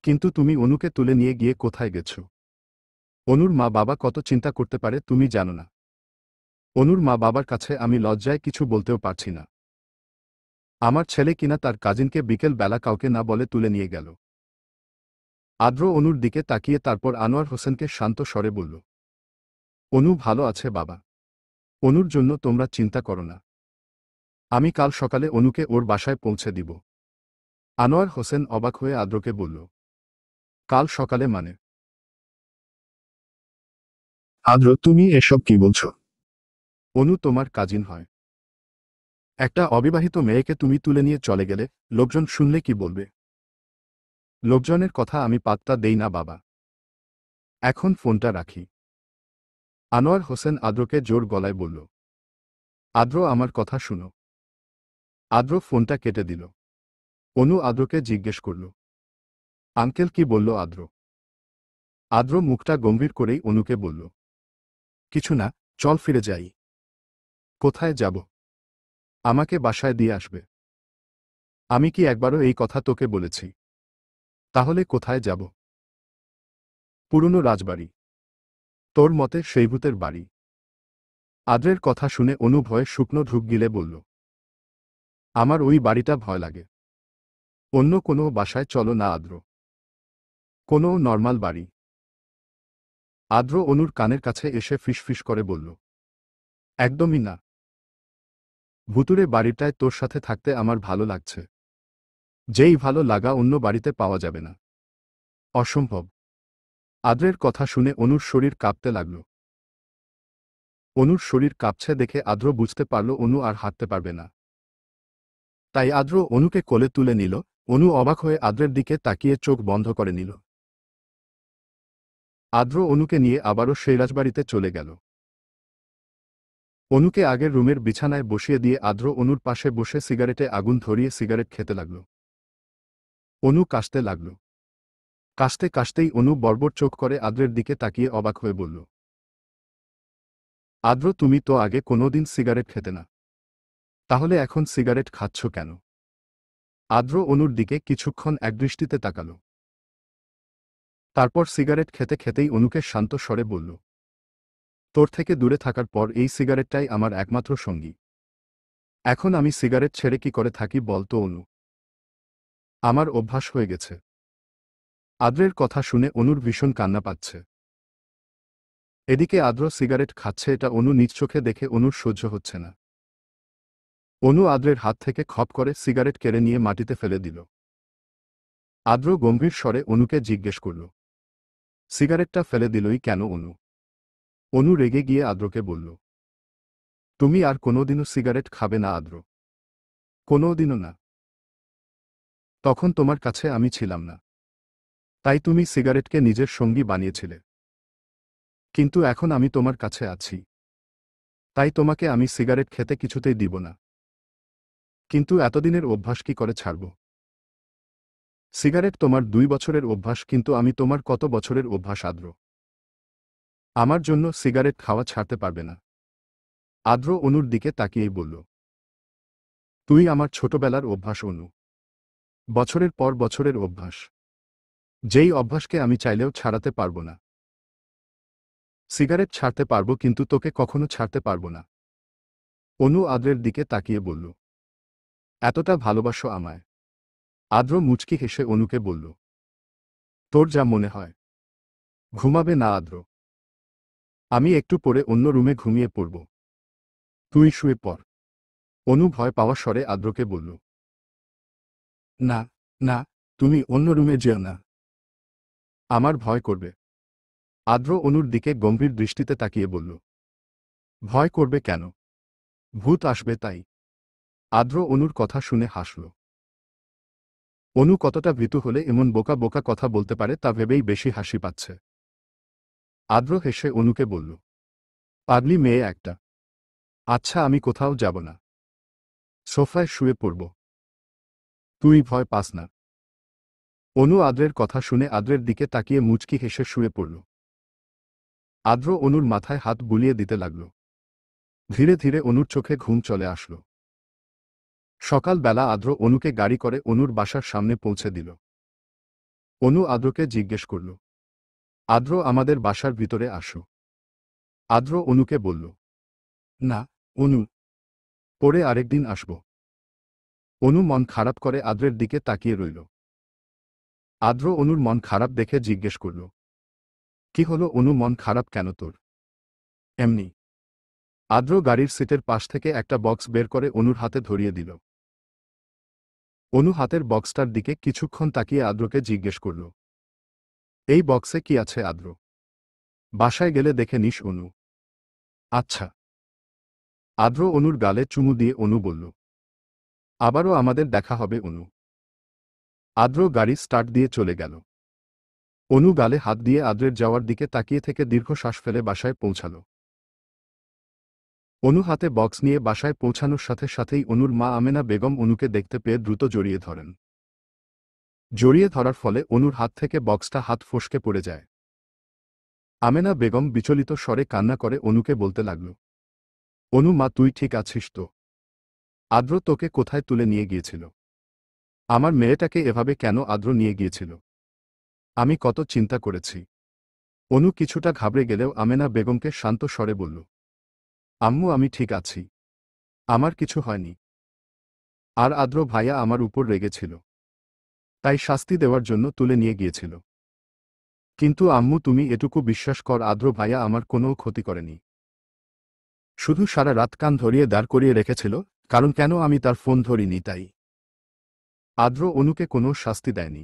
কিন্তু তুমি অনুকে তুলে নিয়ে গিয়ে কোথায় গেছ? অনুর মা বাবা কত চিন্তা করতে পারে তুমি জানো না। অনুর মা বাবার কাছে আমি লজ্জায় কিছু বলতেও পারছি না। আমার ছেলে কিনা তার কাজিনকে বিকেল বেলা কাউকে না বলে তুলে নিয়ে গেল। আদ্র অনুর দিকে তাকিয়ে তারপর আনোয়ার হোসেনকে শান্ত স্বরে বলল, অনু ভালো আছে বাবা। অনুর জন্য তোমরা চিন্তা করো না। আমি কাল সকালে অনুকে ওর বাসায় পৌঁছে দিব। আনোয়ার হোসেন অবাক হয়ে আদ্রকে বলল, কাল সকালে মানে? আদ্র তুমি এসব কি বলছো? অনু তোমার কাজিন হয়। একটা অবিবাহিত মেয়েকে তুমি তুলে নিয়ে চলে গেলে লোকজন শুনলে কি বলবে? লোকজনের কথা আমি পাত্তা দেই না বাবা। এখন ফোনটা রাখি। আনোয়ার হোসেন আদ্রকে জোর গলায় বলল। আদ্র আমার কথা শুনো। আদ্র ফোনটা কেটে দিল। অনু আদ্রকে জিজ্ঞেস করল, আঙ্কেল কি বলল আদ্র? আদ্র মুখটা গম্ভীর করেই অনুকে বলল, কিছু না, চল ফিরে যাই। কোথায় যাব? আমাকে বাসায় দিয়ে আসবে। আমি কি একবারও এই কথা তোকে বলেছি? তাহলে কোথায় যাব? পুরনো রাজবাড়ি। তোর মতে সেই ভূতের বাড়ি? আদ্রের কথা শুনে অনু ভয়ে শুকনো ঢুক গিলে বলল, আমার ওই বাড়িটা ভয় লাগে। অন্য কোনো বাসায় চলো না আদ্র। কোনো নর্মাল বাড়ি। আদ্র অনুর কানের কাছে এসে ফিসফিস করে বলল, একদমই না। ভুতুরে বাড়িটায় তোর সাথে থাকতে আমার ভালো লাগছে। যেই ভালো লাগা অন্য বাড়িতে পাওয়া যাবে না। অসম্ভব। আদ্রের কথা শুনে অনুর শরীর কাঁপতে লাগল। অনুর শরীর কাঁপছে দেখে আদ্র বুঝতে পারল অনু আর হাঁটতে পারবে না। তাই আদ্র অনুকে কোলে তুলে নিল। অনু অবাক হয়ে আদ্রের দিকে তাকিয়ে চোখ বন্ধ করে নিল। আদ্র অনুকে নিয়ে আবারও সেই রাজবাড়িতে চলে গেল। অনুকে আগের রুমের বিছানায় বসিয়ে দিয়ে আদ্র অনুর পাশে বসে সিগারেটে আগুন ধরিয়ে সিগারেট খেতে লাগল। অনু কাশতে লাগল। কাশতে কাশতেই অনু বর্বর চোখ করে আদ্রের দিকে তাকিয়ে অবাক হয়ে বলল, আদ্র তুমি তো আগে কোনোদিন সিগারেট খেতে না, তাহলে এখন সিগারেট খাচ্ছ কেন? আদ্র অনুর দিকে কিছুক্ষণ একদৃষ্টিতে তাকাল। তারপর সিগারেট খেতে খেতেই অনুকে শান্ত স্বরে বলল, তোর থেকে দূরে থাকার পর এই সিগারেটটাই আমার একমাত্র সঙ্গী। এখন আমি সিগারেট ছেড়ে কি করে থাকি বলতো অনু? আমার অভ্যাস হয়ে গেছে। আদ্রের কথা শুনে অনুর ভীষণ কান্না পাচ্ছে। এদিকে আদ্র সিগারেট খাচ্ছে এটা অনু নিজ চোখে দেখে অনুর সহ্য হচ্ছে না। অনু আদ্রের হাত থেকে খপ করে সিগারেট কেড়ে নিয়ে মাটিতে ফেলে দিল। আদ্র গম্ভীর স্বরে অনুকে জিজ্ঞেস করল, সিগারেটটা ফেলে দিলই কেন অনু? অনু রেগে গিয়ে আদ্রকে বলল, তুমি আর কোনোদিনও সিগারেট খাবে না আদ্র। কোনোদিনও না। তখন তোমার কাছে আমি ছিলাম না, তাই তুমি সিগারেটকে নিজের সঙ্গী বানিয়েছিলে। কিন্তু এখন আমি তোমার কাছে আছি, তাই তোমাকে আমি সিগারেট খেতে কিছুতেই দিব না। কিন্তু এতদিনের অভ্যাস কি করে ছাড়ব? সিগারেট তোমার 2 বছরের অভ্যাস, কিন্তু আমি তোমার কত বছরের অভ্যাস আদ্র? আমার জন্য সিগারেট খাওয়া ছাড়তে পারবে না। আদ্র অনুর দিকে তাকিয়েই বলল, তুই আমার ছোটবেলার অভ্যাস অনু। বছরের পর বছরের অভ্যাস। যেই অভ্যাসকে আমি চাইলেও ছাড়াতে পারব না। সিগারেট ছাড়তে পারব কিন্তু তোকে কখনো ছাড়তে পারব না। অনু আদ্রের দিকে তাকিয়ে বলল, এতটা ভালোবাসো আমায়? আদ্র মুচকি হেসে অনুকে বলল, তোর যা মনে হয়। ঘুমাবে না আদ্র? আমি একটু পরে অন্য রুমে ঘুমিয়ে পড়ব। তুই শুয়ে পড়। অনু ভয় পাওয়া স্বরে আদ্রকে বলল, না, না, তুমি অন্য রুমে যেও না। আমার ভয় করবে। আদ্র অনুর দিকে গম্ভীর দৃষ্টিতে তাকিয়ে বলল, ভয় করবে কেন? ভূত আসবে তাই। আদ্র অনুর কথা শুনে হাসল। অনু কতটা ভীতু হলে এমন বোকা বোকা কথা বলতে পারে তা ভেবেই বেশি হাসি পাচ্ছে। আদ্র হেসে অনুকে বলল, পাগলি মেয়ে একটা। আচ্ছা আমি কোথাও যাব না। সোফায় শুয়ে পড়ব। তুই ভয় পাস না। অনু আদ্রের কথা শুনে আদ্রের দিকে তাকিয়ে মুচকি হেসে শুয়ে পড়ল। আদ্র অনুর মাথায় হাত বুলিয়ে দিতে লাগল। ধীরে ধীরে অনুর চোখে ঘুম চলে আসল। সকালবেলা আদ্র অনুকে গাড়ি করে অনুর বাসার সামনে পৌঁছে দিল। অনু আদ্রকে জিজ্ঞেস করল, আদ্র আমাদের বাসার ভিতরে আসো। আদ্র অনুকে বলল, না, অনু, পরে আরেকদিন আসব। অনু মন খারাপ করে আদ্রের দিকে তাকিয়ে রইল। আদ্র অনুর মন খারাপ দেখে জিজ্ঞেস করল, কি হলো অনু, মন খারাপ কেন তোর? এমনি। আদ্র গাড়ির সিটের পাশ থেকে একটা বক্স বের করে অনুর হাতে ধরিয়ে দিল। অনু হাতের বক্সটার দিকে কিছুক্ষণ তাকিয়ে আদ্রকে জিজ্ঞেস করল, এই বক্সে কি আছে আদ্র? বাসায় গেলে দেখে নিস অনু। আচ্ছা। আদ্র অনুর গালে চুমু দিয়ে অনু বলল, আবারও আমাদের দেখা হবে অনু। আদ্র গাড়ি স্টার্ট দিয়ে চলে গেল। অনু গালে হাত দিয়ে আদ্রের যাওয়ার দিকে তাকিয়ে থেকে দীর্ঘশ্বাস ফেলে বাসায় পৌঁছাল। অনু হাতে বক্স নিয়ে বাসায় পৌঁছানোর সাথে সাথেই অনুর মা আমেনা বেগম অনুকে দেখতে পেয়ে দ্রুত জড়িয়ে ধরেন। জড়িয়ে ধরার ফলে অনুর হাত থেকে বক্সটা হাত ফসকে পড়ে যায়। আমেনা বেগম বিচলিত স্বরে কান্না করে অনুকে বলতে লাগল, অনু মা, তুই ঠিক আছিস তো? আদ্র তোকে কোথায় তুলে নিয়ে গিয়েছিল? আমার মেয়েটাকে এভাবে কেন আদ্র নিয়ে গিয়েছিল? আমি কত চিন্তা করেছি। অনু কিছুটা ঘাবড়ে গেলেও আমেনা বেগমকে শান্ত স্বরে বলল, আম্মু, আমি ঠিক আছি, আমার কিছু হয়নি। আর আদ্র ভাইয়া আমার উপর রেগেছিল, তাই শাস্তি দেওয়ার জন্য তুলে নিয়ে গিয়েছিল। কিন্তু আম্মু, তুমি এটুকু বিশ্বাস কর, আদ্র ভাইয়া আমার কোনো ক্ষতি করেনি। শুধু সারা রাত কান ধরিয়ে দাঁড় করিয়ে রেখেছিল, কারণ কেন আমি তার ফোন ধরিনি তাই। আদ্র অনুকে কোনো শাস্তি দেয়নি।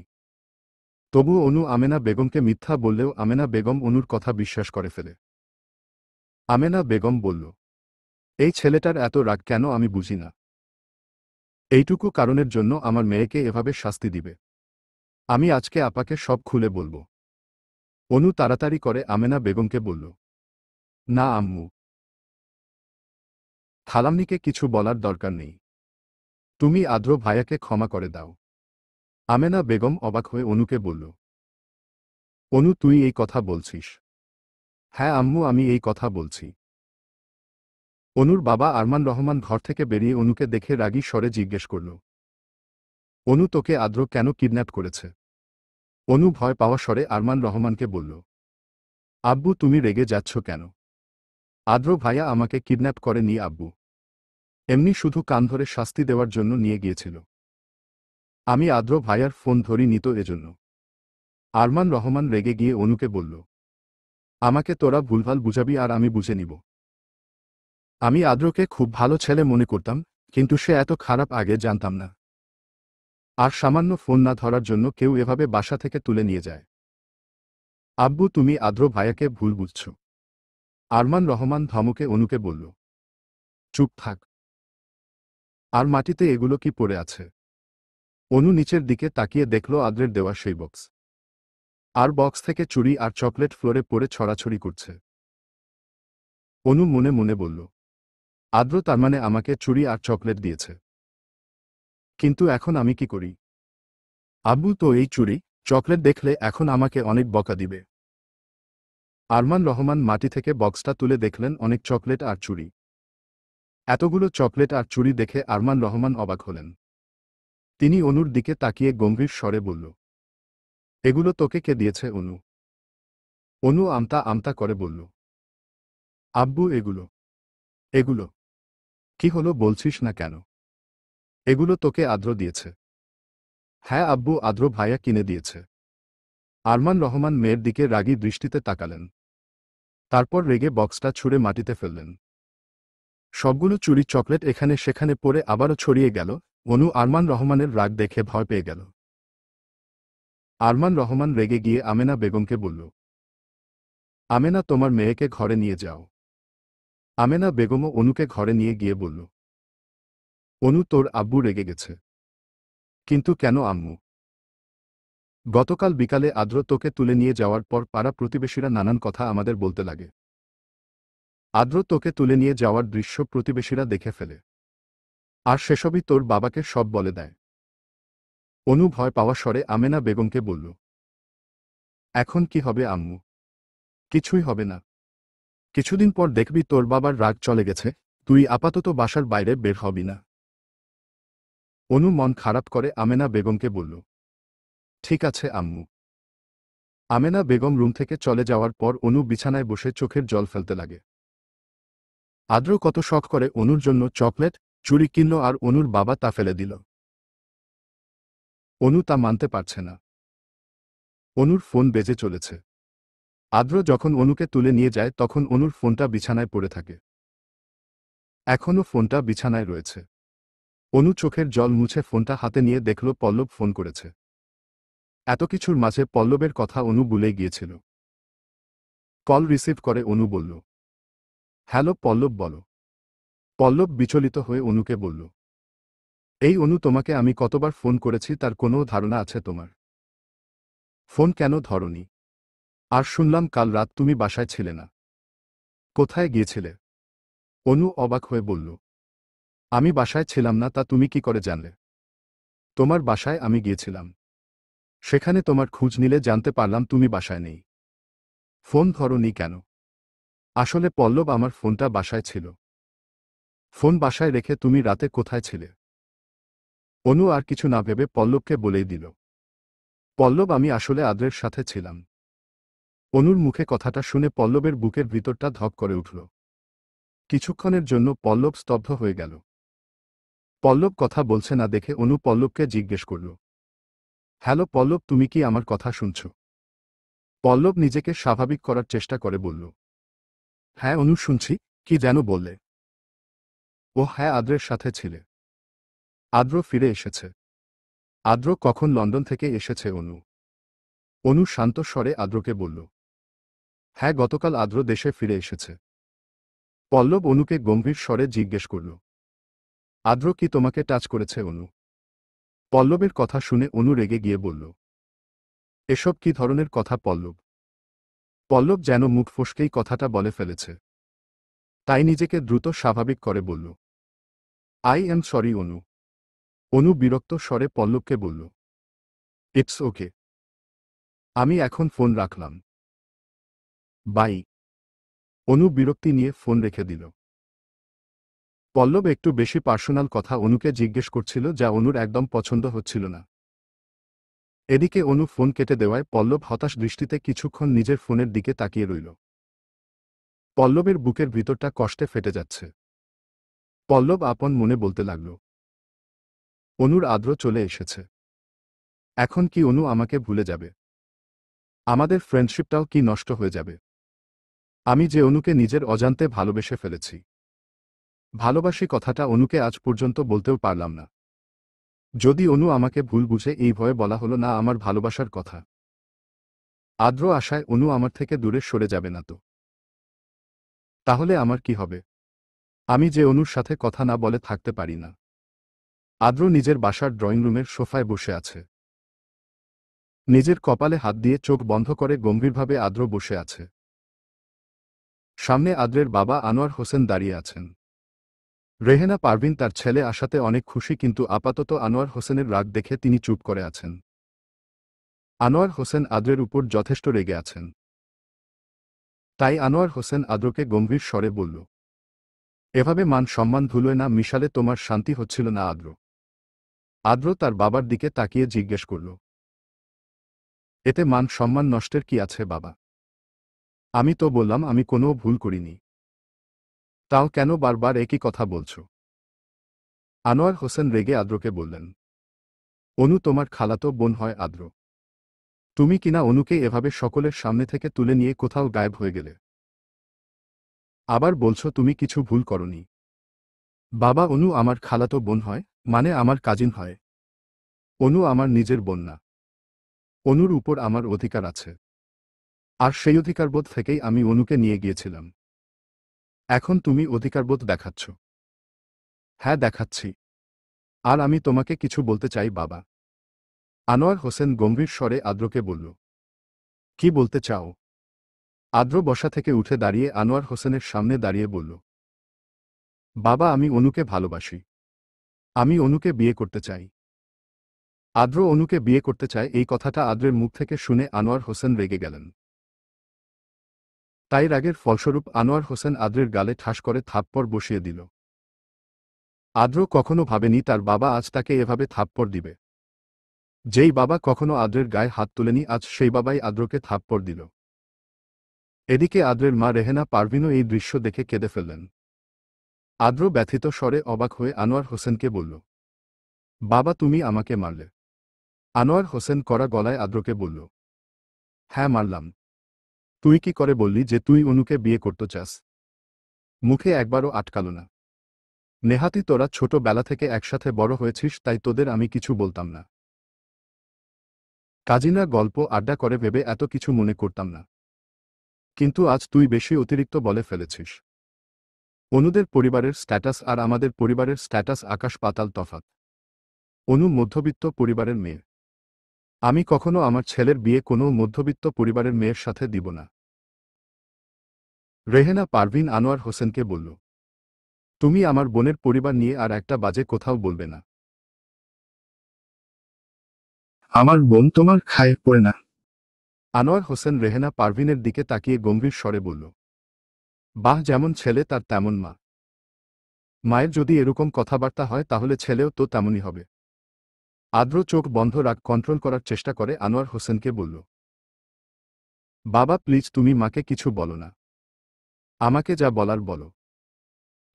তবু অনু আমেনা বেগমকে মিথ্যা বললেও আমেনা বেগম অনুর কথা বিশ্বাস করে ফেলে। আমেনা বেগম বলল, এই ছেলেটার এত রাগ কেন আমি বুঝি না। এইটুকু কারণের জন্য আমার মেয়েকে এভাবে শাস্তি দিবে? আমি আজকে আপাকে সব খুলে বলবো। অনু তাড়াতাড়ি করে আমেনা বেগমকে বলল, না আম্মু, খালাম্নিকে কিছু বলার দরকার নেই। তুমি আদ্র ভাইয়াকে ক্ষমা করে দাও। আমেনা বেগম অবাক হয়ে অনুকে বলল, অনু, তুই এই কথা বলছিস? হ্যাঁ আম্মু, আমি এই কথা বলছি। অনুর বাবা আরমান রহমান ঘর থেকে বেরিয়ে অনুকে দেখে রাগী স্বরে জিজ্ঞেস করল, অনু, তোকে আদ্র কেন কিডন্যাপ করেছে? অনু ভয় পাওয়া স্বরে আরমান রহমানকে বলল, আব্বু, তুমি রেগে যাচ্ছ কেন? আদ্র ভাইয়া আমাকে কিডন্যাপ করেনি আব্বু, এমনি শুধু কান ধরে শাস্তি দেওয়ার জন্য নিয়ে গিয়েছিল। আমি আদ্র ভাইয়ার ফোন ধরি নিত এজন্য। আরমান রহমান রেগে গিয়ে অনুকে বলল, আমাকে তোরা ভুলভাল বুঝাবি আর আমি বুঝে নিব। আমি আদ্রকে খুব ভালো ছেলে মনে করতাম, কিন্তু সে এত খারাপ আগে জানতাম না। আর সামান্য ফোন না ধরার জন্য কেউ এভাবে বাসা থেকে তুলে নিয়ে যায়। আব্বু, তুমি আদ্র ভাইয়াকে ভুল বুঝছ। আরমান রহমান ধমকে অনুকে বলল, চুপ থাক। আর মাটিতে এগুলো কি পড়ে আছে? অনু নিচের দিকে তাকিয়ে দেখল আদ্রের দেওয়া সেই বক্স। আর বক্স থেকে চুড়ি আর চকলেট ফ্লোরে পড়ে ছড়াছড়ি করছে। অনু মনে মনে বলল, আদ্র তার মানে আমাকে চুড়ি আর চকলেট দিয়েছে। কিন্তু এখন আমি কি করি? আব্বু তো এই চুড়ি চকলেট দেখলে এখন আমাকে অনেক বকা দিবে। আরমান রহমান মাটি থেকে বক্সটা তুলে দেখলেন অনেক চকলেট আর চুড়ি। এতগুলো চকলেট আর চুড়ি দেখে আরমান রহমান অবাক হলেন। তিনি অনুর দিকে তাকিয়ে গম্ভীর স্বরে বলল, এগুলো তোকে কে দিয়েছে অনু? অনু আমতা আমতা করে বলল, আব্বু, এগুলো এগুলো কি হলো বলছিস না কেন? এগুলো তোকে আদ্র দিয়েছে। হ্যাঁ আব্বু, আদ্র ভাইয়া কিনে দিয়েছে। আরমান রহমান মেয়ের দিকে রাগী দৃষ্টিতে তাকালেন। তারপর রেগে বক্সটা ছুঁড়ে মাটিতে ফেললেন। সবগুলো চুরি চকলেট এখানে সেখানে পড়ে আবারও ছড়িয়ে গেল। অনু আরমান রহমানের রাগ দেখে ভয় পেয়ে গেল। আরমান রহমান রেগে গিয়ে আমেনা বেগমকে বলল, আমেনা, তোমার মেয়েকে ঘরে নিয়ে যাও। আমেনা বেগমও অনুকে ঘরে নিয়ে গিয়ে বলল, অনু, তোর আব্বু রেগে গেছে। কিন্তু কেন আম্মু? গতকাল বিকালে আদ্র তোকে তুলে নিয়ে যাওয়ার পর পাড়া প্রতিবেশীরা নানান কথা আমাদের বলতে লাগে। আদ্র তোকে তুলে নিয়ে যাওয়ার দৃশ্য প্রতিবেশীরা দেখে ফেলে। আর সেসবই তোর বাবাকে সব বলে দেয়। অনু ভয় পাওয়া স্বরে আমেনা বেগমকে বলল, এখন কি হবে আম্মু? কিছুই হবে না। কিছুদিন পর দেখবি তোর বাবার রাগ চলে গেছে, তুই আপাতত বাসার বাইরে বের হবি না। অনু মন খারাপ করে আমেনা বেগমকে বলল, ঠিক আছে আম্মু। আমেনা বেগম রুম থেকে চলে যাওয়ার পর অনু বিছানায় বসে চোখের জল ফেলতে লাগে। আদ্র কত শখ করে অনুর জন্য চকলেট, চুড়ি কিনল আর অনুর বাবা তা ফেলে দিল। অনু তা মানতে পারছে না। অনুর ফোন বেজে চলেছে। আদ্র যখন অনুকে তুলে নিয়ে যায় তখন অনুর ফোনটা বিছানায় পড়ে থাকে। এখনও ফোনটা বিছানায় রয়েছে। অনু চোখের জল মুছে ফোনটা হাতে নিয়ে দেখল পল্লব ফোন করেছে। এত কিছুর মাঝে পল্লবের কথা অনু ভুলে গিয়েছিল। কল রিসিভ করে অনু বলল, হ্যালো পল্লব, বলো। পল্লব বিচলিত হয়ে অনুকে বলল, এই অনু, তোমাকে আমি কতবার ফোন করেছি তার কোনো ধারণা আছে তোমার? ফোন কেন ধরনি? আর শুনলাম কাল রাত তুমি বাসায় ছিলে না। কোথায় গিয়েছিলে? অনু অবাক হয়ে বলল, আমি বাসায় ছিলাম না তা তুমি কি করে জানলে? তোমার বাসায় আমি গিয়েছিলাম। সেখানে তোমার খোঁজ নিলে জানতে পারলাম তুমি বাসায় নেই। ফোন ধরনি কেন? আসলে পল্লব, আমার ফোনটা বাসায় ছিল। ফোন বাসায় রেখে তুমি রাতে কোথায় ছিলে? অনু আর কিছু না ভেবে পল্লবকে বলেই দিল, পল্লব, আমি আসলে আদ্রের সাথে ছিলাম। অনুর মুখে কথাটা শুনে পল্লবের বুকের ভিতরটা ধক করে উঠল। কিছুক্ষণের জন্য পল্লব স্তব্ধ হয়ে গেল। পল্লব কথা বলছে না দেখে অনু পল্লবকে জিজ্ঞেস করল, হ্যালো পল্লব, তুমি কি আমার কথা শুনছ? পল্লব নিজেকে স্বাভাবিক করার চেষ্টা করে বলল, হ্যাঁ অনু, শুনছি। কি যেন বললে? ও হ্যাঁ, আদ্রের সাথে ছিলে। আদ্র ফিরে এসেছে। আদ্র কখন লন্ডন থেকে এসেছে অনু? অনু শান্ত স্বরে আদ্রকে বলল, হ্যাঁ, গতকাল আদ্র দেশে ফিরে এসেছে। পল্লব অনুকে গম্ভীর স্বরে জিজ্ঞেস করল, আদ্র কি তোমাকে টাচ করেছে অনু? পল্লবের কথা শুনে অনু রেগে গিয়ে বলল, এসব কি ধরনের কথা পল্লব? পল্লব যেন মুখ ফসকেই কথাটা বলে ফেলেছে। তাই নিজেকে দ্রুত স্বাভাবিক করে বলল, আই এম সরি অনু। অনু বিরক্ত স্বরে পল্লবকে বলল, ইটস ওকে। আমি এখন ফোন রাখলাম। বাই। অনু বিরক্তি নিয়ে ফোন রেখে দিল। পল্লব একটু বেশি পার্সোনাল কথা অনুকে জিজ্ঞেস করছিল, যা অনুর একদম পছন্দ হচ্ছিল না। এদিকে অনু ফোন কেটে দেওয়ায় পল্লব হতাশ দৃষ্টিতে কিছুক্ষণ নিজের ফোনের দিকে তাকিয়ে রইল। পল্লবের বুকের ভিতরটা কষ্টে ফেটে যাচ্ছে। পল্লব আপন মনে বলতে লাগল, অনুর আদ্র চলে এসেছে। এখন কি অনু আমাকে ভুলে যাবে? আমাদের ফ্রেন্ডশিপটাও কি নষ্ট হয়ে যাবে? আমি যে অনুকে নিজের অজান্তে ভালোবেসে ফেলেছি। ভালোবাসি কথাটা অনুকে আজ পর্যন্ত বলতেও পারলাম না। যদি অনু আমাকে ভুল বুঝে এই ভয়ে বলা হলো না আমার ভালোবাসার কথা। আদ্র আশায় অনু আমার থেকে দূরে সরে যাবে না তো? তাহলে আমার কি হবে? আমি যে অনুর সাথে কথা না বলে থাকতে পারি না। আদ্র নিজের বাসার ড্রয়িং রুমের সোফায় বসে আছে। নিজের কপালে হাত দিয়ে চোখ বন্ধ করে গম্ভীরভাবে আদ্র বসে আছে। সামনে আদ্রের বাবা আনোয়ার হোসেন দাঁড়িয়ে আছেন। রেহেনা পারভিন তার ছেলে আসাতে অনেক খুশি, কিন্তু আপাতত আনোয়ার হোসেনের রাগ দেখে তিনি চুপ করে আছেন। আনোয়ার হোসেন আদ্রের উপর যথেষ্ট রেগে আছেন। তাই আনোয়ার হোসেন আদ্রকে গম্ভীর স্বরে বলল, এভাবে মান সম্মান ধুলোয় না মিশালে তোমার শান্তি হচ্ছিল না আদ্র? আদ্র তার বাবার দিকে তাকিয়ে জিজ্ঞেস করল, এতে মান সম্মান নষ্টের কি আছে বাবা? আমি তো বললাম আমি কোনো ভুল করিনি। তাও কেন বারবার একই কথা বলছ? আনোয়ার হোসেন রেগে আদ্রকে বললেন, অনু তোমার খালাতো বোন হয় আদ্র। তুমি কিনা অনুকে এভাবে সকলের সামনে থেকে তুলে নিয়ে কোথাও গায়েব হয়ে গেলে। আবার বলছো তুমি কিছু ভুল করনি। বাবা, অনু আমার খালাতো বোন হয়, মানে আমার কাজিন হয়। অনু আমার নিজের বোন না। অনুর উপর আমার অধিকার আছে। আর সেই অধিকারবোধ থেকেই আমি অনুকে নিয়ে গিয়েছিলাম। এখন তুমি অধিকারবোধ দেখাচ্ছ। হ্যাঁ, দেখাচ্ছি। আর আমি তোমাকে কিছু বলতে চাই বাবা। আনোয়ার হোসেন গম্ভীর স্বরে আদ্রকে বলল, কি বলতে চাও? আদ্র বসা থেকে উঠে দাঁড়িয়ে আনোয়ার হোসেনের সামনে দাঁড়িয়ে বলল, বাবা, আমি অনুকে ভালোবাসি। আমি অনুকে বিয়ে করতে চাই। আদ্র অনুকে বিয়ে করতে চায়, এই কথাটা আদ্রের মুখ থেকে শুনে আনোয়ার হোসেন রেগে গেলেন। তাই রাগের ফলস্বরূপ আনোয়ার হোসেন আদ্রের গালে ঠাস করে থাপ্পড় বসিয়ে দিল। আদ্র কখনো ভাবেনি তার বাবা আজ তাকে এভাবে থাপ্পড় দিবে। যেই বাবা কখনো আদ্রের গায়ে হাত তোলেনি, আজ সেই বাবাই আদ্রকে থাপ্পড় দিল। এদিকে আদ্রের মা রেহেনা পারভিনও এই দৃশ্য দেখে কেঁদে ফেললেন। আদ্র ব্যথিত স্বরে অবাক হয়ে আনোয়ার হোসেনকে বলল, বাবা, তুমি আমাকে মারলে? আনোয়ার হোসেন কড়া গলায় আদ্রকে বলল, হ্যাঁ, মারলাম। তুই কি করে বললি যে তুই অনুকে বিয়ে করতে চাস? মুখে একবারও আটকাল না। নেহাতি তোরা ছোটবেলা থেকে একসাথে বড় হয়েছিস, তাই তোদের আমি কিছু বলতাম না। কাজিনরা গল্প আড্ডা করে ভেবে এত কিছু মনে করতাম না। কিন্তু আজ তুই বেশি অতিরিক্ত বলে ফেলেছিস। অনুদের পরিবারের স্ট্যাটাস আর আমাদের পরিবারের স্ট্যাটাস আকাশ পাতাল তফাৎ। অনু মধ্যবিত্ত পরিবারের মেয়ে। আমি কখনো আমার ছেলের বিয়ে কোনো মধ্যবিত্ত পরিবারের মেয়ের সাথে দিব না। রেহেনা পারভিন আনোয়ার হোসেনকে বলল, তুমি আমার বোনের পরিবার নিয়ে আর একটা বাজে কোথাও বলবে না। আমার বোন তোমার খায়ে পড়ে না। আনোয়ার হোসেন রেহেনা পারভিনের দিকে তাকিয়ে গম্ভীর স্বরে বলল, বাহ, যেমন ছেলে তার তেমন মা। মায়ের যদি এরকম কথাবার্তা হয় তাহলে ছেলেও তো তেমনই হবে। আদ্র চোখ বন্ধ রাগ কন্ট্রোল করার চেষ্টা করে আনোয়ার হোসেনকে বলল, বাবা প্লিজ তুমি মাকে কিছু বলো না। আমাকে যা বলার বলো,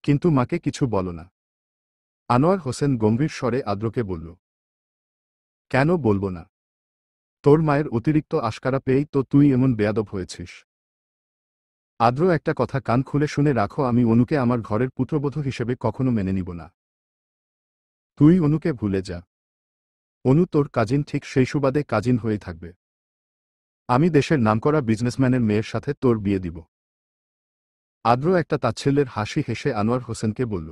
কিন্তু মাকে কিছু বলো না। আনোয়ার হোসেন গম্ভীর স্বরে আদ্রকে বলল, কেন বলবো না? তোর মায়ের অতিরিক্ত আশকারা পেয়েই তো তুই এমন বেয়াদব হয়েছিস। আদ্র একটা কথা কান খুলে শুনে রাখো, আমি অনুকে আমার ঘরের পুত্রবধূ হিসেবে কখনো মেনে নিব না। তুই অনুকে ভুলে যা। অনু তোর কাজিন, ঠিক সেই সুবাদে কাজিন হয়েই থাকবে। আমি দেশের নামকরা বিজনেসম্যানের মেয়ের সাথে তোর বিয়ে দিব। আদ্র একটা তাচ্ছিল্যের হাসি হেসে আনোয়ার হোসেনকে বলল,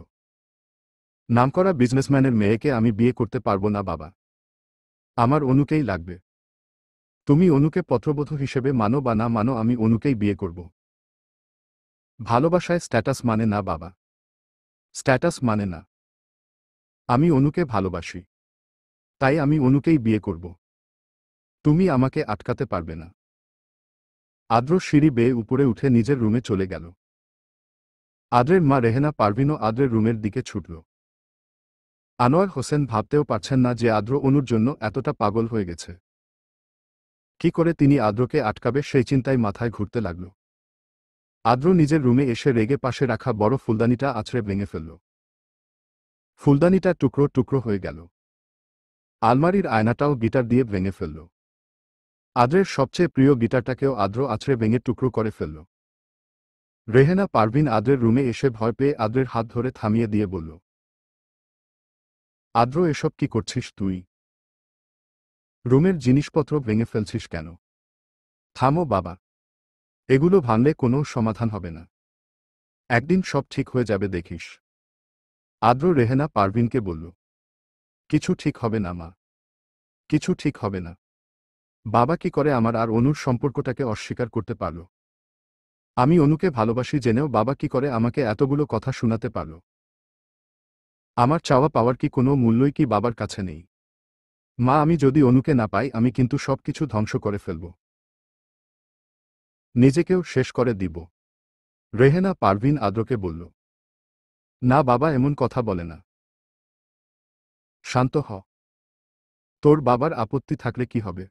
নামকরা বিজনেসম্যানের মেয়েকে আমি বিয়ে করতে পারবো না বাবা। আমার অনুকেই লাগবে। তুমি অনুকে পত্রবধূ হিসেবে মানো বা না মানো, আমি অনুকেই বিয়ে করব। ভালোবাসায় স্ট্যাটাস মানে না বাবা। স্ট্যাটাস মানে না। আমি অনুকে ভালোবাসি, তাই আমি অনুকেই বিয়ে করব। তুমি আমাকে আটকাতে পারবে না। আদ্র সিঁড়ি বেয়ে উপরে উঠে নিজের রুমে চলে গেল। আদ্রের মা রেহেনা পারভিনও আদ্রের রুমের দিকে ছুটল। আনোয়ার হোসেন ভাবতেও পারছেন না যে আদ্র অনুর জন্য এতটা পাগল হয়ে গেছে। কি করে তিনি আদ্রকে আটকাবে সেই চিন্তায় মাথায় ঘুরতে লাগল। আদ্র নিজের রুমে এসে রেগে পাশে রাখা বড় ফুলদানিটা আছড়ে ভেঙে ফেলল। ফুলদানিটা টুকরো টুকরো হয়ে গেল। আলমারির আয়নাটাও গিটার দিয়ে ভেঙে ফেলল। আদ্রের সবচেয়ে প্রিয় গিটারটাকেও আদ্র আছড়ে ভেঙে টুকরো করে ফেলল। রেহেনা পারভিন আদ্রের রুমে এসে ভয় পেয়ে আদ্রের হাত ধরে থামিয়ে দিয়ে বলল, আদ্র এসব কি করছিস তুই? রুমের জিনিসপত্র ভেঙে ফেলছিস কেন? থামো বাবা, এগুলো ভাঙলে কোনো সমাধান হবে না। একদিন সব ঠিক হয়ে যাবে দেখিস। আদ্র রেহেনা পারভিনকে বলল, কিছু ঠিক হবে না মা, কিছু ঠিক হবে না। বাবা কি করে আমার আর অনুর সম্পর্কটাকে অস্বীকার করতে পারল? আমি অনুকে ভালোবাসি জেনেও বাবা কি করে আমাকে এতগুলো কথা শোনাতে পারল? আমার চাওয়া পাওয়ার কি কোনো মূল্যই কি বাবার কাছে নেই? মা, আমি যদি অনুকে না পাই আমি কিন্তু সবকিছু ধ্বংস করে ফেলব। নিজেকেও শেষ করে দিব। রেহেনা পারভিন আদ্রকে বলল, না বাবা, এমন কথা বলে না। শান্ত হ। তোর বাবার আপত্তি থাকলে কি হবে?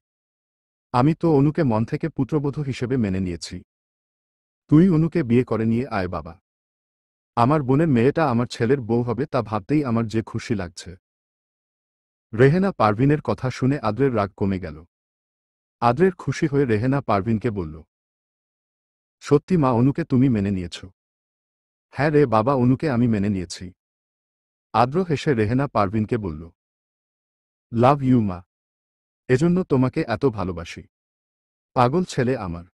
আমি তো অনুকে মন থেকে পুত্রবধূ হিসেবে মেনে নিয়েছি। তুই অনুকে বিয়ে করে নিয়ে আয় বাবা। আমার বোনের মেয়েটা আমার ছেলের বউ হবে, তা ভাবতেই আমার যে খুশি লাগছে। রেহেনা পারভিনের কথা শুনে আদ্রের রাগ কমে গেল। আদ্রের খুশি হয়ে রেহেনা পারভিনকে বলল, সত্যি মা, অনুকে তুমি মেনে নিয়েছ? হ্যাঁ রে বাবা, অনুকে আমি মেনে নিয়েছি। আদ্র হেসে রেহেনা পারভিনকে বলল, লাভ ইউ মা, এজন্য তোমাকে এত ভালোবাসি। পাগল ছেলে আমার।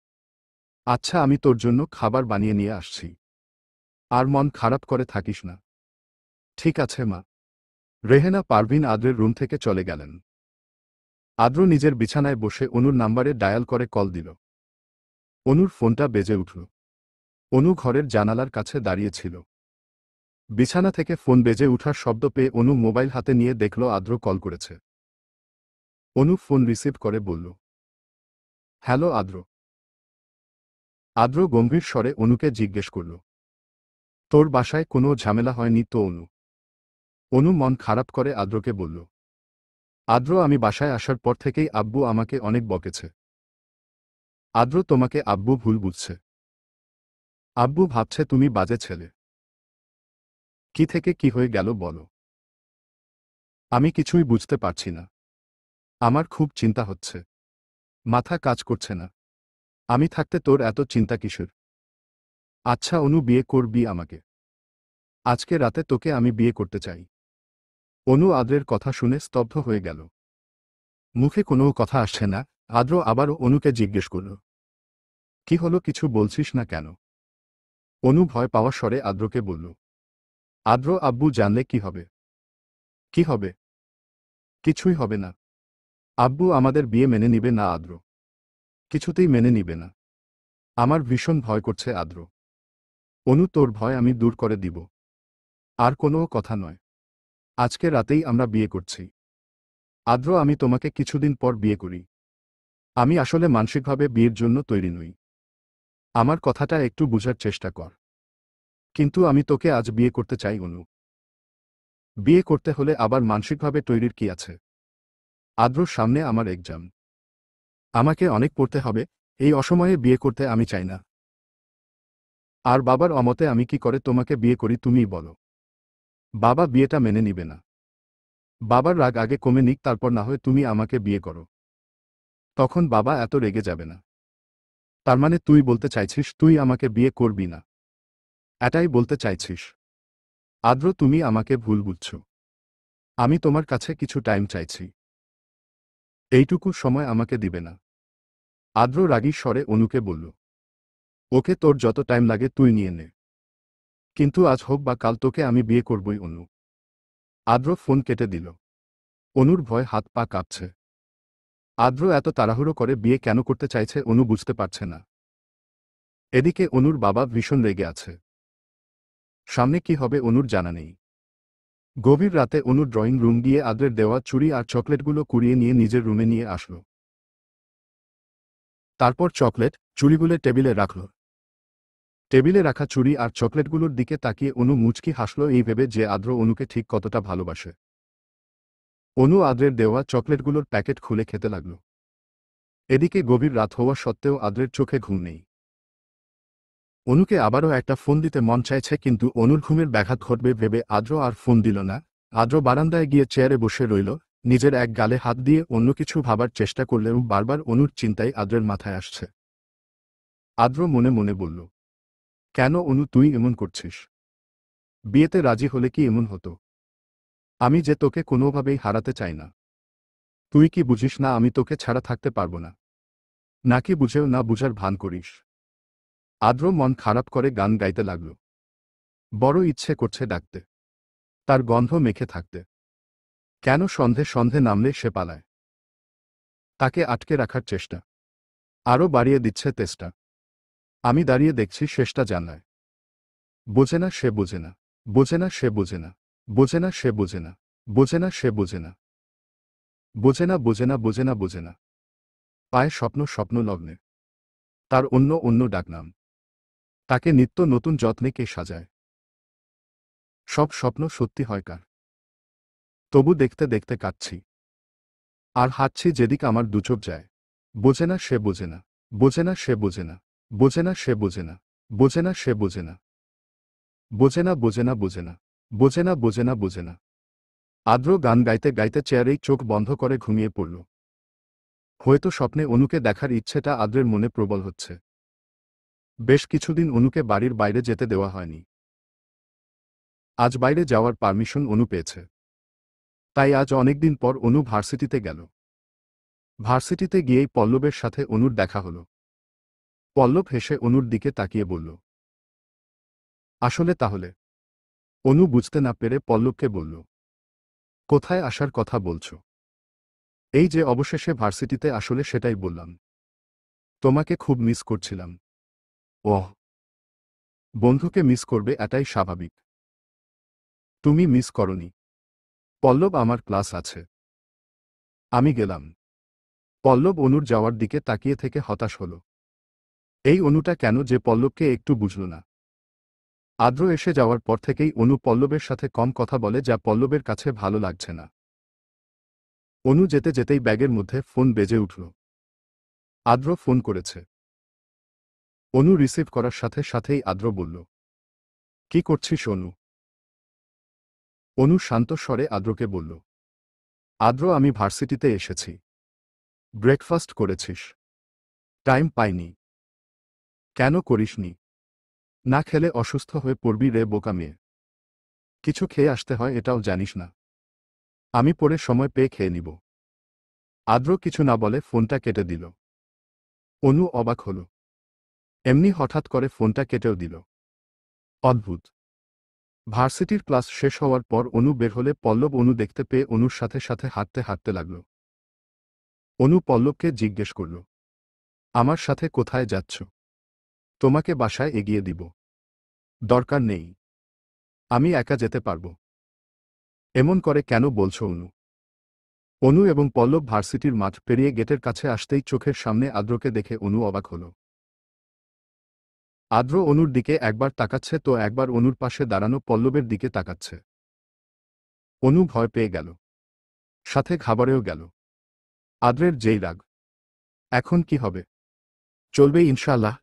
আচ্ছা, আমি তোর জন্য খাবার বানিয়ে নিয়ে আসছি। আর মন খারাপ করে থাকিস না। ঠিক আছে মা। রেহেনা পারভিন আদ্রের রুম থেকে চলে গেলেন। আদ্র নিজের বিছানায় বসে অনুর নাম্বারে ডায়াল করে কল দিল। অনুর ফোনটা বেজে উঠল। অনু ঘরের জানালার কাছে দাঁড়িয়ে ছিল। বিছানা থেকে ফোন বেজে উঠার শব্দ পেয়ে অনু মোবাইল হাতে নিয়ে দেখল আদ্র কল করেছে। অনু ফোন রিসিভ করে বলল, হ্যালো আদ্র। আদ্র গম্ভীর স্বরে অনুকে জিজ্ঞেস করল, তোর বাসায় কোনো ঝামেলা হয়নি তো অনু? অনু মন খারাপ করে আদ্রকে বলল, আদ্র, আমি বাসায় আসার পর থেকেই আব্বু আমাকে অনেক বকেছে। আদ্র, তোমাকে আব্বু ভুল বুঝছে। আব্বু ভাবছে তুমি বাজে ছেলে। কি থেকে কি হয়ে গেল বলো? আমি কিছুই বুঝতে পারছি না। আমার খুব চিন্তা হচ্ছে। মাথা কাজ করছে না। আমি থাকতে তোর এত চিন্তা কিসের? আচ্ছা অনু, বিয়ে করবি আমাকে? আজকে রাতে তোকে আমি বিয়ে করতে চাই। অনু আদ্রের কথা শুনে স্তব্ধ হয়ে গেল। মুখে কোনো কথা আসছে না। আদ্র আবারও অনুকে জিজ্ঞেস করল, কি হলো, কিছু বলছিস না কেন? অনু ভয় পাওয়া স্বরে আদ্রকে বলল, আদ্র, আব্বু জানলে কি হবে? কি হবে? কিছুই হবে না। আব্বু আমাদের বিয়ে মেনে নিবে না আদ্র। কিছুতেই মেনে নিবে না। আমার ভীষণ ভয় করছে আদ্র। অনু, তোর ভয় আমি দূর করে দিব। আর কোনো কথা নয়। আজকে রাতেই আমরা বিয়ে করছি। আদ্র, আমি তোমাকে কিছুদিন পর বিয়ে করি। আমি আসলে মানসিকভাবে বিয়ের জন্য তৈরি নই। আমার কথাটা একটু বুঝার চেষ্টা কর। কিন্তু আমি তোকে আজ বিয়ে করতে চাই অনু। বিয়ে করতে হলে আবার মানসিকভাবে তৈরির কি আছে? আদ্রর সামনে আমার এক্সাম। আমাকে অনেক পড়তে হবে। এই অসময়ে বিয়ে করতে আমি চাই না। আর বাবার অমতে আমি কি করে তোমাকে বিয়ে করি তুমিই বলো। বাবা বিয়েটা মেনে নিবে না। বাবার রাগ আগে কমে নিক, তারপর না হয় তুমি আমাকে বিয়ে করো। তখন বাবা এত রেগে যাবে না। তার মানে তুই বলতে চাইছিস তুই আমাকে বিয়ে করবি না? এটাই বলতে চাইছিস? আদ্র, তুমি আমাকে ভুল বুঝছো। আমি তোমার কাছে কিছু টাইম চাইছি। এইটুকু সময় আমাকে দিবে না? আদ্র রাগী স্বরে অনুকে বলল। ওকে, তোর যত টাইম লাগে তুই নিয়ে নে। কিন্তু আজ হোক বা কাল তোকে আমি বিয়ে করবই অনু। আদ্র ফোন কেটে দিল। অনুর ভয় হাত পা কাঁপছে। আদ্র এত তাড়াহুড়ো করে বিয়ে কেন করতে চাইছে অনু বুঝতে পারছে না। এদিকে অনুর বাবা ভীষণ রেগে আছে। সামনে কি হবে অনুর জানা নেই। গভীর রাতে অনুর ড্রয়িং রুম গিয়ে আদ্রের দেওয়া চুড়ি আর চকলেটগুলো কুড়িয়ে নিয়ে নিজের রুমে নিয়ে আসলো। তারপর চকলেট, চুড়িগুলো টেবিলে রাখল। টেবিলে রাখা চুড়ি আর চকলেটগুলোর দিকে তাকিয়ে অনু মুচকি হাসল, এই ভেবে যে আদ্র অনুকে ঠিক কতটা ভালোবাসে। অনু আদ্রের দেওয়া চকলেটগুলোর প্যাকেট খুলে খেতে লাগল। এদিকে গভীর রাত হওয়া সত্ত্বেও আদ্রের চোখে ঘুম নেই। অনুকে আবারও একটা ফোন দিতে মন চাইছে, কিন্তু অনুর ঘুমের ব্যাঘাত ঘটবে ভেবে আদ্র আর ফোন দিল না। আদ্র বারান্দায় গিয়ে চেয়ারে বসে রইল। নিজের এক গালে হাত দিয়ে অন্য কিছু ভাবার চেষ্টা করলেও বারবার অনুর চিন্তাই আদ্রের মাথায় আসছে। আদ্র মনে মনে বলল, কেন অনু তুই এমন করছিস? বিয়েতে রাজি হলে কি এমন হতো? আমি যে তোকে কোনোভাবেই হারাতে চাই না। তুই কি বুঝিস না আমি তোকে ছাড়া থাকতে পারবো না? নাকি বুঝেও না বুঝার ভান করিস? আদ্র মন খারাপ করে গান গাইতে লাগল। বড় ইচ্ছে করছে ডাকতে, তার গন্ধ মেখে থাকতে। কেন সন্ধে সন্ধে নামলে সে পালায়। তাকে আটকে রাখার চেষ্টা আরও বাড়িয়ে দিচ্ছে তেষ্টা। আমি দাঁড়িয়ে দেখছি শেষটা জানলায়। বোঝে না সে বোঝে না। বোঝে না সে বোঝে না। বোঝে না সে বোঝে না। বোঝে না সে বোঝে না। বোঝে না বোঝে না বোঝে না বোঝে না। পায় স্বপ্ন স্বপ্ন লগ্নে। তার অন্য অন্য ডাকনাম। তাকে নিত্য নতুন যত্নে কে সাজায়। সব স্বপ্ন সত্যি হয় কার? তবু দেখতে দেখতে কাঁদছি। আর হাঁটছি যেদিক আমার দুচোখ যায়। বোঝে না সে বোঝে না। বোঝে না সে বোঝে না। বোঝে না সে বোঝে না। বোঝে না সে বোঝে না। বোঝে না বোঝে না বোঝে না। বোঝে না বোঝে না বোঝে না। আদ্র গান গাইতে গাইতে চেয়ারেই চোখ বন্ধ করে ঘুমিয়ে পড়ল। হয়তো স্বপ্নে অনুকে দেখার ইচ্ছেটা আদ্রের মনে প্রবল হচ্ছে। বেশ কিছুদিন অনুকে বাড়ির বাইরে যেতে দেওয়া হয়নি। আজ বাইরে যাওয়ার পারমিশন অনু পেয়েছে। তাই আজ অনেকদিন পর অনু ভার্সিটিতে গেল। ভার্সিটিতে গিয়েই পল্লবের সাথে অনুর দেখা হলো। পল্লব হেসে অনুর দিকে তাকিয়ে বলল, আসলে তাহলে? অনু বুঝতে না পেরে পল্লবকে বলল, কোথায় আসার কথা বলছো? এই যে অবশেষে ভার্সিটিতে, আসলে সেটাই বললাম। তোমাকে খুব মিস করছিলাম। ওহ, বন্ধুকে মিস করবে এটাই স্বাভাবিক। তুমি মিস করনি। পল্লব, আমার ক্লাস আছে। আমি গেলাম। পল্লব অনুর যাওয়ার দিকে তাকিয়ে থেকে হতাশ হল। এই অনুটা কেন যে পল্লবকে একটু বুঝল না। আদ্র এসে যাওয়ার পর থেকেই অনু পল্লবের সাথে কম কথা বলে, যা পল্লবের কাছে ভালো লাগছে না। অনু যেতে যেতেই ব্যাগের মধ্যে ফোন বেজে উঠল। আদ্র ফোন করেছে। অনু রিসিভ করার সাথে সাথেই আদ্র বলল, কি করছিস অনু? অনু শান্ত স্বরে আদ্রকে বলল, আদ্র, আমি ভার্সিটিতে এসেছি। ব্রেকফাস্ট করেছিস? টাইম পাইনি। কেন করিসনি? না খেলে অসুস্থ হয়ে পড়বি রে বোকা মেয়ে। কিছু খেয়ে আসতে হয় এটাও জানিস না? আমি পরে সময় পেয়ে খেয়ে নিব। আদ্র কিছু না বলে ফোনটা কেটে দিল। অনু অবাক হল। এমনি হঠাৎ করে ফোনটা কেটেও দিল। অদ্ভুত। ভার্সিটির ক্লাস শেষ হওয়ার পর অনু বের হলে পল্লব অনু দেখতে পেয়ে অনুর সাথে সাথে হাঁটতে হাঁটতে লাগল। অনু পল্লবকে জিজ্ঞেস করল, আমার সাথে কোথায় যাচ্ছ? তোমাকে বাসায় এগিয়ে দিব। দরকার নেই, আমি একা যেতে পারব। এমন করে কেন বলছো অনু? অনু এবং পল্লব ভার্সিটির মাঠ পেরিয়ে গেটের কাছে আসতেই চোখের সামনে আদ্রকে দেখে অনু অবাক হল। আদ্র অনুর দিকে একবার তাকাচ্ছে তো একবার অনুর পাশে দাঁড়ানো পল্লবের দিকে তাকাচ্ছে। অনু ভয় পেয়ে গেল, সাথে ঘাবড়েও গেল। আদ্রের যেই রাগ, এখন কি হবে? চলবে ইনশাআল্লাহ,